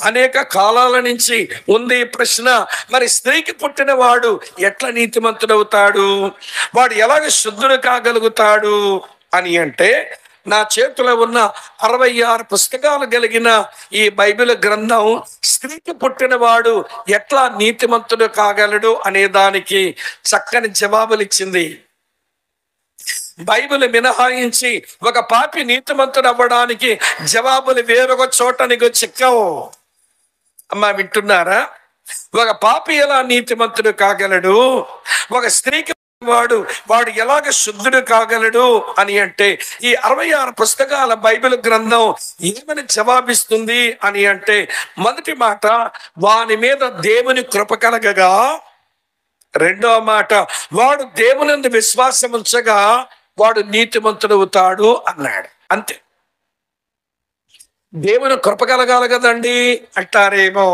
అనేక కాలాల నుంచి ఉంది ప్రశ్న. మరి స్త్రీకి పుట్టిన వాడు ఎట్లా నీతిమంతుడవుతాడు? వాడు ఎలాగ శుద్ధుడు కాగలుగుతాడు అని అంటే, నా చేతిలో ఉన్న 66 పుస్తకాలు కలిగిన ఈ బైబిల్ గ్రంథం స్త్రీకి పుట్టిన వాడు ఎట్లా నీతిమంతుడు కాగలడు అనే దానికి చక్కని జవాబులు ఇచ్చింది. బైబిల్ మినహాయించి ఒక పాపి నీతిమంతుడు అవ్వడానికి జవాబులు వేరొక చోట నీకు చిక్కవు. వింటున్నారా? ఒక పాపి ఎలా నీతిమంతుడు కాగలడు? ఒక స్త్రీకి వాడు ఎలాగ శుద్ధుడు కాగలడు అని అంటే, ఈ 66 పుస్తకాల బైబిల్ గ్రంథం ఏమని జవాబిస్తుంది అని అంటే, మొదటి మాట వాని మీద దేవుని కృప కలగగా, రెండవ మాట వాడు దేవుని విశ్వాసం ఉంచగా వాడు నీతిమంతుడవుతాడు అన్నాడు. అంతే. దేవుని కృప కలగాలి కదండి అంటారేమో.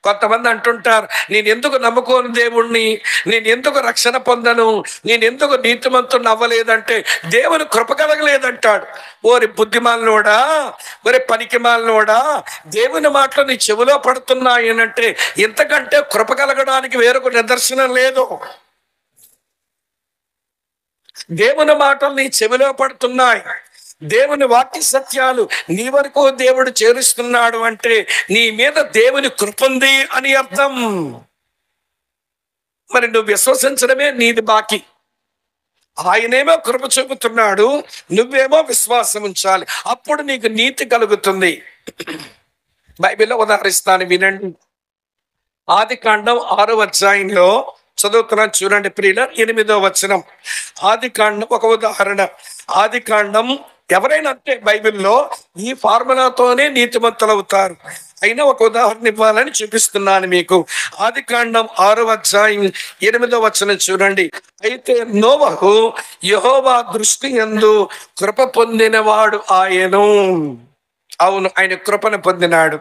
కొంతమంది అంటుంటారు, నేను ఎందుకు నమ్ముకోను దేవుణ్ణి, నేను ఎందుకు రక్షణ పొందను, నేను ఎందుకు నీతిమంతుని అవ్వలేదంటే దేవుని కృప కలగలేదంటాడు. ఓరి బుద్ధిమాలినోడా, ఓరి పనికిమాలినోడా, దేవుని మాటలు నీ చెవిలో పడుతున్నాయనంటే ఇంతకంటే కృప కలగడానికి వేరొక నిదర్శనం లేదు. దేవుని మాటలు నీ చెవిలో పడుతున్నాయి, దేవుని వాక్య సత్యాలు నీ వరకు దేవుడు చేరుస్తున్నాడు అంటే నీ మీద దేవుని కృప ఉంది అని అర్థం. మరి నువ్వు విశ్వసించడమే నీది బాకీ. ఆయనేమో కృప చూపుతున్నాడు, నువ్వేమో విశ్వాసం ఉంచాలి, అప్పుడు నీకు నీతి కలుగుతుంది. బైబిల్లో ఉదాహరిస్తాను, వినండి. ఆదికాండం 6వ అధ్యాయంలో చదువుతున్నాను, చూడండి ప్రియుల, 8వ వచనం. ఆదికాండం ఒక ఉదాహరణ. ఆదికాండం ఎవరైనా అంటే బైబిల్లో ఈ ఫార్ములాతోనే నీతిమంతులు అవుతారు. అయినా ఒక ఉదాహరణ ఇవ్వాలని చూపిస్తున్నాను మీకు. ఆదికాండం 6వ అధ్యాయం 8వ వచనం చూడండి. అయితే నోవహు యెహోవా దృష్టి యందు కృప పొందినవాడు ఆయను. అవును, ఆయన కృపను పొందినాడు.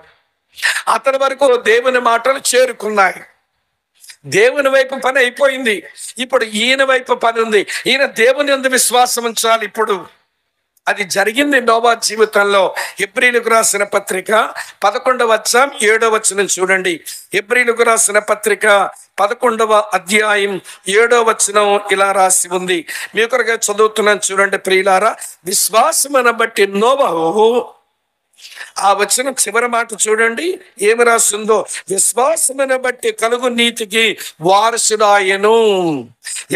అతని వరకు దేవుని మాటలు చేరుకున్నాయి. దేవుని వైపు పని అయిపోయింది, ఇప్పుడు ఈయన వైపు పని ఉంది. ఈయన దేవుని యందు విశ్వాసం ఉంచాలి. ఇప్పుడు అది జరిగింది నోవా జీవితంలో. హెబ్రీయులకు రాసిన పత్రిక 11వ అధ్యాయం 7వ వచనం చూడండి. హెబ్రీయులకు రాసిన పత్రిక 11వ అధ్యాయం 7వ వచనం ఇలా రాసి ఉంది. మీ కొరగా చదువుతున్నాను చూడండి ప్రియులారా. విశ్వాసమును బట్టి నోవహు, ఆ వచ్చిన చివరి మాట చూడండి ఏమి రాస్తుందో, విశ్వాసమును బట్టి కలుగు నీతికి వారసుడాయను.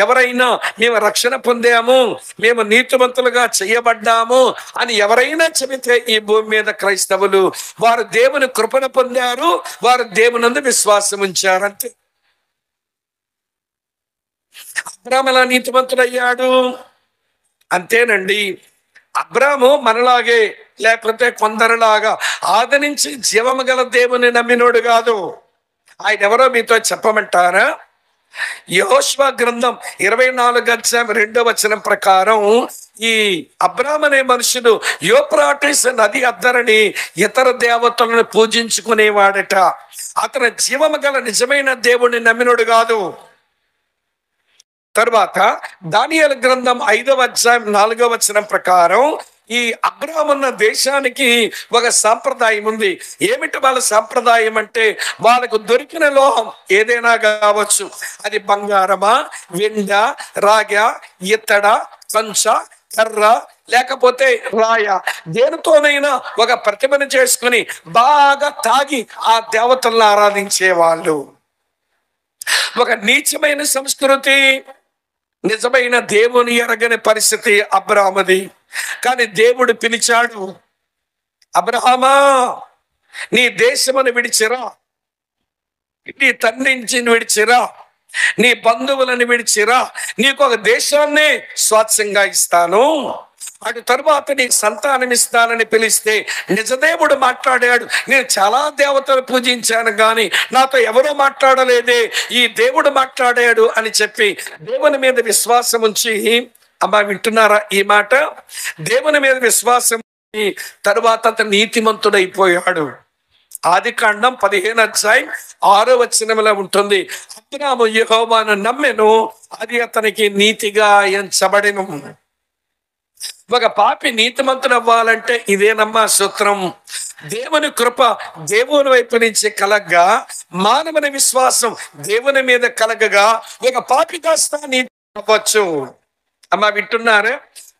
ఎవరైనా మేము రక్షణ పొందాము, మేము నీతిమంతులుగా చేయబడ్డాము అని ఎవరైనా చెబితే ఈ భూమి మీద క్రైస్తవులు, వారు దేవుని కృపను పొందారు, వారు దేవునందు విశ్వాసం ఉంచారు అంతే. అబ్రాహాము ఎలా నీతిమంతుడయ్యాడు? అంతేనండి, అబ్రాహాము మనలాగే లేకపోతే కొందరిలాగా ఆది నుంచి జీవము గల దేవుని నమ్మినోడు కాదు. ఆయన ఎవరో మీతో చెప్పమంటారా? యెహోషువ గ్రంథం 24వ అధ్యాయం 2వ వచనం ప్రకారం ఈ అబ్రాహాము అనే మనుషుడు యూఫ్రటీస్ నది అద్దరని ఇతర దేవతలను పూజించుకునేవాడట. అతను జీవము గల నిజమైన దేవుని నమ్మినోడు కాదు. తరువాత దానియేలు గ్రంథం 5వ అధ్యాయం 4వ వచనం ప్రకారం ఈ అబ్రాహాము ఉన్న దేశానికి ఒక సాంప్రదాయం ఉంది. ఏమిటి వాళ్ళ సాంప్రదాయం అంటే, వాళ్ళకు దొరికిన లోహం ఏదైనా కావచ్చు, అది బంగారమా, వెండ, రాగ, ఇత్తడ, కంచ, కర్ర, లేకపోతే రాయ, దేనితోనైనా ఒక ప్రతిమను చేసుకుని బాగా తాగి ఆ దేవతలను ఆరాధించేవాళ్ళు. ఒక నీచమైన సంస్కృతి, నిజమైన దేవుని ఎరగని పరిస్థితి అబ్రాహాముది. కానీ దేవుడు పిలిచాడు, అబ్రహామా నీ దేశమును విడిచిరా, నీ తండ్రి నుంచి విడిచిరా, నీ బంధువులను విడిచిరా, నీకు ఒక దేశాన్ని స్వాస్థ్యంగా ఇస్తాను, అటు తరువాత నీకు సంతానం ఇస్తానని పిలిస్తే నిజదేవుడు మాట్లాడాడు. నేను చాలా దేవతలు పూజించాను కానీ నాతో ఎవరో మాట్లాడలేదే, ఈ దేవుడు మాట్లాడాడు అని చెప్పి దేవుని మీద విశ్వాసం ఉంచి, అమ్మా వింటున్నారా ఈ మాట? దేవుని మీద విశ్వాసం తరువాత అతను నీతిమంతుడైపోయాడు. ఆదికాండం 15వ అధ్యాయం 6వ వచనంలో ఉంటుంది, అబ్రాహాము యెహోవాను నమ్మెను, అది అతనికి నీతిగా ఎంచబడెను. ఒక పాపి నీతిమంతుడు అవ్వాలంటే ఇదేనమ్మా సూత్రం. దేవుని కృప దేవుని వైపు నుంచి కలగగా, మానవుని విశ్వాసం దేవుని మీద కలగగా ఒక పాపి కాస్త నీతి అవ్వచ్చు. అమ్మా వింటున్నారా?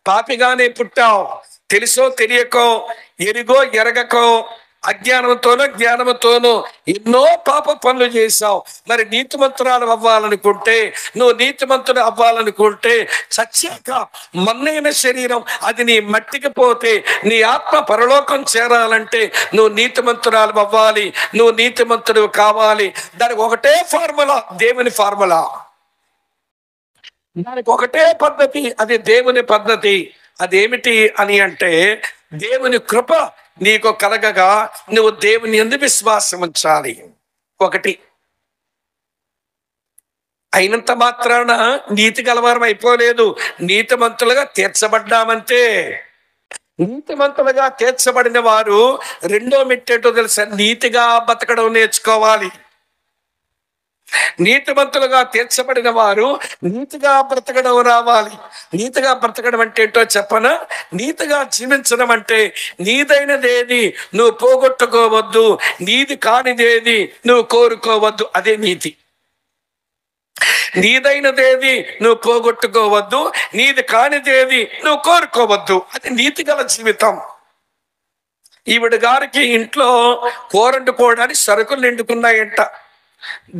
పాపిగానే పుట్టావు, తెలుసో తెలియకో, ఎరుగో ఎరగకో, అజ్ఞానంతోనో జ్ఞానంతోనో ఎన్నో పాప పనులు చేశావు. మరి నీతిమంతురాలు అవ్వాలనుకుంటే, నువ్వు నీతిమంతుడు అవ్వాలనుకుంటే చచ్చాక మన్నైన శరీరం అది నీ మట్టికి పోతే నీ ఆత్మ పరలోకం చేరాలంటే నువ్వు నీతిమంతురాలు అవ్వాలి, నువ్వు నీతిమంతుడు కావాలి. దానికి ఒకటే ఫార్ములా, దేవుని ఫార్ములా. దానికి ఒకటే పద్ధతి, అది దేవుని పద్ధతి. అదేమిటి అని అంటే, దేవుని కృప నీకు కలగగా నువ్వు దేవుని యందు విశ్వాసం ఉంచాలి. ఒకటి, అయినంత మాత్రాన నీతి గలవారం అయిపోలేదు, నీతిమంతులుగా తీర్చబడ్డామంతే. నీతిమంతులుగా తీర్చబడిన వారు రెండో మెట్టేటో తెలుసా? నీతిగా బతకడం నేర్చుకోవాలి. నీతిమంతులుగా తీర్చబడిన వారు నీతిగా బ్రతకడం రావాలి. నీతిగా బ్రతకడం అంటే ఏంటో చెప్పనా? నీతిగా జీవించడం అంటే నీదైనదేది నువ్వు పోగొట్టుకోవద్దు, నీది కానిదేది నువ్వు కోరుకోవద్దు, అదే నీతి. నీదైనదేది నువ్వు పోగొట్టుకోవద్దు, నీది కానిదేది నువ్వు కోరుకోవద్దు, అది నీతి గల జీవితం. ఈవిడ గారికి ఇంట్లో కూర వండుకోవడానికి సరుకులు నిండుకున్నాయంట.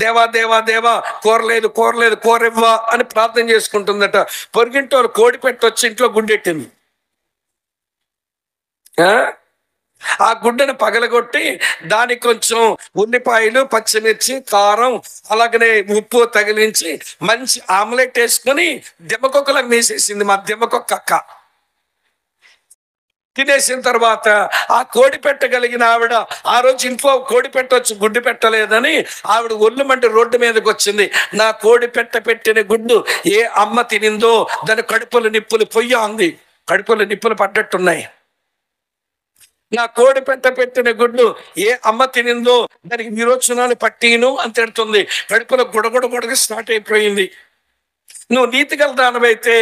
దేవా దేవా దేవా కూరలేదు కూరలేదు కూర ఇవ్వా అని ప్రార్థన చేసుకుంటుందట. పొరిగింటి వాళ్ళు కోడి పెట్టొచ్చి ఇంట్లో గుడ్డెట్టింది. ఆ గుడ్డను పగలగొట్టి దానికి కొంచెం ఉల్లిపాయలు, పచ్చిమిర్చి, కారం, అలాగనే ఉప్పు తగిలించి మంచి ఆమ్లెట్ వేసుకుని దెమ్మకొక్కలకు వేసేసింది మా దెమ్మకొక్క అక్క. తినేసిన తర్వాత ఆ కోడి పెట్టగలిగిన ఆవిడ ఆ రోజు ఇంట్లో కోడి పెట్టొచ్చు, గుడ్డు పెట్టలేదని ఆవిడ ఒళ్ళు మంటి రోడ్డు మీదకి వచ్చింది. నా కోడి పెట్టిన గుడ్డు ఏ అమ్మ తినిందో దాని కడుపుల నిప్పులు పొయ్య ఉంది, కడుపుల నిప్పులు పడ్డట్టున్నాయి. నా కోడి పెట్టిన గుడ్డు ఏ అమ్మ తినిందో దానికి విరోచనాలు పట్టిను అని తిడుతుంది. కడుపులో గుడగుడ స్టార్ట్ అయిపోయింది. నువ్వు నీతిగల దానవైతే,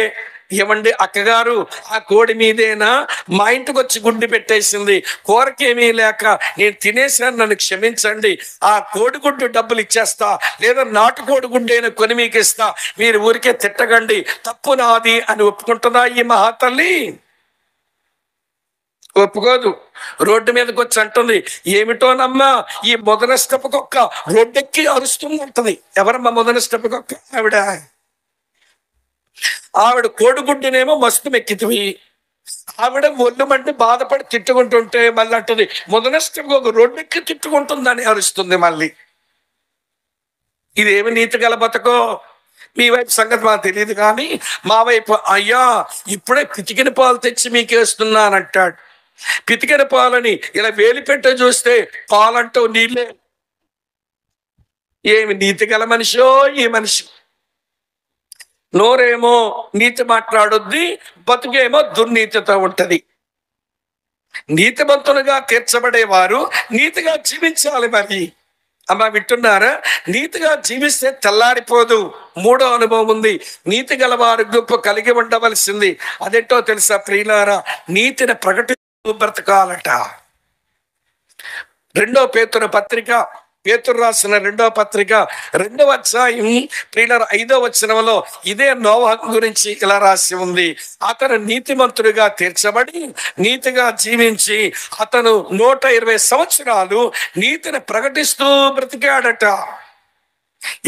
ఏమండి అక్కగారు ఆ కోడి మీదేనా, మా ఇంటికి వచ్చి గుడ్డు పెట్టేసింది, కూరకేమీ లేక నేను తినేసాను, నన్ను క్షమించండి, ఆ కోడిగుడ్డు డబ్బులు ఇచ్చేస్తా, లేదా నాటుకోడి గుడ్డు అయినా కొని మీకు ఇస్తా, మీరు ఊరికే తిట్టగండి, తప్పు నాది అని ఒప్పుకుంటుందా ఈ మహాతల్లి? ఒప్పుకోదు. రోడ్డు మీదకి వచ్చి అంటుంది, ఏమిటోనమ్మా ఈ మొదనష్టపు కుక్క రోడ్డెక్కి అరుస్తుంది అంటది. ఎవరమ్మా మొదనష్టపు కుక్క? ఆవిడ కోడిగుడ్డునేమో మస్తు మెక్కితివి, ఆవిడ ఒళ్ళు మంటే బాధపడి తిట్టుకుంటుంటే మళ్ళీ అంటుంది మొదనష్టపు ఒక రోడ్డెక్కి తిట్టుకుంటుందని అరుస్తుంది మళ్ళీ. ఇదేమి నీతి గల బతకో? మీ వైపు సంగతి మాకు తెలియదు కానీ మా వైపు అయ్యా ఇప్పుడే పితికిన పాలు తెచ్చి మీకేస్తున్నానంటాడు. పితికిన పాలని ఇలా వేలిపెట్ట చూస్తే పాలంటూ నీళ్ళే. ఏమి నీతి గల మనిషో ఈ మనిషి! నోరేమో నీతి మాట్లాడొద్ది, బతుకేమో దుర్నీతితో ఉంటది. నీతిమంతులుగా తీర్చబడేవారు నీతిగా జీవించాలి. మరి అమ్మ వింటున్నారా? నీతిగా జీవిస్తే తెల్లారిపోదు. మూడో అనుభవం ఉంది, నీతి గలవారు గుంపు కలిగి ఉండవలసింది. అదేంటో తెలుసా ప్రియులారా? నీతిని ప్రకటిస్తూ బ్రతకాలట. రెండో పేతురు పత్రిక, పేతురు రాసిన రెండో పత్రిక 2వ అధ్యాయం ప్రియులారా 5వ వచనంలో ఇదే నోవహు గురించి ఇలా రాసి ఉంది. అతను నీతిమంతుడిగా తీర్చబడి నీతిగా జీవించి అతను 120 సంవత్సరాలు నీతిని ప్రకటిస్తూ బ్రతికాడట.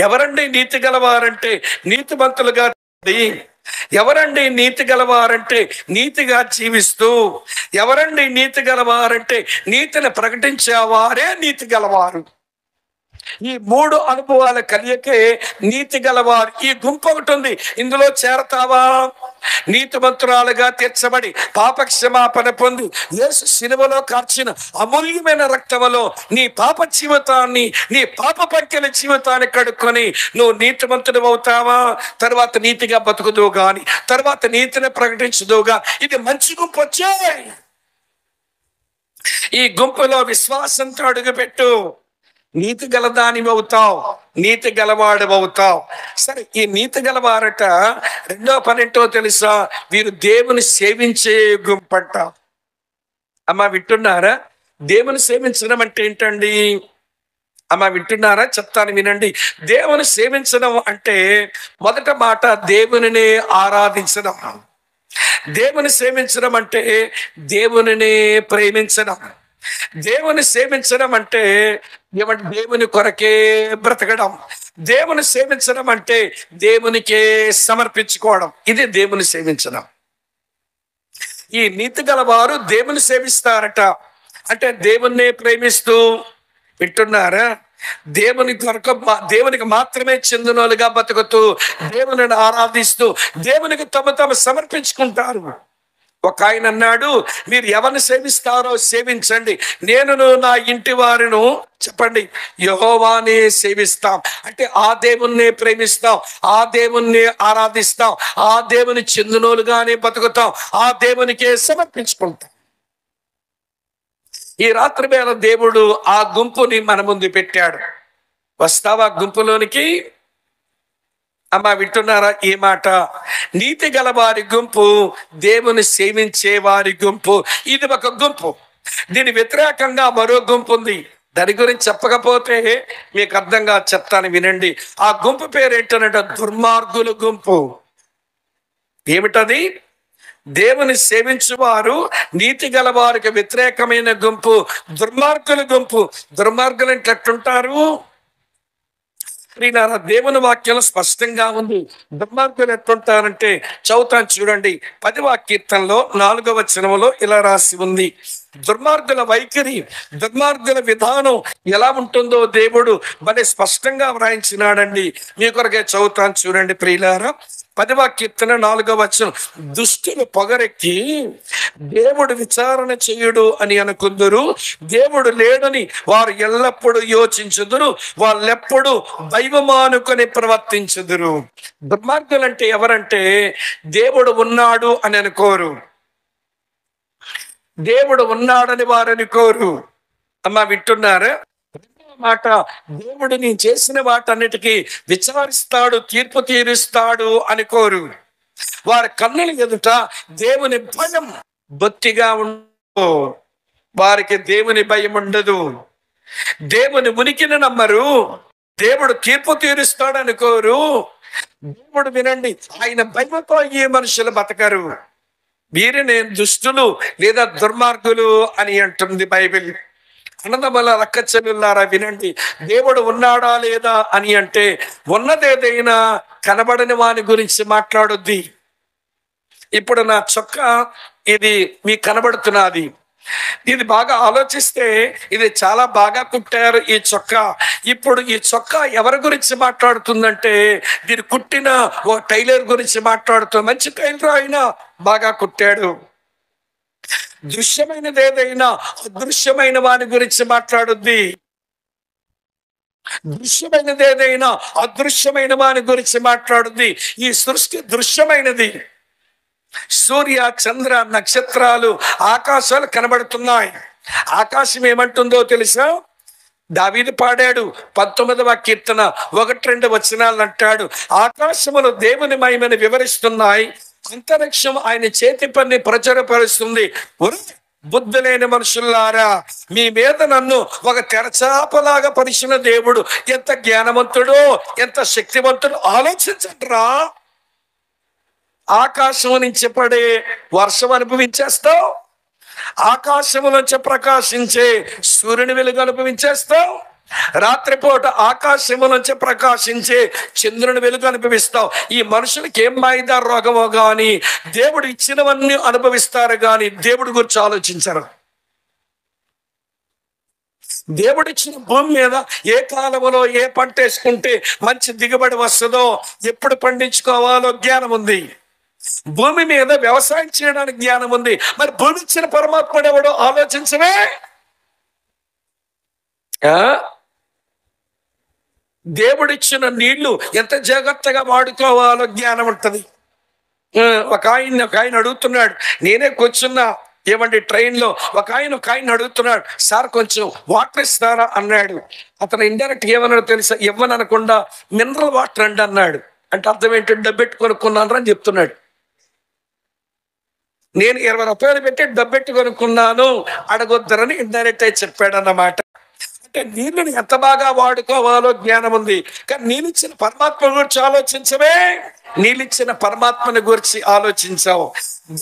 ఎవరండి నీతి గలవారంటే? నీతిమంతులుగా. ఎవరండి నీతి గలవారంటే? నీతిగా జీవిస్తూ. ఎవరండి నీతి గలవారంటే? నీతిని ప్రకటించేవారే నీతి గలవారు. ఈ 3 అనుభవాల కలియకే నీతి గలవారు. ఈ గుంపు ఒకటి ఉంది, ఇందులో చేరతావా? నీతిమంతురాలుగా తీర్చబడి పాప క్షమాపణ పొంది యేసు శిలువలో కార్చిన అమూల్యమైన రక్తములో నీ పాప జీవితాన్ని, నీ పాప పంకిన జీవితాన్ని కడుక్కొని నువ్వు నీతిమంతుడు అవుతావా? తర్వాత నీతిగా బతుకుదు గాని, తర్వాత నీతిని ప్రకటించదుగా. ఇది మంచి గుంపు. వచ్చే ఈ గుంపులో విశ్వాసంతో అడుగుపెట్టు. నీతి గలదాని అవుతావు, నీతి గలవాడు అవుతావు. సరే, ఈ నీతి గలవారట రెండో పనేంటో తెలుసా? వీరు దేవుని సేవించే గుంపంట. అమ్మ వింటున్నారా? దేవుని సేవించడం అంటే ఏంటండి? అమ్మ వింటున్నారా? చెప్తాను వినండి. దేవుని సేవించడం అంటే మొదట మాట దేవునినే ఆరాధించడం. దేవుని సేవించడం అంటే దేవునినే ప్రేమించడం. దేవుని సేవించడం అంటే ఏమంటే దేవుని కొరకే బ్రతకడం. దేవుని సేవించడం అంటే దేవునికే సమర్పించుకోవడం. ఇది దేవుని సేవించడం. ఈ నీతి గలవారు దేవుని సేవిస్తారట. అంటే దేవుణ్ణి ప్రేమిస్తూ, వింటున్నారా? దేవుని కొరకు, దేవునికి మాత్రమే చెందినోలుగా బతుకుతూ, దేవుని ఆరాధిస్తూ, దేవునికి తమ సమర్పించుకుంటారు. ఒక ఆయన అన్నాడు, మీరు ఎవరిని సేవిస్తారో సేవించండి, నేను నా ఇంటి వారిను చెప్పండి యెహోవానే సేవిస్తాం. అంటే ఆ దేవుణ్ణి ప్రేమిస్తాం, ఆ దేవుణ్ణి ఆరాధిస్తాం, ఆ దేవుని చెందినోలుగానే బతుకుతాం, ఆ దేవునికే సమర్పించుకుంటాం. ఈ రాత్రి వేళ దేవుడు ఆ గుంపుని మన ముందు పెట్టాడు. వస్తావా గుంపులోనికి? అమ్మ వింటున్నారా ఈ మాట? నీతి గల వారి గుంపు, దేవుని సేవించే వారి గుంపు. ఇది ఒక గుంపు. దీని వ్యతిరేకంగా మరో గుంపు ఉంది. దాని గురించి చెప్పకపోతే మీకు అర్థంగా చెప్తాను, వినండి. ఆ గుంపు పేరు ఏంటంటే దుర్మార్గుల గుంపు. ఏమిటది? దేవుని సేవించువారు, నీతి గల వారికి వ్యతిరేకమైన గుంపు దుర్మార్గుల గుంపు. దుర్మార్గులు అంటే ఎట్టుంటారు? దేవుని వాక్యం స్పష్టంగా ఉంది. దుర్మార్గులు ఎట్టుంటారంటే చదువుతాను చూడండి. 10వ కీర్తనలో 4వ వచనంలో ఇలా రాసి ఉంది. దుర్మార్గుల వైఖరి, దుర్మార్గుల విధానం ఎలా ఉంటుందో దేవుడు భలే స్పష్టంగా వ్రాయించినాడండి. మీ కొరకే చదువుతాను చూడండి ప్రియులారా. 10వ కీర్తన 4వ వచనం. దుష్టులు పొగరెక్కి దేవుడు విచారణ చేయుడు అని అనుకుందురు, దేవుడు లేడని వారు ఎల్లప్పుడూ యోచించుదురు, వాళ్ళెప్పుడు దైవమానుకొని ప్రవర్తించుదురు. దుర్మార్గులు అంటే ఎవరంటే దేవుడు ఉన్నాడు అని అనుకోరు, దేవుడు ఉన్నాడని వారు అనుకోరు. అమ్మ వింటున్నారా? మాట, దేవుడు నీ చేసిన వాటన్నిటికీ విచారిస్తాడు, తీర్పు తీరుస్తాడు అనుకోరు. వారి కన్నుల ఎదుట దేవుని భయం బొత్తిగా ఉండదు. వారికి దేవుని భయం ఉండదు. దేవుని ఉనికిని నమ్మరు. దేవుడు తీర్పు తీరుస్తాడు అనుకోరు. దేవుడు వినండి, ఆయన భయంతో ఈ మనుషులు బతకరు. వీరిని దుష్టులు లేదా దుర్మార్గులు అని అంటుంది బైబిల్. అన్నదమ్మల రక్కచెల్లులారా వినండి, దేవుడు ఉన్నాడా లేదా అని అంటే ఉన్నదేదైనా కనబడని వాని గురించి మాట్లాడుద్ది. ఇప్పుడు నా చొక్కా ఇది మీకు కనబడుతున్నది. ఇది బాగా ఆలోచిస్తే ఇది చాలా బాగా కుట్టారు ఈ చొక్కా. ఇప్పుడు ఈ చొక్కా ఎవరి గురించి మాట్లాడుతుందంటే దీన్ని కుట్టిన ఓ టైలర్ గురించి మాట్లాడుతుంది. మంచి టైలర్ అయినా బాగా కుట్టాడు. దృశ్యమైనది ఏదైనా అదృశ్యమైన వాని గురించి మాట్లాడుద్ది. దృశ్యమైనది ఏదైనా అదృశ్యమైన వాని గురించి మాట్లాడుద్ది. ఈ సృష్టి దృశ్యమైనది. సూర్య, చంద్ర, నక్షత్రాలు, ఆకాశాలు కనబడుతున్నాయి. ఆకాశం ఏమంటుందో తెలుసా? దావీదు పాడాడు 19వ కీర్తన 1-2 వచనాలు అంటాడు, ఆకాశములు దేవుని మహిమను వివరిస్తున్నాయి, అంతరిక్షం ఆయన చేతి పని ప్రచురపరుస్తుంది. బుద్ధి లేని మనుషులారా, మీ మీద నన్ను ఒక తెరచాపలాగా పరిచిన దేవుడు ఎంత జ్ఞానవంతుడో, ఎంత శక్తివంతుడో ఆలోచించండి రా. ఆకాశం నుంచి పడే వర్షం అనుభవించేస్తావు, ఆకాశము నుంచి ప్రకాశించే సూర్యుని వెలుగు అనుభవించేస్తావు, రాత్రిపూట ఆకాశము నుంచి ప్రకాశించే చంద్రుని వెలుగు అనుభవిస్తావు. ఈ మనుషులకి ఏం మాయిదా రోగమో గాని దేవుడు ఇచ్చినవన్నీ అనుభవిస్తారు గాని దేవుడి గురించి ఆలోచించరు. దేవుడిచ్చిన భూమి మీద ఏ కాలంలో ఏ పంట వేసుకుంటే మంచి దిగుబడి వస్తుందో, ఎప్పుడు పండించుకోవాలో జ్ఞానం ఉంది. భూమి మీద వ్యవసాయం చేయడానికి జ్ఞానం ఉంది. మరి భూమి ఇచ్చిన పరమాత్ముడు ఎవడో ఆలోచించవే? దేవుడిచ్చిన నీళ్లు ఎంత జాగ్రత్తగా వాడుకోవాలో జ్ఞానం ఉంటుంది. ఒక ఆయన అడుగుతున్నాడు, నేనే కూర్చున్నా ఏమండి ట్రైన్లో, ఒక ఆయన అడుగుతున్నాడు, సార్ కొంచెం వాటర్ ఇస్తారా అన్నాడు. అతను ఇండైరెక్ట్ ఏమన్నాడు తెలుసా? ఇవ్వననకుండా మినరల్ వాటర్ అండి అన్నాడు. అంటే అర్థం ఏంటంటే డబ్బెట్టు కొనుక్కున్నాను అని చెప్తున్నాడు. నేను 20 రూపాయలు పెట్టి డబ్బెట్టు కొనుక్కున్నాను, అడగొద్దరని ఇండైరెక్ట్ అయి చెప్పాడు అన్నమాట. అంటే నీళ్ళని ఎంత బాగా వాడుకోవాలో జ్ఞానం ఉంది. కానీ నీళ్ళిచ్చిన పరమాత్మ గురించి ఆలోచించవే? నీళ్ళిచ్చిన పరమాత్మని గురించి ఆలోచించావు.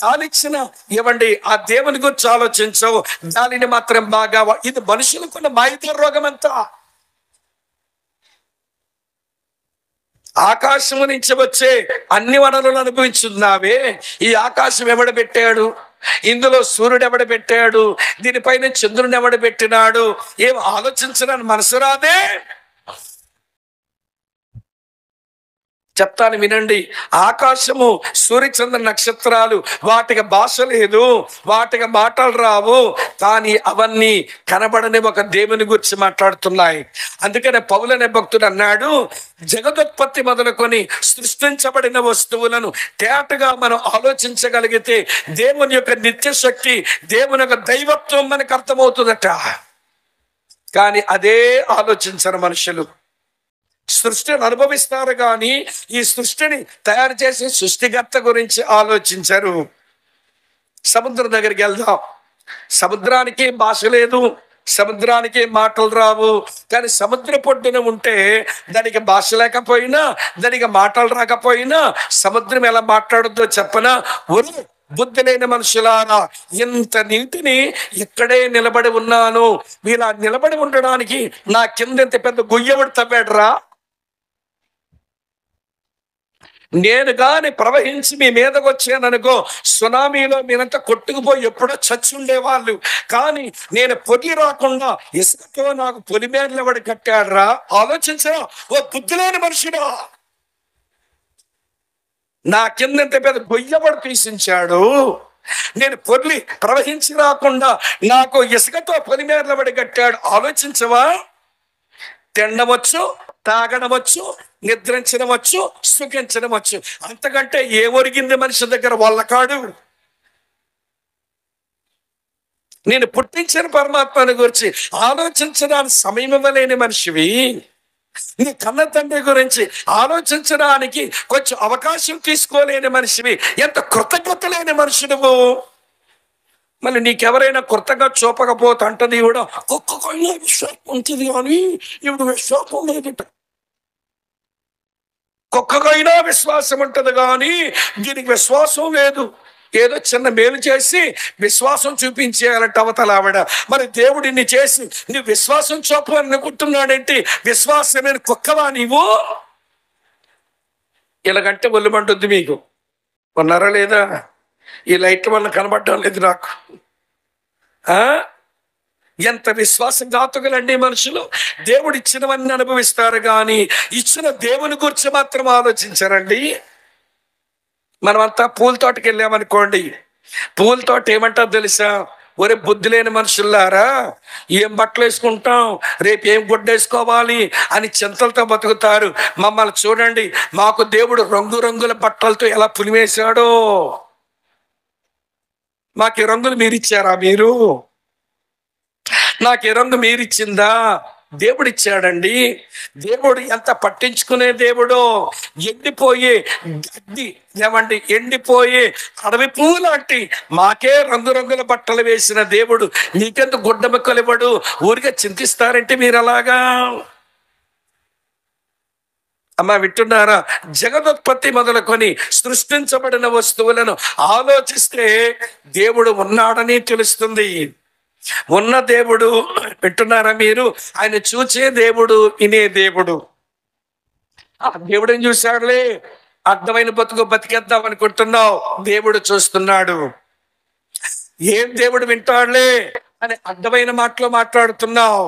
గాలిచ్చిన ఇవ్వండి ఆ దేవుని గురించి ఆలోచించావు, గాలిని మాత్రం బాగా. ఇది మనుషులకున్న మాయిదా రోగం ఎంత. ఆకాశము నుంచి వచ్చే అన్ని వనరులు అనుభవించున్నావే, ఈ ఆకాశం ఎవడబెట్టాడు? ఇందులో సూర్యుడు ఎవడబెట్టాడు? దీనిపైన చంద్రుని ఎవడబెట్టినాడు? ఏం ఆలోచించడానికి మనసు రాదే? చెప్తాను వినండి. ఆకాశము, సూర్యచంద్ర నక్షత్రాలు, వాటికి భాష లేదు, వాటికి మాటలు రావు, కానీ అవన్నీ కనబడని ఒక దేవుని గురించి మాట్లాడుతున్నాయి. అందుకనే పౌలు అనే భక్తుడు అన్నాడు, జగదుత్పత్తి మొదలుకొని సృష్టించబడిన వస్తువులను తేటగా మనం ఆలోచించగలిగితే దేవుని యొక్క నిత్య శక్తి, దేవుని యొక్క దైవత్వం మనకు అర్థమవుతుందట. కానీ అదే ఆలోచించరు మనుషులు. సృష్టిని అనుభవిస్తారు కానీ ఈ సృష్టిని తయారు చేసే సృష్టికర్త గురించి ఆలోచించరు. సముద్రం దగ్గరికి వెళ్దాం. సముద్రానికి భాష లేదు, సముద్రానికి మాటలు రావు. కానీ సముద్ర పొడ్డున ఉంటే దానికి భాష లేకపోయినా, దానికి మాటలు రాకపోయినా సముద్రం ఎలా మాట్లాడుద్దో చెప్పనా? ఒరు బుద్ధి లేని మనుషులారా, ఇంత నీటిని ఇక్కడే నిలబడి ఉన్నాను, ఇలా నిలబడి ఉండడానికి నా కింద ఇంత పెద్ద గుయ్యబడి తవ్వాడురా. నేను గాని ప్రవహించి మీ మీదకి వచ్చాననుకో, సునామీలో మీరంతా కొట్టుకుపోయి ఎప్పుడో చచ్చి ఉండేవాళ్ళు. కానీ నేను పొడి రాకుండా ఇసుకతో నాకు పొలి మీద నిలబడి కట్టాడురా. ఆలోచించరా ఓ బుద్ధి లేని మనుషుడా, నా కింద ఇంత పెద్ద గొయ్యబడి తీసించాడు. నేను పొర్లి ప్రవహించి రాకుండా నాకు ఇసుకతో పొలి మీద నిలబడి కట్టాడు. ఆలోచించవా? తినవచ్చు, తాగడవచ్చు, నిద్రించడవచ్చు, సుఖించడవచ్చు. అంతకంటే ఏ ఒరిగింది మనిషి దగ్గర వాళ్ళ కాడు. నేను పుట్టించిన పరమాత్మని గురించి ఆలోచించడానికి సమయం ఇవ్వలేని మనిషివి. నీ కన్న తండ్రి గురించి ఆలోచించడానికి కొంచెం అవకాశం తీసుకోలేని మనిషివి. ఎంత కృతజ్ఞత లేని మనుషుడువు. మళ్ళీ నీకెవరైనా కొత్తగా చూపకపోతే అంటది కూడా ఒక్కొక్కైనా విశ్వాసం ఉంటుంది కానీ ఇప్పుడు విశ్వాసం లేదట. ఒక్కొక్కైనా విశ్వాసం ఉంటుంది కానీ దీనికి విశ్వాసం లేదు. ఏదో చిన్న మేలు చేసి విశ్వాసం చూపించేయాలంట అవతల ఆవిడ. మరి దేవుడిని చేసి నీ విశ్వాసం చూపని అనుకుంటున్నాడేంటి? విశ్వాసమైన కుక్కవా నీవు? ఇలాగంటే ఒళ్ళుమంటుంది మీకు. ఉన్నారా లేదా? ఈ లైట్ వల్ల కనబడడం లేదు నాకు. ఎంత విశ్వాసఘాతకులండి మనుషులు. దేవుడు ఇచ్చినవన్నీ అనుభవిస్తారు కానీ ఇచ్చిన దేవుని గురించి మాత్రం ఆలోచించారండి. మనమంతా పూల తోటకి వెళ్ళామనుకోండి, పూల తోట ఏమంటారు తెలుసా? ఒరే బుద్ధి లేని మనుషుల్లారా, ఏం బట్టలు వేసుకుంటాం, రేపు ఏం గుడ్డ వేసుకోవాలి అని చింతలతో బతుకుతారు. మమ్మల్ని చూడండి, మాకు దేవుడు రంగురంగుల బట్టలతో ఎలా పులిమేశాడో. మాకు ఈ రంగులు మీరిచ్చారా? మీరు నాకు ఈ రంగు మీరిచ్చిందా? దేవుడు ఇచ్చాడండి. దేవుడు ఎంత పట్టించుకునే దేవుడో. ఎండిపోయి గడ్డి ఏమండి, ఎండిపోయి అడవి పువ్వు లాంటి మాకే రంగురంగుల బట్టలు వేసిన దేవుడు నీకెందుకు గుడ్డ ముక్కలు ఇవ్వడు? ఊరికే చింతిస్తారంటే మీరు అలాగా. అమ్మా వింటున్నారా? జగదుత్పత్తి మొదలుకొని సృష్టించబడిన వస్తువులను ఆలోచిస్తే దేవుడు ఉన్నాడని తెలుస్తుంది. ఉన్న దేవుడు, వింటున్నారా మీరు? ఆయన చూచే దేవుడు, వినే దేవుడు. ఆ దేవుడిని చూశాడులే, అర్థమైన బతుకు బతికేద్దాం అనుకుంటున్నావు, దేవుడు చూస్తున్నాడు. ఏం దేవుడు వింటాడులే అని అర్థమైన మాటలో మాట్లాడుతున్నావు,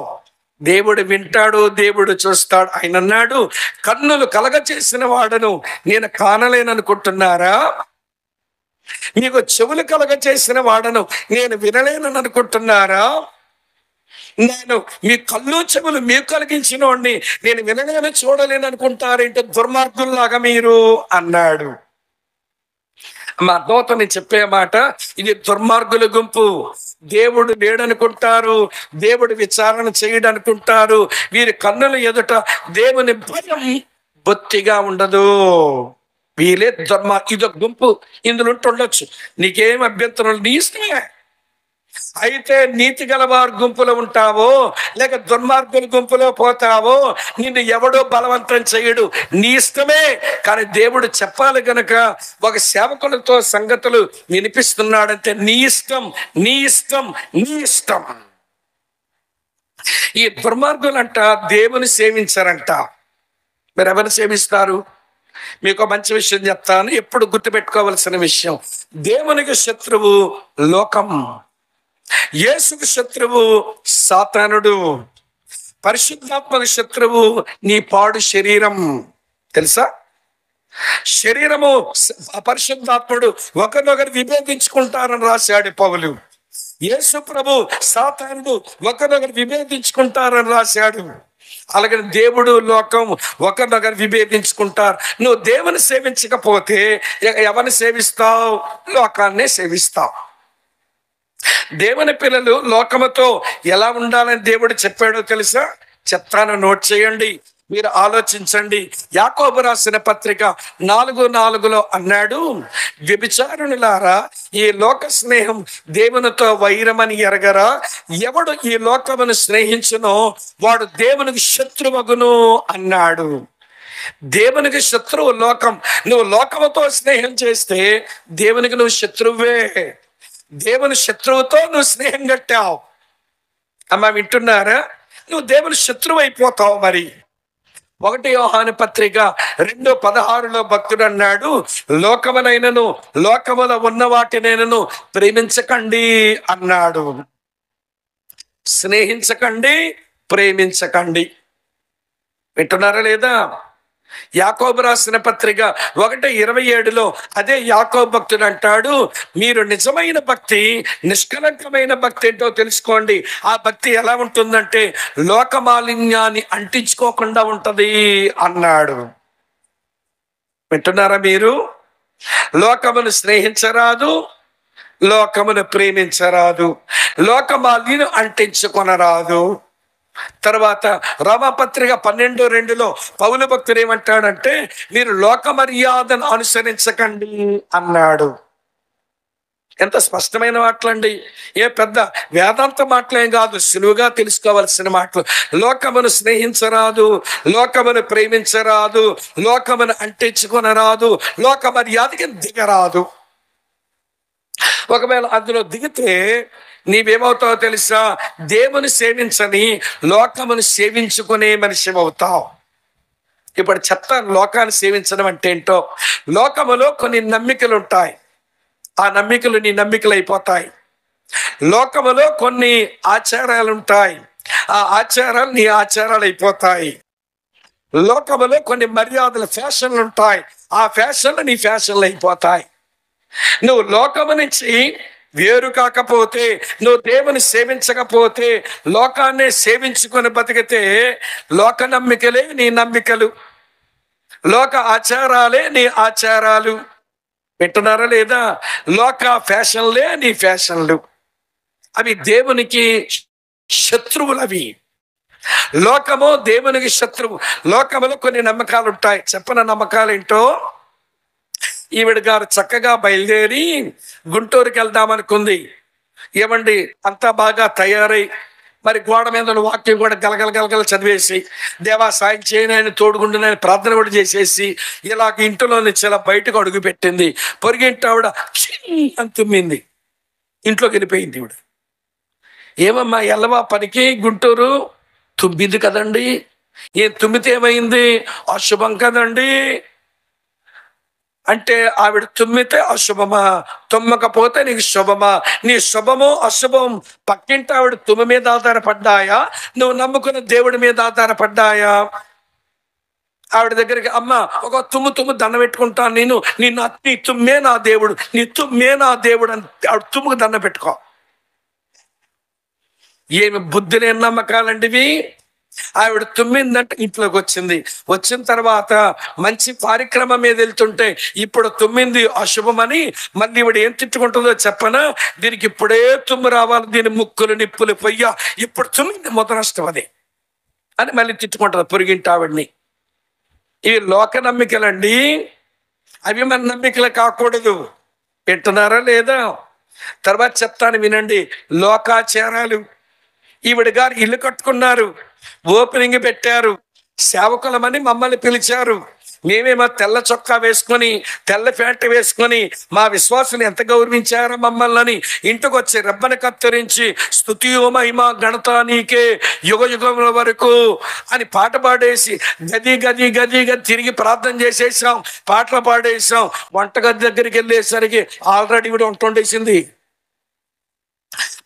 దేవుడు వింటాడు, దేవుడు చూస్తాడు. ఆయన అన్నాడు, కన్నులు కలగ చేసిన వాడను నేను కానలేననుకుంటున్నారా? మీకు చెవులు కలగ చేసిన వాడను నేను వినలేనని అనుకుంటున్నారా? నేను మీ కళ్ళు చెవులు మీకు కలిగించిన వాడిని నేను వినలేను, చూడలేను అనుకుంటారేంటి దుర్మార్గుల్లాగా మీరు అన్నాడు. మా అర్థంతో నేను చెప్పే మాట ఇది. దుర్మార్గుల గుంపు. దేవుడు లేడనుకుంటారు, దేవుడు విచారణ చేయడనుకుంటారు. వీరి కన్నుల ఎదుట దేవుని భయం బొత్తిగా ఉండదు. వీలే ఇదొక గుంపు. ఇందులో ఉండొచ్చు, నీకేం అభ్యంతరం, నీ ఇష్టమే. అయితే నీతి గలవారి గుంపులో ఉంటావో లేక దుర్మార్గుల గుంపులో పోతావో నిన్ను ఎవడో బలవంతం చేయడు, నీ ఇష్టమే. కానీ దేవుడు చెప్పాలి గనక ఒక సేవకులతో సంగతులు వినిపిస్తున్నాడంటే నీ ఇష్టం, నీ ఇష్టం, నీ ఇష్టం. ఈ దుర్మార్గులంట దేవుని సేవించారంట. మీరు ఎవరిని సేవిస్తారు? మీకు మంచి విషయం చెప్తాను, ఎప్పుడు గుర్తుపెట్టుకోవలసిన విషయం. దేవునికి శత్రువు లోకం, యేసుకు శత్రువు సాతానుడు, పరిశుద్ధాత్మకు శత్రువు నీ పాడు శరీరం. తెలుసా? శరీరము పరిశుద్ధాత్ముడు ఒకరినొకరు విభేదించుకుంటారని రాశాడు పౌలు. యేసు ప్రభు సాతానుడు ఒకరినొకరు విభేదించుకుంటారని రాశాడు. అలాగే దేవుడు లోకం ఒకరినొకరు విభేదించుకుంటారు. నువ్వు దేవుని సేవించకపోతే ఎవరిని సేవిస్తావు? లోకాన్నే సేవిస్తావు. దేవుని పిల్లలు లోకముతో ఎలా ఉండాలని దేవుడు చెప్పాడో తెలుసా? చెప్తాను, నోట్ చేయండి. మీరు ఆలోచించండి. యాకోబు రాసిన పత్రిక 4:4 అన్నాడు, వ్యభిచారులారా, ఈ లోక స్నేహం దేవునితో వైరమని ఎరగరా? ఎవడు ఈ లోకమును స్నేహించునో వాడు దేవునికి శత్రువగును అన్నాడు. దేవునికి శత్రువు లోకం. నువ్వు లోకముతో స్నేహం చేస్తే దేవునికి నువ్వు శత్రువే. దేవుని శత్రువుతో నువ్వు స్నేహం కట్టావు. అమ్మ వింటున్నారా? నువ్వు దేవుని శత్రువు అయిపోతావు. మరి 1 యోహాను పత్రిక 2:16 భక్తుడు అన్నాడు, లోకమునైనను లోకములో ఉన్న వాటినైనను ప్రేమించకండి అన్నాడు. స్నేహించకండి, ప్రేమించకండి. వింటున్నారా లేదా? యాకోబు రాసిన పత్రిక 1:27 అదే యాకోబు భక్తుడు అంటాడు, మీరు నిజమైన భక్తి, నిష్కలంకమైన భక్తి ఏంటో తెలుసుకోండి. ఆ భక్తి ఎలా ఉంటుందంటే లోక మాలిన్యాన్ని అంటించుకోకుండా ఉంటది అన్నాడు. వింటున్నారా మీరు? లోకమును స్నేహించరాదు, లోకమును ప్రేమించరాదు, లోక మాలిన్యం అంటించుకొనరాదు. తర్వాత రోమాపత్రిక 12:2 పౌలు భక్తుడు ఏమంటాడంటే, మీరు లోక మర్యాదను అనుసరించకండి అన్నాడు. ఎంత స్పష్టమైన మాటలండి. ఏ పెద్ద వేదాంత మాటలేం కాదు, సులువుగా తెలుసుకోవాల్సిన మాటలు. లోకమును స్నేహించరాదు, లోకమును ప్రేమించరాదు, లోకమును అంటించుకొనరాదు, లోక మర్యాదకి దిగరాదు. ఒకవేళ అందులో దిగితే నీవేమవుతావో తెలుసా? దేవుని సేవించని లోకమును సేవించుకునే మనిషి అవుతావు. ఇప్పుడు చెత్త లోకాన్ని సేవించడం అంటే ఏంటో. లోకములో కొన్ని నమ్మికలు ఉంటాయి, ఆ నమ్మికలు నీ నమ్మికలు అయిపోతాయి. లోకములో కొన్ని ఆచారాలు ఉంటాయి, ఆ ఆచారాలు నీ ఆచారాలు అయిపోతాయి. లోకములో కొన్ని మర్యాదల ఫ్యాషన్లు ఉంటాయి, ఆ ఫ్యాషన్లు నీ ఫ్యాషన్లు అయిపోతాయి. నువ్వు లోకము నుంచి వేరు కాకపోతే, నువ్వు దేవుని సేవించకపోతే, లోకాన్ని సేవించుకొని బతికితే లోక నమ్మికలే నీ నమ్మికలు, లోక ఆచారాలే నీ ఆచారాలు. వింటున్నారా లేదా? లోక ఫ్యాషన్లే నీ ఫ్యాషన్లు. అవి దేవునికి శత్రువులవి. లోకము దేవునికి శత్రువు. లోకములో కొన్ని నమ్మకాలు ఉంటాయి. చెప్పన నమ్మకాలు ఏంటో. ఈవిడ గారు చక్కగా బయలుదేరి గుంటూరుకి వెళ్దామనుకుంది. ఏమండి, అంతా బాగా తయారై మరి గోడ మీద వాక్యం కూడా గలగల చదివేసి, దేవా సాయం చేయని, ఆయన తోడుగుండునని ప్రార్థన కూడా చేసేసి ఇలాగ ఇంటిలో నుంచి ఇలా బయటకు అడుగు పెట్టింది. పొరిగింటి ఆవిడ అని తుమ్మింది, ఇంట్లోకి వెళ్ళిపోయింది. ఈవిడ, ఏమమ్మా ఎల్లవా పనికి గుంటూరు? తుమ్మింది కదండి. ఏం తుమ్మితే ఏమైంది? అశుభం కదండి అంటే, ఆవిడ తుమ్మితే అశుభమా, తుమ్మకపోతే నీకు శుభమా? నీ శుభము అశుభం పక్కింటి ఆవిడ తుమ్ము మీద ఆధారపడ్డాయా, నువ్వు నమ్ముకున్న దేవుడి మీద ఆధారపడ్డాయా? ఆవిడ దగ్గరికి, అమ్మ ఒక తుమ్ము దండ పెట్టుకుంటాను నేను, నీ తుమ్మే నా దేవుడు, నీ తుమ్మే నా దేవుడు అని ఆవిడ తుమ్ముకు దండ పెట్టుకో. ఏమి బుద్ధి లేని నమ్మకాలండి ఇవి. ఆవిడ తుమ్మిందంటే ఇంట్లోకి వచ్చింది. వచ్చిన తర్వాత మంచి కార్యక్రమం మీద వెళ్తుంటే ఇప్పుడు తుమ్మింది అశుభమని మళ్ళీ ఈవిడ ఏం తిట్టుకుంటుందో చెప్పనా? దీనికి ఇప్పుడే తుమ్ము రావాలి, దీని ముక్కులు నిప్పులు పొయ్య, ఇప్పుడు తుమ్మింది మొదనష్టం అది అని మళ్ళీ తిట్టుకుంటుంది పొరిగింటి ఆవిడ్ని. ఇవి లోక నమ్మికలండి, అవి మన నమ్మికలు కాకూడదు. వింటున్నారా లేదా? తర్వాత చెప్తాను వినండి. లోకాచారాలు. ఈవిడ గారు ఇల్లు కట్టుకున్నారు, ఓపెనింగ్ పెట్టారు, సేవకులమని మమ్మల్ని పిలిచారు. మేమేమో తెల్ల చొక్కా వేసుకొని, తెల్ల ప్యాంటు వేసుకొని, మా విశ్వాసులు ఎంత గౌరవించారో మమ్మల్ని. ఇంటికి వచ్చి రెబ్బను కత్తిరించి స్తుతియో మహిమ ఘనత నీకే యుగ యుగముల వరకు అని పాట పాడేసి గది తిరిగి ప్రార్థన చేసేసాం, పాటలు పాడేసాం. వంటగది దగ్గరికి వెళ్ళేసరికి ఆల్రెడీ ఈవిడ వంట వండేసింది.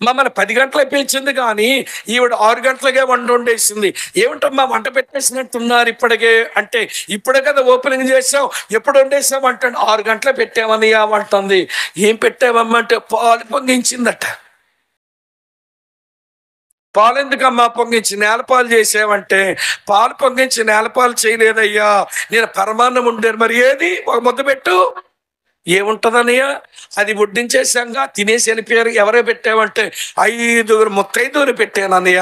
మమ్మల్ని 10 గంటలకు పిలిచింది కానీ ఈవిడ 6 గంటలకే వంట వండేసింది. ఏమిటమ్మా వంట పెట్టేసినట్టున్నారు ఇప్పటికే అంటే, ఇప్పుడే కదా ఓపెనింగ్ చేసాం, ఎప్పుడు వండేసాం అంటే 6 గంటలే పెట్టామని వంటుంది. ఏం పెట్టావమ్మా అంటే పాలు పొంగించిందట. పాలు ఎందుకమ్మా పొంగించి నేలపాలు చేసావంటే, పాలు పొంగించి నేలపాలు చేయలేదయ్యా, నేను పరమాన్నం ఉండేది. మరి ఏది ఒక ముద్ద పెట్టు, ఏముంటదనయ్య, అది వడ్డించేసాంగా తినేసి వెళ్ళిపోయారు. ఎవరో పెట్టావంటే 5 ముత్తైదువులు పెట్టానన్నయ్య.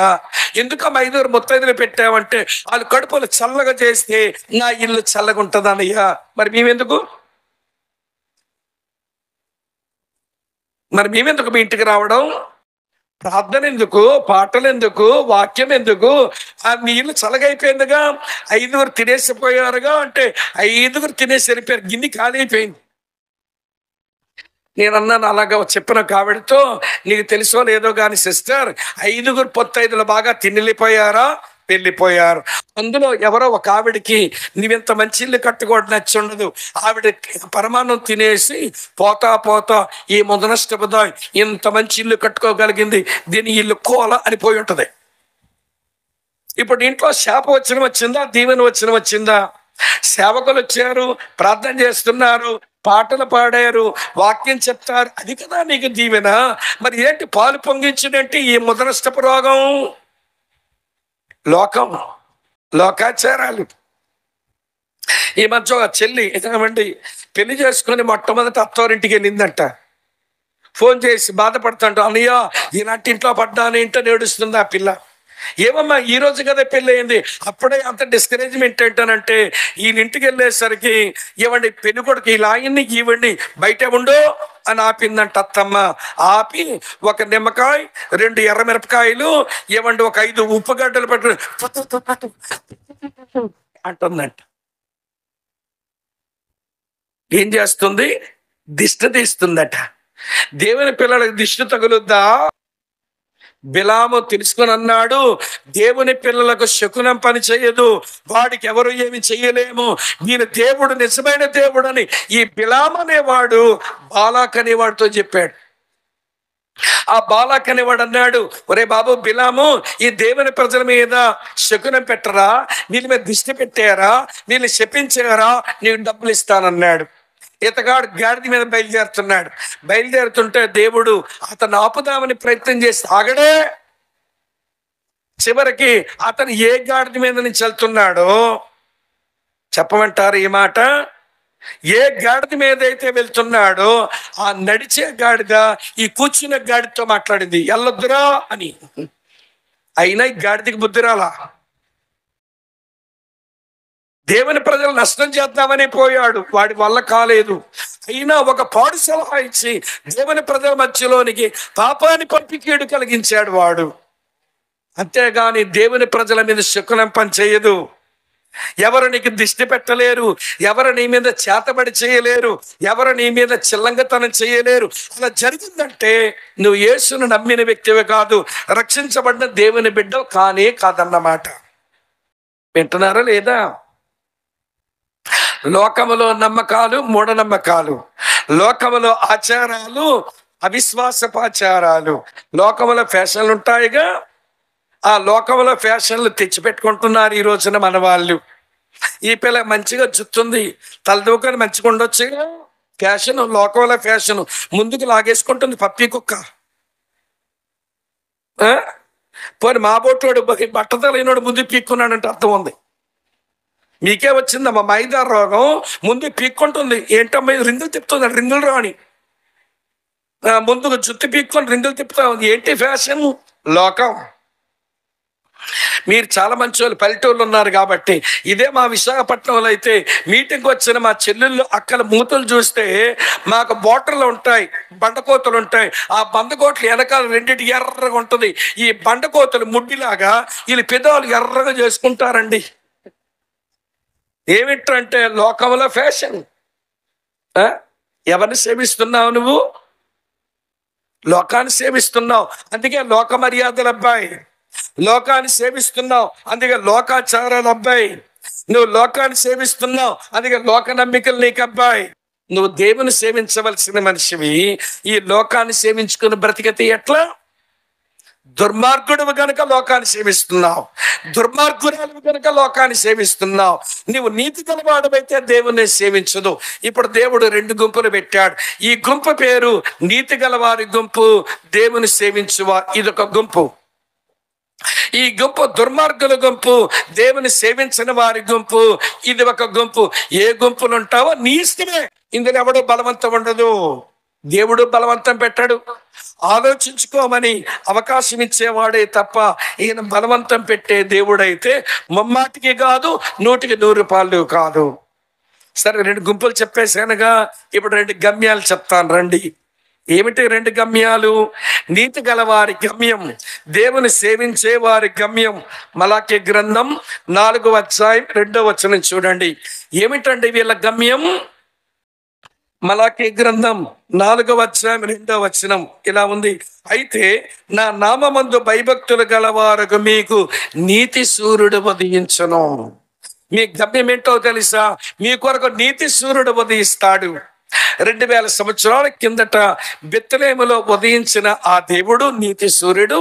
ఎందుకమ్మా 5 ముత్తైదులు పెట్టావంటే వాళ్ళు కడుపులు చల్లగా చేస్తే నా ఇల్లు చల్లగా ఉంటదన్నయ్య. మరి మేమెందుకు మీ ఇంటికి రావడం? ప్రార్థన ఎందుకు, పాటలు ఎందుకు, వాక్యం ఎందుకు? ఆ నీళ్ళు చల్లగైపోయిందిగా. 5 తినేసిపోయారుగా అంటే 5 తినేసి వెళ్ళిపోయారు, గిన్నె ఖాళీ అయిపోయింది. నేను అన్నాను అలాగా చెప్పిన కావిడితో, నీకు తెలుసో లేదో కానీ సిస్టర్, 5 పొత్తైదులు బాగా వెళ్ళిపోయారు. అందులో ఎవరో ఒక ఆవిడికి నీవింత మంచి ఇల్లు కట్టుకోవడం నచ్చి ఉండదు. ఆవిడ పరమాన్నం తినేసి పోతా ఈ ముదనష్టపదాయ్ ఇంత మంచి ఇల్లు కట్టుకోగలిగింది, దీని ఇల్లు కోల అని పోయి ఉంటది. ఇప్పుడు ఇంట్లో శాప వచ్చిందా, దీవెన వచ్చిందా? సేవకులు వచ్చారు, ప్రార్థన చేస్తున్నారు, పాటలు పాడారు, వాక్యం చెప్తారు, అది కదా నీకు దీవెన. మరి ఏంటి పాలు పొంగించినట్టు ఈ ముదనష్టపు రోగం? లోకాచారాలు. ఈ మధ్య ఒక చెల్లి ఏమండి పెళ్లి చేసుకుని మొట్టమొదటి అత్తవారింటికి వెళ్ళిందంట. ఫోన్ చేసి బాధపడుతుంట, అన్నయ్య ఈనాటి ఇంట్లో పడ్డానేంటో ఏడుస్తుంది ఆ పిల్ల. ఏమమ్మా ఈ రోజు కదా పెళ్ళి అయింది, అప్పుడే అంత డిస్కరేజ్మెంట్ ఏంటనంటే ఈయన ఇంటికి వెళ్ళేసరికి ఇవ్వండి పెళ్లి కొడుకు ఈ లాయన్ని ఇవ్వండి బయట ఉండు అని ఆపిందంట అత్తమ్మ. ఆపి ఒక నిమ్మకాయ, 2 ఎర్రమిరపకాయలు ఇవ్వండి, ఒక 5 ఉప్పుగడ్డలు పెట్టు అంటుందంట. ఏం చేస్తుంది? దిష్టి తీస్తుందట. దేవుని పిల్లలకు దిష్టి తగులుద్దా? బిలాము తెలుసుకుని అన్నాడు, దేవుని పిల్లలకు శకునం పని చేయదు, వాడికి ఎవరు ఏమి చెయ్యలేము, నేను దేవుడు నిజమైన దేవుడు అని ఈ బిలాము అనేవాడు బాలాక్ అనేవాడితో చెప్పాడు. ఆ బాలాక్ అనేవాడు అన్నాడు, ఒరే బాబు బిలాము, ఈ దేవుని ప్రజల మీద శకునం పెట్టరా, వీళ్ళ మీద దిష్టి పెట్టారా, వీళ్ళని శపించారా, నీకు డబ్బులు ఇస్తానన్నాడు. ఇతగాడు గాడిద మీద బయలుదేరుతుంటే దేవుడు అతను ఆపుదామని ప్రయత్నం చేసి ఆగడే. చివరికి అతను ఏ గాడిద మీద నుంచి వెళ్తున్నాడో చెప్పమంటారు ఈ మాట? ఏ గాడిద మీద అయితే వెళ్తున్నాడో ఆ నడిచే గాడిద ఈ కూర్చున్న గాడితో మాట్లాడింది, ఎల్లొద్దురా అని. అయినా ఈ గాడిదకి బుద్ధి రాలా. దేవుని ప్రజలు నష్టం చేద్దామని పోయాడు, వాడి వల్ల కాలేదు. అయినా ఒక పాడు సలహా ఇచ్చి దేవుని ప్రజల మధ్యలోనికి పాపాన్ని పంపి కీడు కలిగించాడు వాడు. అంతేగాని దేవుని ప్రజల మీద శకునం పని చేయదు. ఎవరు నీకు దిష్టి పెట్టలేరు, ఎవరు నీ మీద చేతబడి చేయలేరు, ఎవరు నీ మీద చిల్లంగతనం చేయలేరు. అలా జరిగిందంటే నువ్వు యేసును నమ్మిన వ్యక్తివే కాదు, రక్షించబడిన దేవుని బిడ్డ కాదన్నమాట. వింటున్నారా లేదా? లోకములో నమ్మకాలు, మూఢనమ్మకాలు, లోకములో ఆచారాలు, అవిశ్వాసపాచారాలు, లోకములో ఫ్యాషన్లు ఉంటాయిగా. ఆ లోకములో ఫ్యాషన్లు తెచ్చిపెట్టుకుంటున్నారు ఈ రోజున మన వాళ్ళు. ఈ పిల్ల మంచిగా జుత్తుంది, తలదూకని మంచిగా ఉండొచ్చుగా. ఫ్యాషన్, లోకంలో ఫ్యాషన్ ముందుకు లాగేసుకుంటుంది పప్పి కుక్క. పోనీ మా బొట్టోడు బట్టతలైనోడు ముందు పీక్కున్నాడంటే అర్థం ఉంది. మీకే వచ్చిందమ్మా మైదా రోగం, ముందు పీక్కుంటుంది. ఏంటమ్మా రింగులు తిప్పుతుంది, రింగులు రాని ముందుకు జుట్టు పీక్కొని రింగులు తిప్పుతా ఉంది. ఏంటి ఫ్యాషన్? లోకం. మీరు చాలా మంచి వాళ్ళు పల్లెటూళ్ళు ఉన్నారు కాబట్టి, ఇదే మా విశాఖపట్నంలో అయితే మీటింగ్కి వచ్చిన మా చెల్లెళ్ళు అక్కల మూతలు చూస్తే మాకు బోటర్లు ఉంటాయి, బండకోతలు ఉంటాయి. ఆ బండకోతలు వెనకాల 2 ఎర్రగా ఉంటుంది. ఈ బండకోతలు ముడ్డిలాగా వీళ్ళు పెదాలు ఎర్రగా చేసుకుంటారండి. ఏమిటంటే లోకంలో ఫ్యాషన్. ఎవరిని సేవిస్తున్నావు నువ్వు? లోకాన్ని సేవిస్తున్నావు, అందుకే లోక మర్యాదలు అబ్బాయి. లోకాన్ని సేవిస్తున్నావు, అందుకే లోకాచారాలు అబ్బాయి. నువ్వు లోకాన్ని సేవిస్తున్నావు, అందుకే లోక నమ్మికలు నీకు అబ్బాయి. నువ్వు దేవుని సేవించవలసిన మనిషివి. ఈ లోకాన్ని సేవించుకుని బ్రతికితే ఎట్లా? దుర్మార్గుడు గనుక లోకాన్ని సేవిస్తున్నావు, దుర్మార్గురాలు గనుక లోకాన్ని సేవిస్తున్నావు. నీవు నీతి గలవాడవైతే దేవుణ్ణి సేవించదు. ఇప్పుడు దేవుడు 2 గుంపులు పెట్టాడు. ఈ గుంపు పేరు నీతి గలవారి గుంపు, దేవుని సేవించువా ఇదొక గుంపు. ఈ గుంపు దుర్మార్గుల గుంపు, దేవుని సేవించిన వారి గుంపు ఇది ఒక గుంపు. ఏ గుంపులు ఉంటావో నీ ఇష్టమే. ఇందులో ఎవడు బలవంతం ఉండదు, దేవుడు బలవంతం పెట్టాడు. ఆలోచించుకోమని అవకాశం ఇచ్చేవాడే తప్ప ఈయన బలవంతం పెట్టే దేవుడైతే ముమ్మాటికి కాదు, 100% కాదు. సరే, 2 గుంపులు చెప్పేసానుగా, ఇప్పుడు 2 గమ్యాలు చెప్తాను రండి. ఏమిటి 2 గమ్యాలు? నీతి గలవారి గమ్యం, దేవుని సేవించే వారి గమ్యం. మలాకి గ్రంథం 4వ అధ్యాయం 2వ వచనం చూడండి. ఏమిటండి వీళ్ళ గమ్యం? మలాకి గ్రంథం 4వ అధ్యాయం 2వ వచనం ఇలా ఉంది. అయితే నా నామమందు భయభక్తులు గలవారకు మీకు నీతి సూర్యుడు ఉదయించును. మీ గమ్యం ఏంటో తెలుసా? మీ కొరకు నీతి సూర్యుడు ఉదయిస్తాడు. 2000 సంవత్సరాల కిందట బెత్లెహేములో ఉదయించిన ఆ దేవుడు, నీతి సూర్యుడు,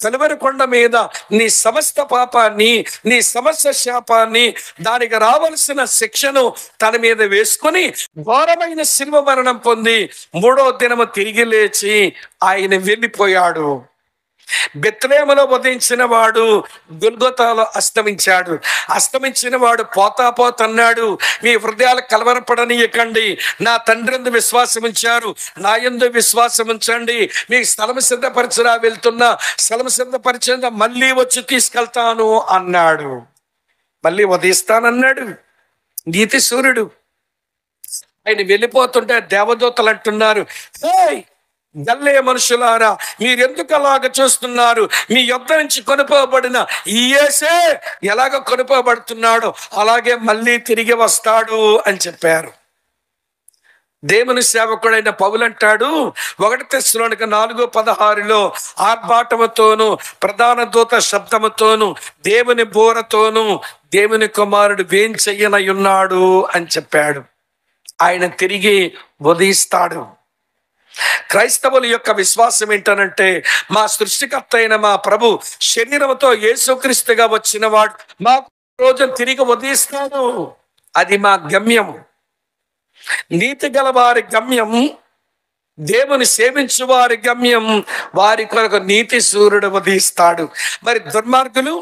కలువరి కొండ మీద నీ సమస్త పాపాన్ని, నీ సమస్త శాపాన్ని, దానికి రావలసిన శిక్షను తన మీద వేసుకొని ఘోరమైన శిలువ మరణం పొంది 3వ దినము తిరిగి లేచి ఆయన వెళ్ళిపోయాడు. బెత్లెహేములో ఉదయించిన వాడు గొల్గొతాలో అస్తమించాడు. అస్తమించిన వాడు పోతన్నాడు, మీ హృదయాలు కలవరపడనీయకండి, నా తండ్రి యందు విశ్వాసం ఉంచారు, నా యందు విశ్వాసం ఉంచండి, మీకు స్థలం సిద్ధపరచరా, వెళ్తున్నా స్థలం సిద్ధపరిచేందుకు మళ్ళీ వచ్చి తీసుకెళ్తాను అన్నాడు. మళ్ళీ ఉదయిస్తానన్నాడు నీతి సూర్యుడు. ఆయన వెళ్ళిపోతుంటే దేవదూతలు అంటున్నారు, గల్లే మనుషులారా, మీరెందుకు అలాగ చూస్తున్నారు? మీ యొద్ద నుంచి కొనుకోబడిన ఈ యేసే ఎలాగ కొనుకోబడుతున్నాడో అలాగే మళ్ళీ తిరిగి వస్తాడు అని చెప్పారు. దేవుని సేవకుడైన పౌలు అంటాడు 1 తెస్సలోనిక 4:16 ఆర్భాటముతోను ప్రధాన దూత శబ్దముతోను దేవుని బోరతోను దేవుని కుమారుడు వేంచెయ్యనయున్నాడు అని చెప్పాడు. ఆయన తిరిగి ఉదయిస్తాడు. క్రైస్తవుల యొక్క విశ్వాసం ఏంటనంటే, మా సృష్టికర్త అయిన మా ప్రభు శరీరంతో యేసుక్రీస్తుగా వచ్చిన వాడు మా రోజు తిరిగి ఉదయిస్తాడు. అది మా గమ్యం. నీతి గల వారి గమ్యం, దేవుని సేవించు వారి గమ్యం, వారి కొరకు నీతి సూర్యుడు ఉదయిస్తాడు. మరి దుర్మార్గులు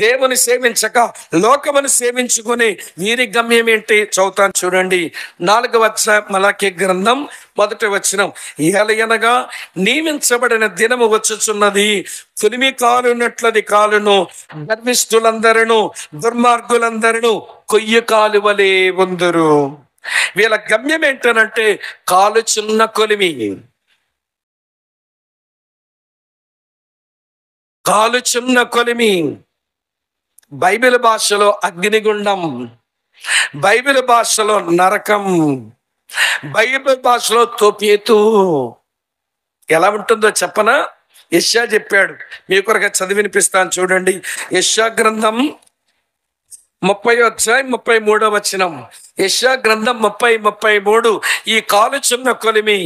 దేవుని సేవించక లోకమును సేవించుకుని వీరి గమ్యం ఏంటి? చదువుతాను చూడండి. 4వ అధ్యాయం మలాకి గ్రంథం 1వ వచనం. ఏలయనగా నియమించబడిన దినము వచ్చుచున్నది, కులిమి కాలునట్లది కాలును, గర్విష్ఠులందరూ దుర్మార్గులందరూ కొయ్య కాలువలే ఉందురు. వీళ్ళ గమ్యం ఏంటనంటే కాలుచున్న కొలిమి, కాలుచున్న కొలిమి. బైబిల్ భాషలో అగ్నిగుండం, బైబిల్ భాషలో నరకం, బైబిల్ భాషలో తోపేతు. ఎలా ఉంటుందో చెప్పనా? యెషయా చెప్పాడు, మీ కొరకు చదివి వినిపిస్తాను చూడండి. యెషయా గ్రంథం 30వ అధ్యాయం 33వ వచనం. యెషయా గ్రంథం 30:33. ఈ కాలుచున్న కొలిమి,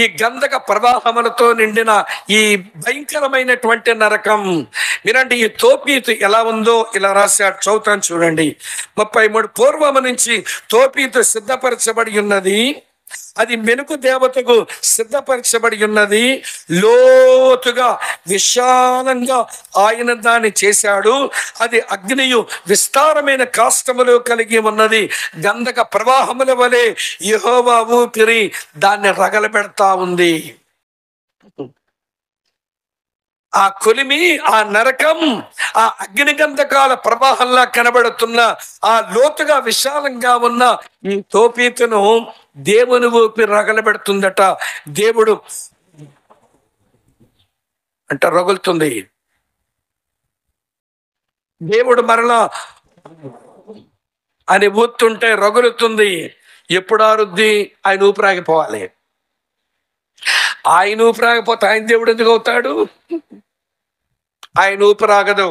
ఈ గంధక ప్రవాహములతో నిండిన ఈ భయంకరమైనటువంటి నరకం. మీరంటే ఈ తోపీతు ఎలా ఉందో ఇలా రాశాడు, చదువుతాను చూడండి. 33. పూర్వము నుంచి తోపీతు సిద్ధపరచబడి ఉన్నది, అది మెనుకు దేవతకు సిద్ధపరచబడి ఉన్నది. లోతుగా విశాలంగా ఆయన దాన్ని చేశాడు. అది అగ్నియు విస్తారమైన కాష్టములు కలిగి ఉన్నది. గంధక ప్రవాహముల వలె యెహోవా ఊపిరి దాన్ని రగలబెడతా ఉంది. ఆ కొలిమి, ఆ నరకం, ఆ అగ్నిగంధకాల ప్రవాహంలా కనబడుతున్న ఆ లోతుగా విశాలంగా ఉన్న ఈ తోపీతును దేవుని ఊపిరి రగలబెడుతుందట. దేవుడు అంటే రగులుతుంది. దేవుడు మరలా అని ఊతుంటే రగులుతుంది. ఎప్పుడు ఆరుద్ది? ఆయన ఊపిరాగిపోవాలి. ఆయన ఊపిరాగిపోతే ఆయన దేవుడు ఎందుకు అవుతాడు? ఆయన ఊపిరాగదు,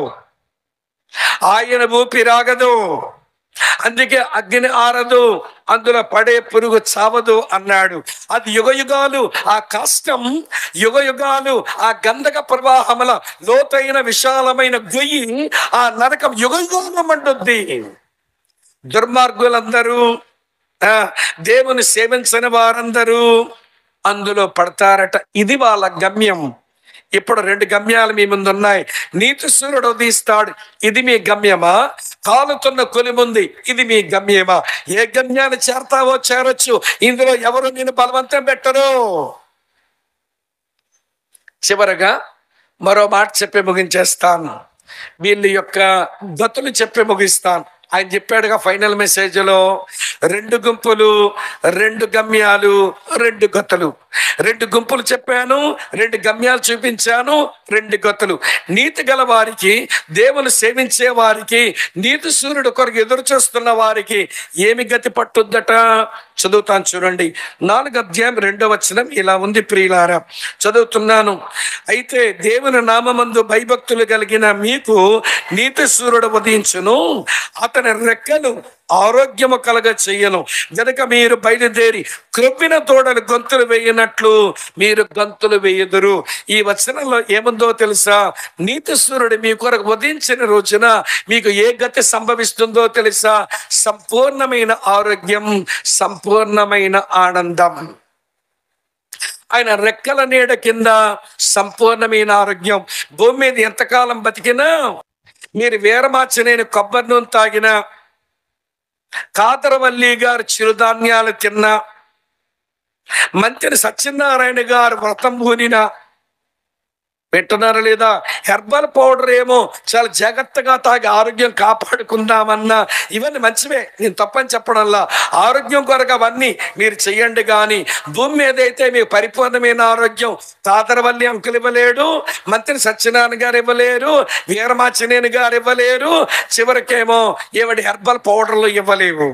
ఆయన ఊపిరాగదు. అందుకే అగ్ని ఆరదు, అందులో పడే పురుగు చావదు అన్నాడు. అది యుగయుగాలు ఆ కాష్టం, యుగయుగాలు ఆ గంధక ప్రవాహముల లోతైన విశాలమైన గొయ్యి, ఆ నరకం యుగయుగాలు మండుద్ది. దుర్మార్గులందరూ, దేవుని సేవించని వారందరూ అందులో పడతారట. ఇది వాళ్ళ గమ్యం. ఇప్పుడు 2 గమ్యాలు మీ ముందు ఉన్నాయి. నీతి సూర్యుడు ఉదయిస్తాడు, ఇది మీ గమ్యమా? కాలుతున్న కొలిముంది, ఇది మీ గమ్యమా? ఏ గమ్యాన్ని చేరతావో చేరొచ్చు, ఇందులో ఎవరు నేను బలవంతం పెట్టరు. చివరగా మరో మాట చెప్పి ముగించేస్తాను, వీళ్ళ యొక్క గతులు చెప్పి ముగిస్తాను. ఆయన చెప్పాడుగా ఫైనల్ మెసేజ్లో, 2 గుంపులు, 2 గమ్యాలు, 2 గతులు. 2 గుంపులు చెప్పాను, 2 గమ్యాలు చూపించాను, 2 గతులు. నీతి గల వారికి, దేవుని సేవించే వారికి, నీతి సూర్యుడు కొరకు ఎదురు చూస్తున్న వారికి ఏమి గతి పట్టుద్దట? చదువుతాను చూడండి. 4వ అధ్యాయం 2వ వచనం ఇలా ఉంది ప్రియులారా, చదువుతున్నాను. అయితే దేవుని నామమందు భయభక్తులు కలిగిన మీకు నీతి సూర్యుడు ఉదయించును, అతని రెక్కలు ఆరోగ్యము కలగ చెయ్యను గనుక మీరు బయలుదేరి క్రొవ్విన తోడలు గొంతులు వేయనట్లు మీరు గంతులు వేయుదురు. ఈ వచనంలో ఏముందో తెలుసా? నీతి సూర్యుడు మీ కొరకు ఉదయించిన రోజున మీకు ఏ గతి సంభవిస్తుందో తెలుసా? సంపూర్ణమైన ఆరోగ్యం, సంపూర్ణమైన ఆనందం. ఆయన రెక్కల నీడ కింద సంపూర్ణమైన ఆరోగ్యం. భూమి మీద ఎంతకాలం బతికినా, మీరు వీరమాచనేని కొబ్బరి నూనె తాగిన, కాదరవల్లి గారు చిరుధాన్యాలు తిన్న, మంత్రి సత్యనారాయణ గారు వ్రతం పూనిన, వింటున్నారా లేదా? హెర్బల్ పౌడర్ ఏమో చాలా జాగ్రత్తగా తాగి ఆరోగ్యం కాపాడుకుందామన్నా, ఇవన్నీ మంచివే, నేను తప్పని చెప్పడంలా. ఆరోగ్యం కొరకు అవన్నీ మీరు చెయ్యండి. కానీ భూమి మీద అయితే మీకు పరిపూర్ణమైన ఆరోగ్యం తాతరవల్లి అంకులు ఇవ్వలేడు, మంత్రి సత్యనారాయణ గారు ఇవ్వలేరు, వీరమాచినేని గారు ఇవ్వలేరు, చివరికేమో ఏవడి హెర్బల్ పౌడర్లు ఇవ్వలేవు.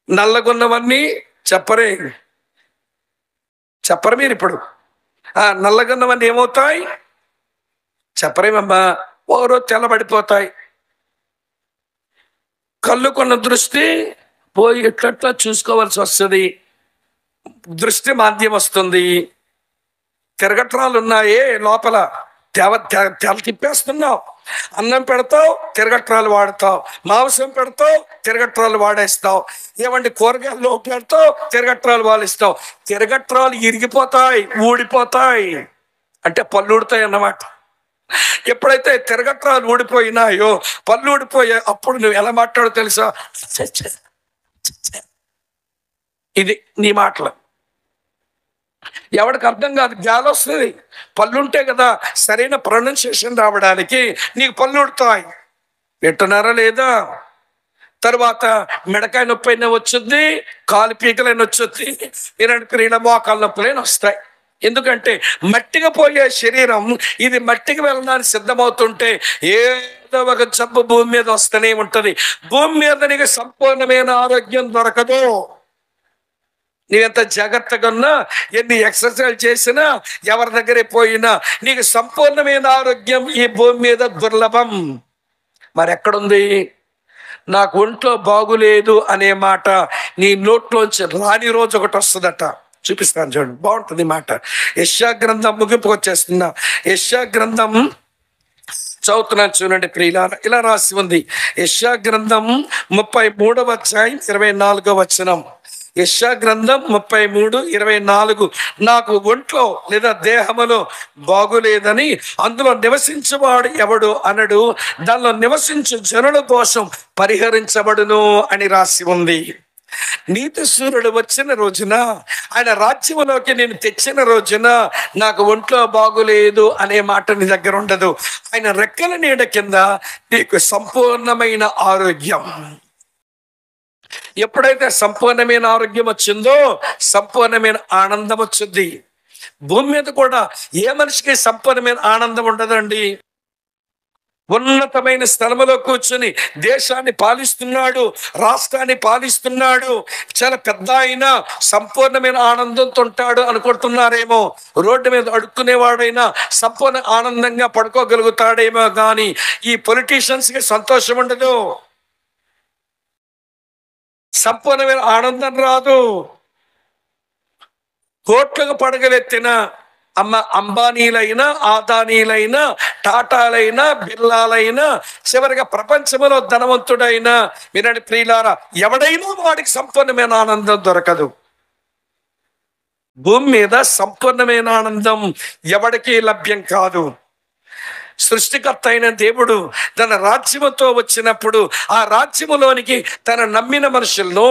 నల్లగున్నవన్నీ చెప్పరు మీరు ఇప్పుడు. నల్లగన్నవన్నీ ఏమవుతాయి చెప్పరేమమ్మా, ఓ రోజు తెల్లబడిపోతాయి. కళ్ళుకున్న దృష్టి పోయి ఎట్లట్లా చూసుకోవాల్సి వస్తుంది, దృష్టి మాంద్యం వస్తుంది. తిరగట్రాలు ఉన్నాయే లోపల, తెల తిప్పేస్తున్నావు. అన్నం పెడతావు, తిరగట్రాలు వాడతావు. మాంసం పెడతావు, తిరగట్రాలు వాడేస్తావు. ఏమండి కూరగాయలు పెడతావు, తిరగట్రాలు వాడిస్తావు. తిరగట్రాలు ఇరిగిపోతాయి, ఊడిపోతాయి, అంటే పళ్ళు ఊడుతాయి అన్నమాట. ఎప్పుడైతే తిరగట్రాలు ఊడిపోయినాయో, పళ్ళు ఊడిపోయాయి, అప్పుడు నువ్వు ఎలా మాట్లాడో తెలుసా? ఇది నీ మాటలు. ఎవడికి అర్థం కాదు, గాలి వస్తుంది. పళ్ళుంటే కదా సరైన ప్రొనౌన్సియేషన్ రావడానికి. నీకు పళ్ళు ఉడతాయి, వింటున్నారా లేదా? తర్వాత మెడకాయ నొప్పి అయినా వచ్చుద్ది, కాలు పీకలైనా వచ్చుద్ది, ఇలాంటి క్రీడ మోకాలు నొప్పులైనా వస్తాయి. ఎందుకంటే మట్టిగా పోయే శరీరం ఇది మట్టికి వెళ్ళడానికి సిద్ధమవుతుంటే ఏదో ఒక జబ్బు భూమి మీద వస్తూనే ఉంటది. భూమి మీద నీకు సంపూర్ణమైన ఆరోగ్యం దొరకదు. నీవెంత జాగ్రత్తగా ఉన్నా, ఎన్ని ఎక్సర్సైజ్ చేసినా, ఎవరి దగ్గరే పోయినా, నీకు సంపూర్ణమైన ఆరోగ్యం ఈ భూమి మీద దుర్లభం. మరి ఎక్కడుంది? నాకు ఒంట్లో బాగులేదు అనే మాట నీ నోట్లోంచి రాని రోజు ఒకటి వస్తుందట. చూపిస్తాను చూడండి, బాగుంటుంది మాట. యెషయా గ్రంథం ముగింపుకు వచ్చేస్తున్నా. యెషయా గ్రంథం చదువుతున్నాను చూడండి ప్రియులారా, ఇలా రాసి ఉంది. యెషయా గ్రంథం 33వ అధ్యాయం 24వ వచనం. యెషయా గ్రంథం 33:24. నాకు ఒంట్లో లేదా దేహములో బాగులేదని అందులో నివసించేవాడు ఎవడు అనడు, దానిలో నివసించు జనుల దోషం పరిహరించబడును అని రాసి ఉంది. నీతి సూర్యుడు వచ్చిన రోజున, ఆయన రాజ్యంలోకి నేను తెచ్చిన రోజున నాకు ఒంట్లో బాగులేదు అనే మాట నీ దగ్గర ఉండదు. ఆయన రెక్కల నీడ కింద నీకు సంపూర్ణమైన ఆరోగ్యం. ఎప్పుడైతే సంపూర్ణమైన ఆరోగ్యం వచ్చిందో సంపూర్ణమైన ఆనందం వచ్చింది. భూమి మీద కూడా ఏ మనిషికి సంపూర్ణమైన ఆనందం ఉండదండి. ఉన్నతమైన స్థలములో కూర్చొని దేశాన్ని పాలిస్తున్నాడు, రాష్ట్రాన్ని పాలిస్తున్నాడు, చాలా పెద్ద అయినా సంపూర్ణమైన ఆనందంతో ఉంటాడు అనుకుంటున్నారేమో. రోడ్డు మీద అడుక్కునేవాడైనా సంపూర్ణ ఆనందంగా పడుకోగలుగుతాడేమో, కానీ ఈ పొలిటీషియన్స్కి సంతోషం ఉండదు, సంపూర్ణమైన ఆనందం రాదు. కోట్లకు పడగలెత్తిన అంబానీలైనా, ఆదానీలైనా, టాటాలైనా, బిర్లాలైనా, చివరిగా ప్రపంచంలో ధనవంతుడైనా, వినండి ప్రియులారా, ఎవడైనా వాడికి సంపూర్ణమైన ఆనందం దొరకదు. భూమి మీద సంపూర్ణమైన ఆనందం ఎవడికి లభ్యం కాదు. సృష్టికర్త అయిన దేవుడు తన రాజ్యముతో వచ్చినప్పుడు ఆ రాజ్యములోనికి తన నమ్మిన మనుషులను,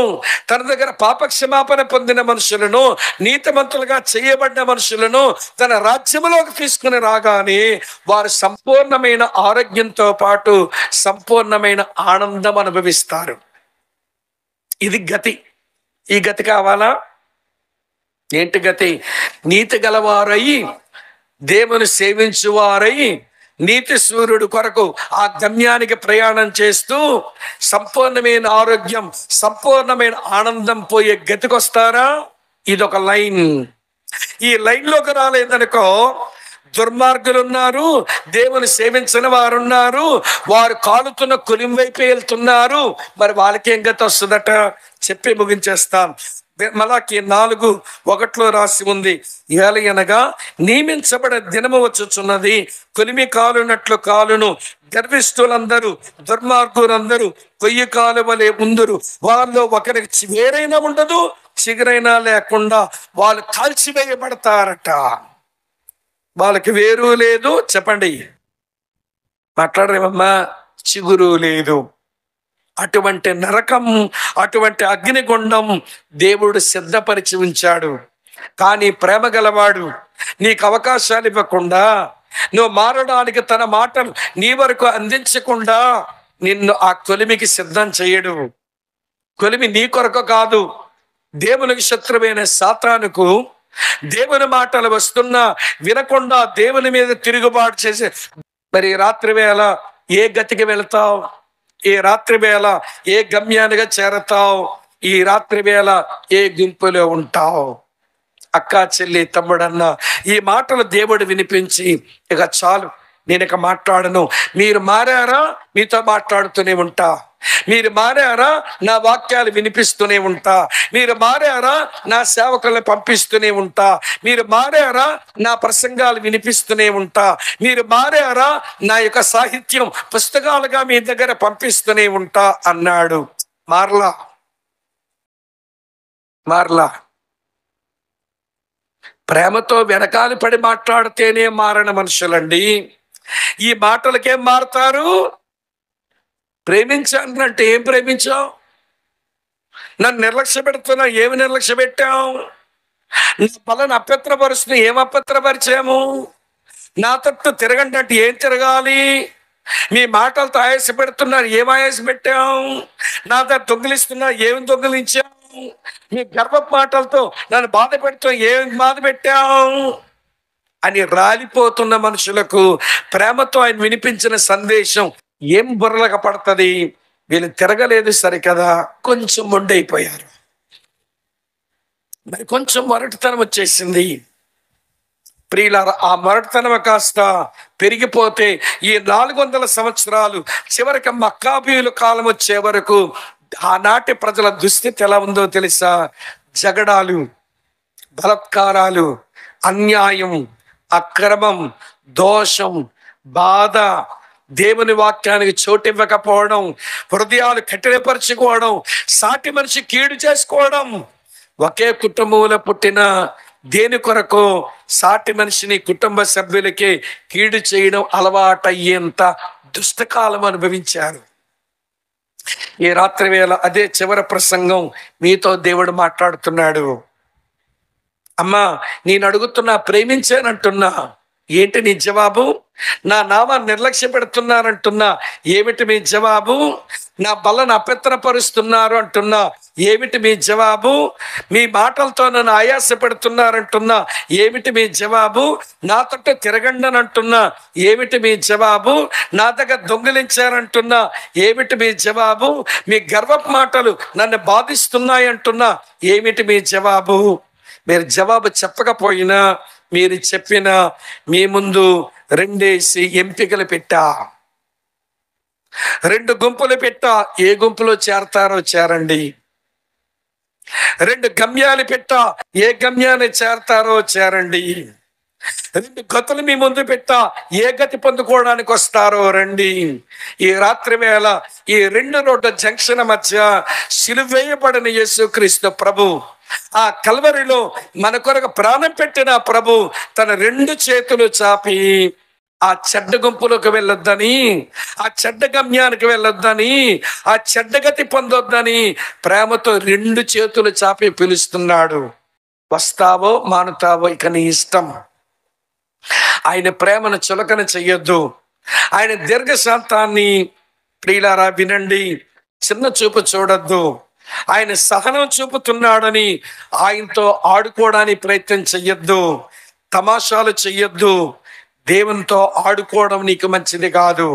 తన దగ్గర పాపక్షమాపణ పొందిన మనుషులను, నీతిమంతులుగా చేయబడిన మనుషులను తన రాజ్యములోకి తీసుకుని రాగానే వారు సంపూర్ణమైన ఆరోగ్యంతో పాటు సంపూర్ణమైన ఆనందం అనుభవిస్తారు. ఇది గతి. ఈ గతి కావాలా? ఏంటి గతి? నీతి గలవారై, దేవుని సేవించువారై, నీతి సూర్యుడు కొరకు ఆ గమ్యానికి ప్రయాణం చేస్తూ సంపూర్ణమైన ఆరోగ్యం, సంపూర్ణమైన ఆనందం పోయే గతికొస్తారా? ఇదొక లైన్. ఈ లైన్లోకి రాలేదనుకో, దుర్మార్గులు ఉన్నారు, దేవుని సేవించిన వారు ఉన్నారు, వారు కాలుతున్న కొలిం వైపు వెళ్తున్నారు. మరి వాళ్ళకేం గతి వస్తుందట చెప్పి ముగించేస్తాం. మలాకి 4:1 రాసి ఉంది, ఏలయనగా నియమించబడే దినము వచ్చుచున్నది, కొలిమి కాలునట్లు కాలును, గర్విష్ఠులందరూ దుర్మార్గులందరూ కొయ్యి కాలు వలె ముందురు, వాళ్ళలో ఒకరికి వేరైనా ఉండదు, చిగురైనా లేకుండా వాళ్ళు కాల్చివేయబడతారట. వాళ్ళకి వేరు లేదు, చెప్పండి, మాట్లాడరేమమ్మా, చిగురు లేదు. అటువంటి నరకం, అటువంటి అగ్నిగుండం దేవుడు సిద్ధపరిచి ఉంచాడు. కానీ ప్రేమ గలవాడు నీకు అవకాశాలు ఇవ్వకుండా, నువ్వు మారడానికి తన మాటలు నీ వరకు అందించకుండా నిన్ను ఆ కొలిమికి సిద్ధం చేయడు. కొలిమి నీ కొరకు కాదు, దేవునికి శత్రువైన సాతానుకు దేవుని మాటలు వస్తున్నా వినకుండా దేవుని మీద తిరుగుబాటు చేసే. మరి రాత్రి వేళ ఏ గతికి వెళతావు? ఈ రాత్రి వేళ ఏ గమ్యానిగా చేరతావు? ఈ రాత్రి వేళ ఏ గుంపులో ఉంటావు? అక్క, చెల్లి, తమ్ముడన్న ఈ మాటలు దేవుడు వినిపించి ఇక చాలు, నేను ఇక మాట్లాడను, మీరు మారారా మీతో మాట్లాడుతూనే ఉంటా, మీరు మారారా నా వాక్యాలు వినిపిస్తూనే ఉంటా, మీరు మారారా నా సేవకులను పంపిస్తూనే ఉంటా, మీరు మారారా నా ప్రసంగాలు వినిపిస్తూనే ఉంటా, మీరు మారారా నా యొక్క సాహిత్యం పుస్తకాలుగా మీ దగ్గర పంపిస్తూనే ఉంటా అన్నాడు. మార్లా ప్రేమతో వెనకాల పడి మాట్లాడితేనే మారని మనుషులండి. ఈ మాటలకేం మారుతారు? ప్రేమించానంటే ఏం ప్రేమించావు? నన్ను నిర్లక్ష్య పెడుతున్నా, ఏమి నిర్లక్ష్య పెట్టావు? నా బలను అపవిత్రపరుస్తున్నా, ఏం అపవిత్రపరిచాము? నా తట్టు తిరగండి అంటే ఏం తిరగాలి? మీ మాటలతో ఆయాస పెడుతున్నారు, ఏం ఆయాస పెట్టాం? నా దగ్గర దొంగిలిస్తున్నా, ఏం దొంగిలించాం? మీ గర్భ మాటలతో నన్ను బాధ పెడుతున్నా, ఏం బాధ పెట్టాం అని రాలిపోతున్న మనుషులకు ప్రేమతో ఆయన వినిపించిన సందేశం ఏం బుర్రలకు పడుతుంది? వీళ్ళు తిరగలేదు సరికదా, కొంచెం మొండైపోయారు, మరి కొంచెం మొరటితనం వచ్చేసింది. ప్రియులారా, ఆ మొరటితనం కాస్త పెరిగిపోతే ఈ 400 సంవత్సరాలు చివరికి మక్కాబీయుల కాలం వచ్చే వరకు ఆనాటి ప్రజల దుస్థితి ఎలా ఉందో తెలుసా? జగడాలు, బలత్కారాలు, అన్యాయం, అక్రమం, దోషం, బాధ, దేవుని వాక్యానికి చోటివ్వకపోవడం, హృదయాలు కఠినపరుచుకోవడం, సాటి మనిషి కీడు చేసుకోవడం. ఒకే కుటుంబంలో పుట్టిన దేని కొరకు సాటి మనిషిని, కుటుంబ సభ్యులకి కీడు చేయడం అలవాటయ్యేంత దుష్టకాలం అనుభవించారు. ఈ రాత్రి వేళ అదే చివరి ప్రసంగం మీతో దేవుడు మాట్లాడుతున్నాడు. అమ్మా, నేను అడుగుతున్నా, ప్రేమించానంటున్నా, ఏంటి నీ జవాబు? నా నామాన్ని నిర్లక్ష్య పెడుతున్నారంటున్నా, ఏమిటి మీ జవాబు? నా బలను అపవిత్రపరుస్తున్నారు అంటున్నా, ఏమిటి మీ జవాబు? మీ మాటలతో నన్ను ఆయాస పెడుతున్నారంటున్నా, ఏమిటి మీ జవాబు? నా తట్టు తిరగండి అంటున్నా, ఏమిటి మీ జవాబు? నా దగ్గర దొంగిలించారంటున్నా, ఏమిటి మీ జవాబు? మీ గర్వపు మాటలు నన్ను బాధిస్తున్నాయి అంటున్నా, ఏమిటి మీ జవాబు? మీరు జవాబు చెప్పకపోయినా, మీరు చెప్పిన మీ ముందు 2 ఎంపికలు పెట్టా, 2 గుంపులు పెట్టా. ఏ గుంపులో చేరతారో చేరండి. 2 గమ్యాలు పెట్టా, ఏ గమ్యాన్ని చేరతారో చేరండి. 2 గతులు మీ ముందు పెట్టా, ఏ గతి పొందుకోవడానికి వస్తారో రండి. ఈ రాత్రి వేళ ఈ 2 రోడ్ల జంక్షన్ మధ్య సిలువేయబడిన యేసుక్రీస్తు ప్రభు, ఆ కల్వరిలో మన కొరకు ప్రాణం పెట్టిన ప్రభు తన 2 చేతులు చాపి ఆ చెడ్డ గుంపులోకి వెళ్ళొద్దని, ఆ చెడ్డ గమ్యానికి వెళ్ళొద్దని, ఆ చెడ్డ గతి పొందొద్దని ప్రేమతో రెండు చేతులు చాపి పిలుస్తున్నాడు. వస్తావో మానుతావో ఇక నీ ఇష్టం. ఆయన ప్రేమను చులకన చెయ్యొద్దు. ఆయన దీర్ఘశాంతాన్ని ప్రియులారా వినండి, చిన్న చూపు చూడొద్దు. ఆయన సహనం చూపుతున్నాడని ఆయనతో ఆడుకోవడానికి ప్రయత్నం చెయ్యొద్దు, తమాషాలు చెయ్యొద్దు. దేవునితో ఆడుకోవడం నీకు మంచిది కాదు.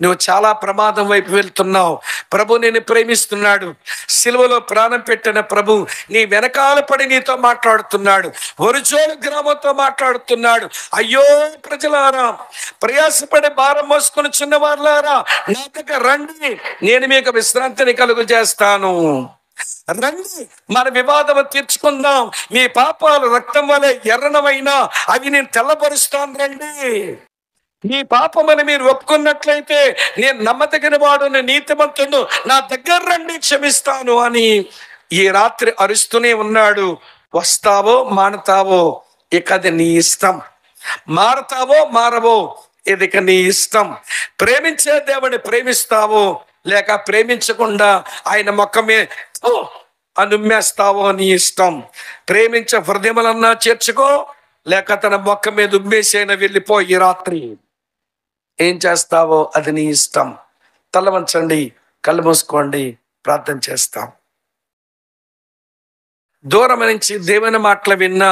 నువ్వు చాలా ప్రమాదం వైపు వెళ్తున్నావు. ప్రభు నేను ప్రేమిస్తున్నాడు. సిలువలో ప్రాణం పెట్టిన ప్రభు నీ వెనకాల పడి నీతో మాట్లాడుతున్నాడు. ఒరిజోలు గ్రామంతో మాట్లాడుతున్నాడు. అయ్యో ప్రజలారా, ప్రయాసపడి భారం మోసుకొని చిన్నవారులారా, నా దగ్గర రండి, నేను మీకు విశ్రాంతిని కలుగు చేస్తాను. రండి, మన వివాదం తీర్చుకుందాం. మీ పాపాలు రక్తం వలె ఎర్రనమైనా అవి నేను తెల్లపరుస్తాను. రండి, మీ పాపమని మీరు ఒప్పుకున్నట్లయితే నేను నమ్మదగిన వాడు, నీతిమంతుడు, నా దగ్గర రండి, క్షమిస్తాను అని ఈ రాత్రి అరుస్తూనే ఉన్నాడు. వస్తావో మానతావో ఇక అది నీ ఇష్టం. మారతావో మారవో ఇది ఇక నీ ఇష్టం. ప్రేమించే దేవుని ప్రేమిస్తావో లేక ప్రేమించకుండా ఆయన మొక్కమే అనుమ్మేస్తావో నీ ఇష్టం. ప్రేమించే హృదయములన్నా చేర్చుకో, లేక తన మొక్క మీద ఉమ్మేసైనా వెళ్ళిపో. ఈ రాత్రి ఏం చేస్తావో అది నీ ఇష్టం. తల వంచండి, కళ్ళు మూసుకోండి, ప్రార్థన చేస్తాం. దూరం నుంచి దేవుని మాటలు విన్న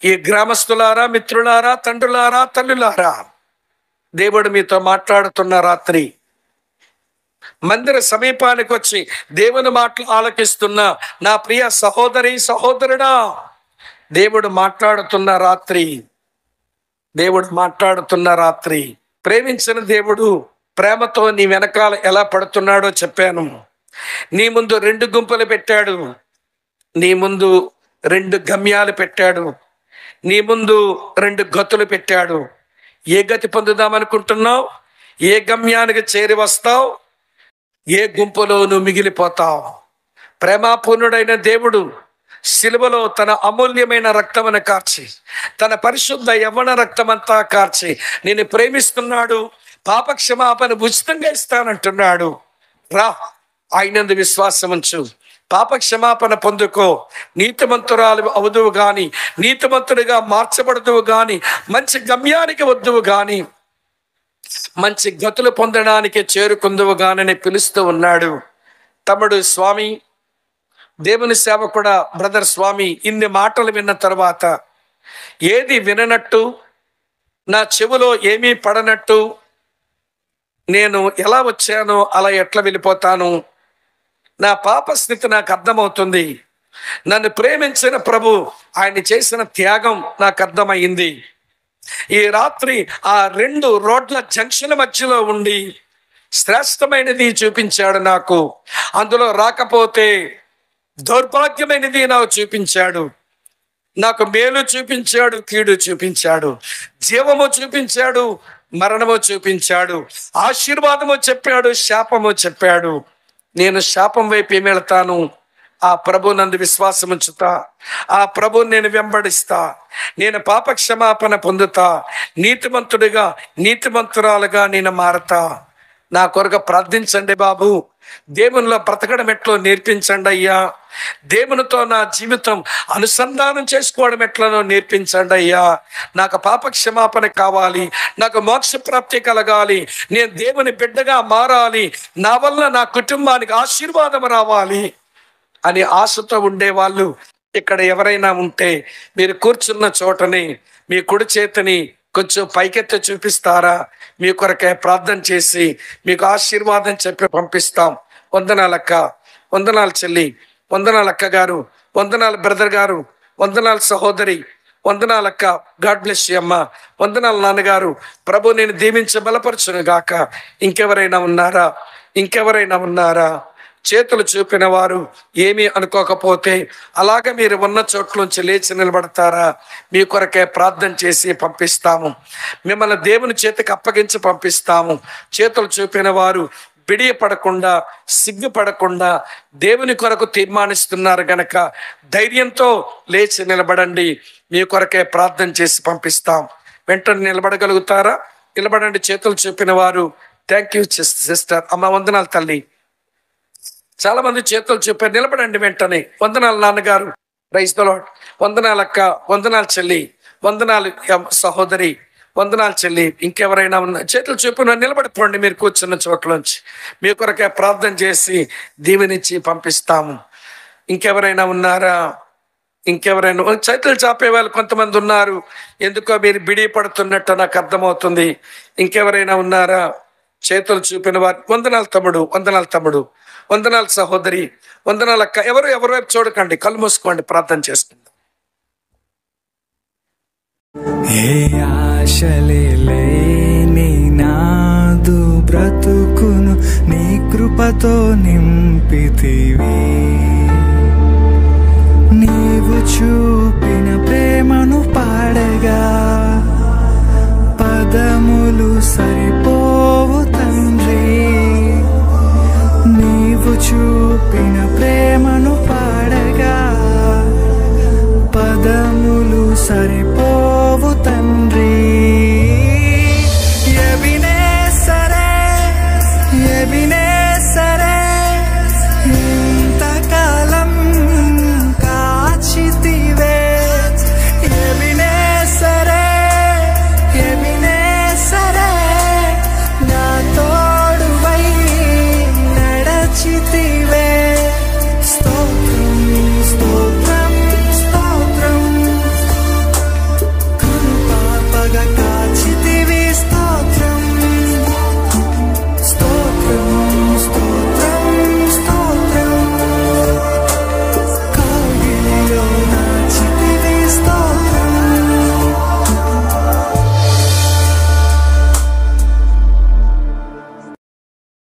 ఈ గ్రామస్తులారా, మిత్రులారా, తండ్రులారా, తల్లులారా, దేవుడు మీతో మాట్లాడుతున్న రాత్రి, మందిర సమీపానికి వచ్చి దేవుని మాటలు ఆలకిస్తున్న నా ప్రియ సహోదరి సహోదరుడా, దేవుడు మాట్లాడుతున్న రాత్రి, దేవుడు మాట్లాడుతున్న రాత్రి. ప్రేమించిన దేవుడు ప్రేమతో నీ వెనకాల ఎలా పడుతున్నాడో చెప్పాను. నీ ముందు రెండు గుంపులు పెట్టాడు, నీ ముందు రెండు గమ్యాలు పెట్టాడు, నీ ముందు రెండు గతులు పెట్టాడు. ఏ గతి పొందుదామనుకుంటున్నావు? ఏ గమ్యానికి చేరి వస్తావు? ఏ గుంపులో నువ్వు మిగిలిపోతావు? ప్రేమాపూర్ణుడైన దేవుడు సిలువలో తన అమూల్యమైన రక్తమును కార్చి, తన పరిశుద్ధ యవ్వన రక్తమంతా కార్చి నేను ప్రేమిస్తున్నాడు. పాపక్షమాపణ ఉచితంగా ఇస్తానంటున్నాడు. రా, ఆయనందు విశ్వాసం ఉంచు, పాపక్షమాపణ పొందుకో. నీతిమంతురాలు అవుదువు గాని, నీతిమంతుడిగా మార్చబడదువు గాని, మంచి గమ్యానికి వద్దువు గాని, మంచి గతులు పొందడానికి చేరుకుందువు గానని పిలుస్తూ ఉన్నాడు. తమ్ముడు స్వామి, దేవుని సేవకుడా, బ్రదర్ స్వామి, ఇన్ని మాటలు విన్న తర్వాత ఏది విననట్టు, నా చెవులో ఏమీ పడనట్టు, నేను ఎలా వచ్చానో అలా ఎట్లా వెళ్ళిపోతాను? నా పాప స్థితి నాకు అర్థమవుతుంది. నన్ను ప్రేమించిన ప్రభు ఆయన చేసిన త్యాగం నాకు అర్థమైంది. ఈ రాత్రి ఆ రెండు రోడ్ల జంక్షన్ మధ్యలో ఉండి శ్రేష్టమైనది చూపించాడు నాకు. అందులో రాకపోతే దౌర్భాగ్యమైనది నాకు చూపించాడు. నాకు మేలు చూపించాడు, కీడు చూపించాడు, జీవము చూపించాడు, మరణము చూపించాడు, ఆశీర్వాదము చెప్పాడు, శాపము చెప్పాడు. నేను శాపం వైపు ఏమి వెళ్తాను? ఆ ప్రభు నందు విశ్వాసం ఉంచుతా, ఆ ప్రభు నేను వెంబడిస్తా, నేను పాప క్షమాపణ పొందుతా, నీతిమంతుడిగా నీతిమంతురాలుగా నేను మారతా. నా కొరకు ప్రార్థించండి బాబు. దేవునిలో బ్రతకడం ఎట్లో నేర్పించండి అయ్యా. దేవునితో నా జీవితం అనుసంధానం చేసుకోవడం ఎట్లనో నేర్పించండి అయ్యా. నాకు పాప క్షమాపణ కావాలి, నాకు మోక్ష ప్రాప్తి కలగాలి, నేను దేవుని బిడ్డగా మారాలి, నా వల్ల నా కుటుంబానికి ఆశీర్వాదం రావాలి అని ఆశతో ఉండేవాళ్ళు ఇక్కడ ఎవరైనా ఉంటే మీరు కూర్చున్న చోటని మీ కుడి చేతిని కొంచెం పైకెత్తి చూపిస్తారా? మీ కొరకే ప్రార్థన చేసి మీకు ఆశీర్వాదం చెప్పి పంపిస్తాం. వందనాలు అక్క, వందనాలు చెల్లి, వందనాలు అక్క గారు, వందనాలు బ్రదర్ గారు, వందనాలు సహోదరి, వందనాలు అక్క, గాడ్ బ్లెస్ యూ అమ్మ, వందనాలు నాన్నగారు. ప్రభు నేను దీవించ బలపరచును గాక. ఇంకెవరైనా ఉన్నారా? ఇంకెవరైనా ఉన్నారా? చేతులు చూపిన వారు ఏమీ అనుకోకపోతే అలాగ మీరు ఉన్న చోట్లోంచి లేచి నిలబడతారా? మీ కొరకే ప్రార్థన చేసి పంపిస్తాము. మిమ్మల్ని దేవుని చేతికి అప్పగించి పంపిస్తాము. చేతులు చూపిన వారు బిడియపడకుండా, సిగ్గుపడకుండా దేవుని కొరకు తీర్మానిస్తున్నారు గనక ధైర్యంతో లేచి నిలబడండి. మీ కొరకే ప్రార్థన చేసి పంపిస్తాం. వెంటనే నిలబడగలుగుతారా? నిలబడండి. చేతులు చూపిన వారు థ్యాంక్ యూ సిస్టర్. అమ్మ వందనాలు తల్లి. చాలా మంది చేతులు చూపారు. నిలబడండి వెంటనే. వందనాలు నాన్నగారు. Praise the lord. వందనాలు అక్క, వందనాలు చెల్లి, వందనాలు సహోదరి, వందనాలు చెల్లి. ఇంకెవరైనా ఉన్న చేతులు చూపిన నిలబడిపోండి. మీరు కూర్చున్న చోట్లోంచి మీ కొరకే ప్రార్థన చేసి దీవెనిచ్చి పంపిస్తాము. ఇంకెవరైనా ఉన్నారా? ఇంకెవరైనా చేతులు చాపే వాళ్ళు కొంతమంది ఉన్నారు. ఎందుకో మీరు బిడి పడుతున్నట్టు నాకు అర్థమవుతుంది. ఇంకెవరైనా ఉన్నారా? చేతులు చూపిన వారు వందనాలు తమ్ముడు, వందనాలు తమ్ముడు, వందనాలు సహోదరి, వందనాలు అక్క. ఎవరి వైపు చూడకండి, కళ్ళు మూసుకోండి, ప్రార్థన చేసుకుందాం. ఏ ఆశలే లేని నాదు బ్రతుకును నీ కృపతో నింపితివి. నీవు చూపిన ప్రేమను పాడగా పదములు సరిపోవు తండ్రి. నీవు చూపిన ప్రేమను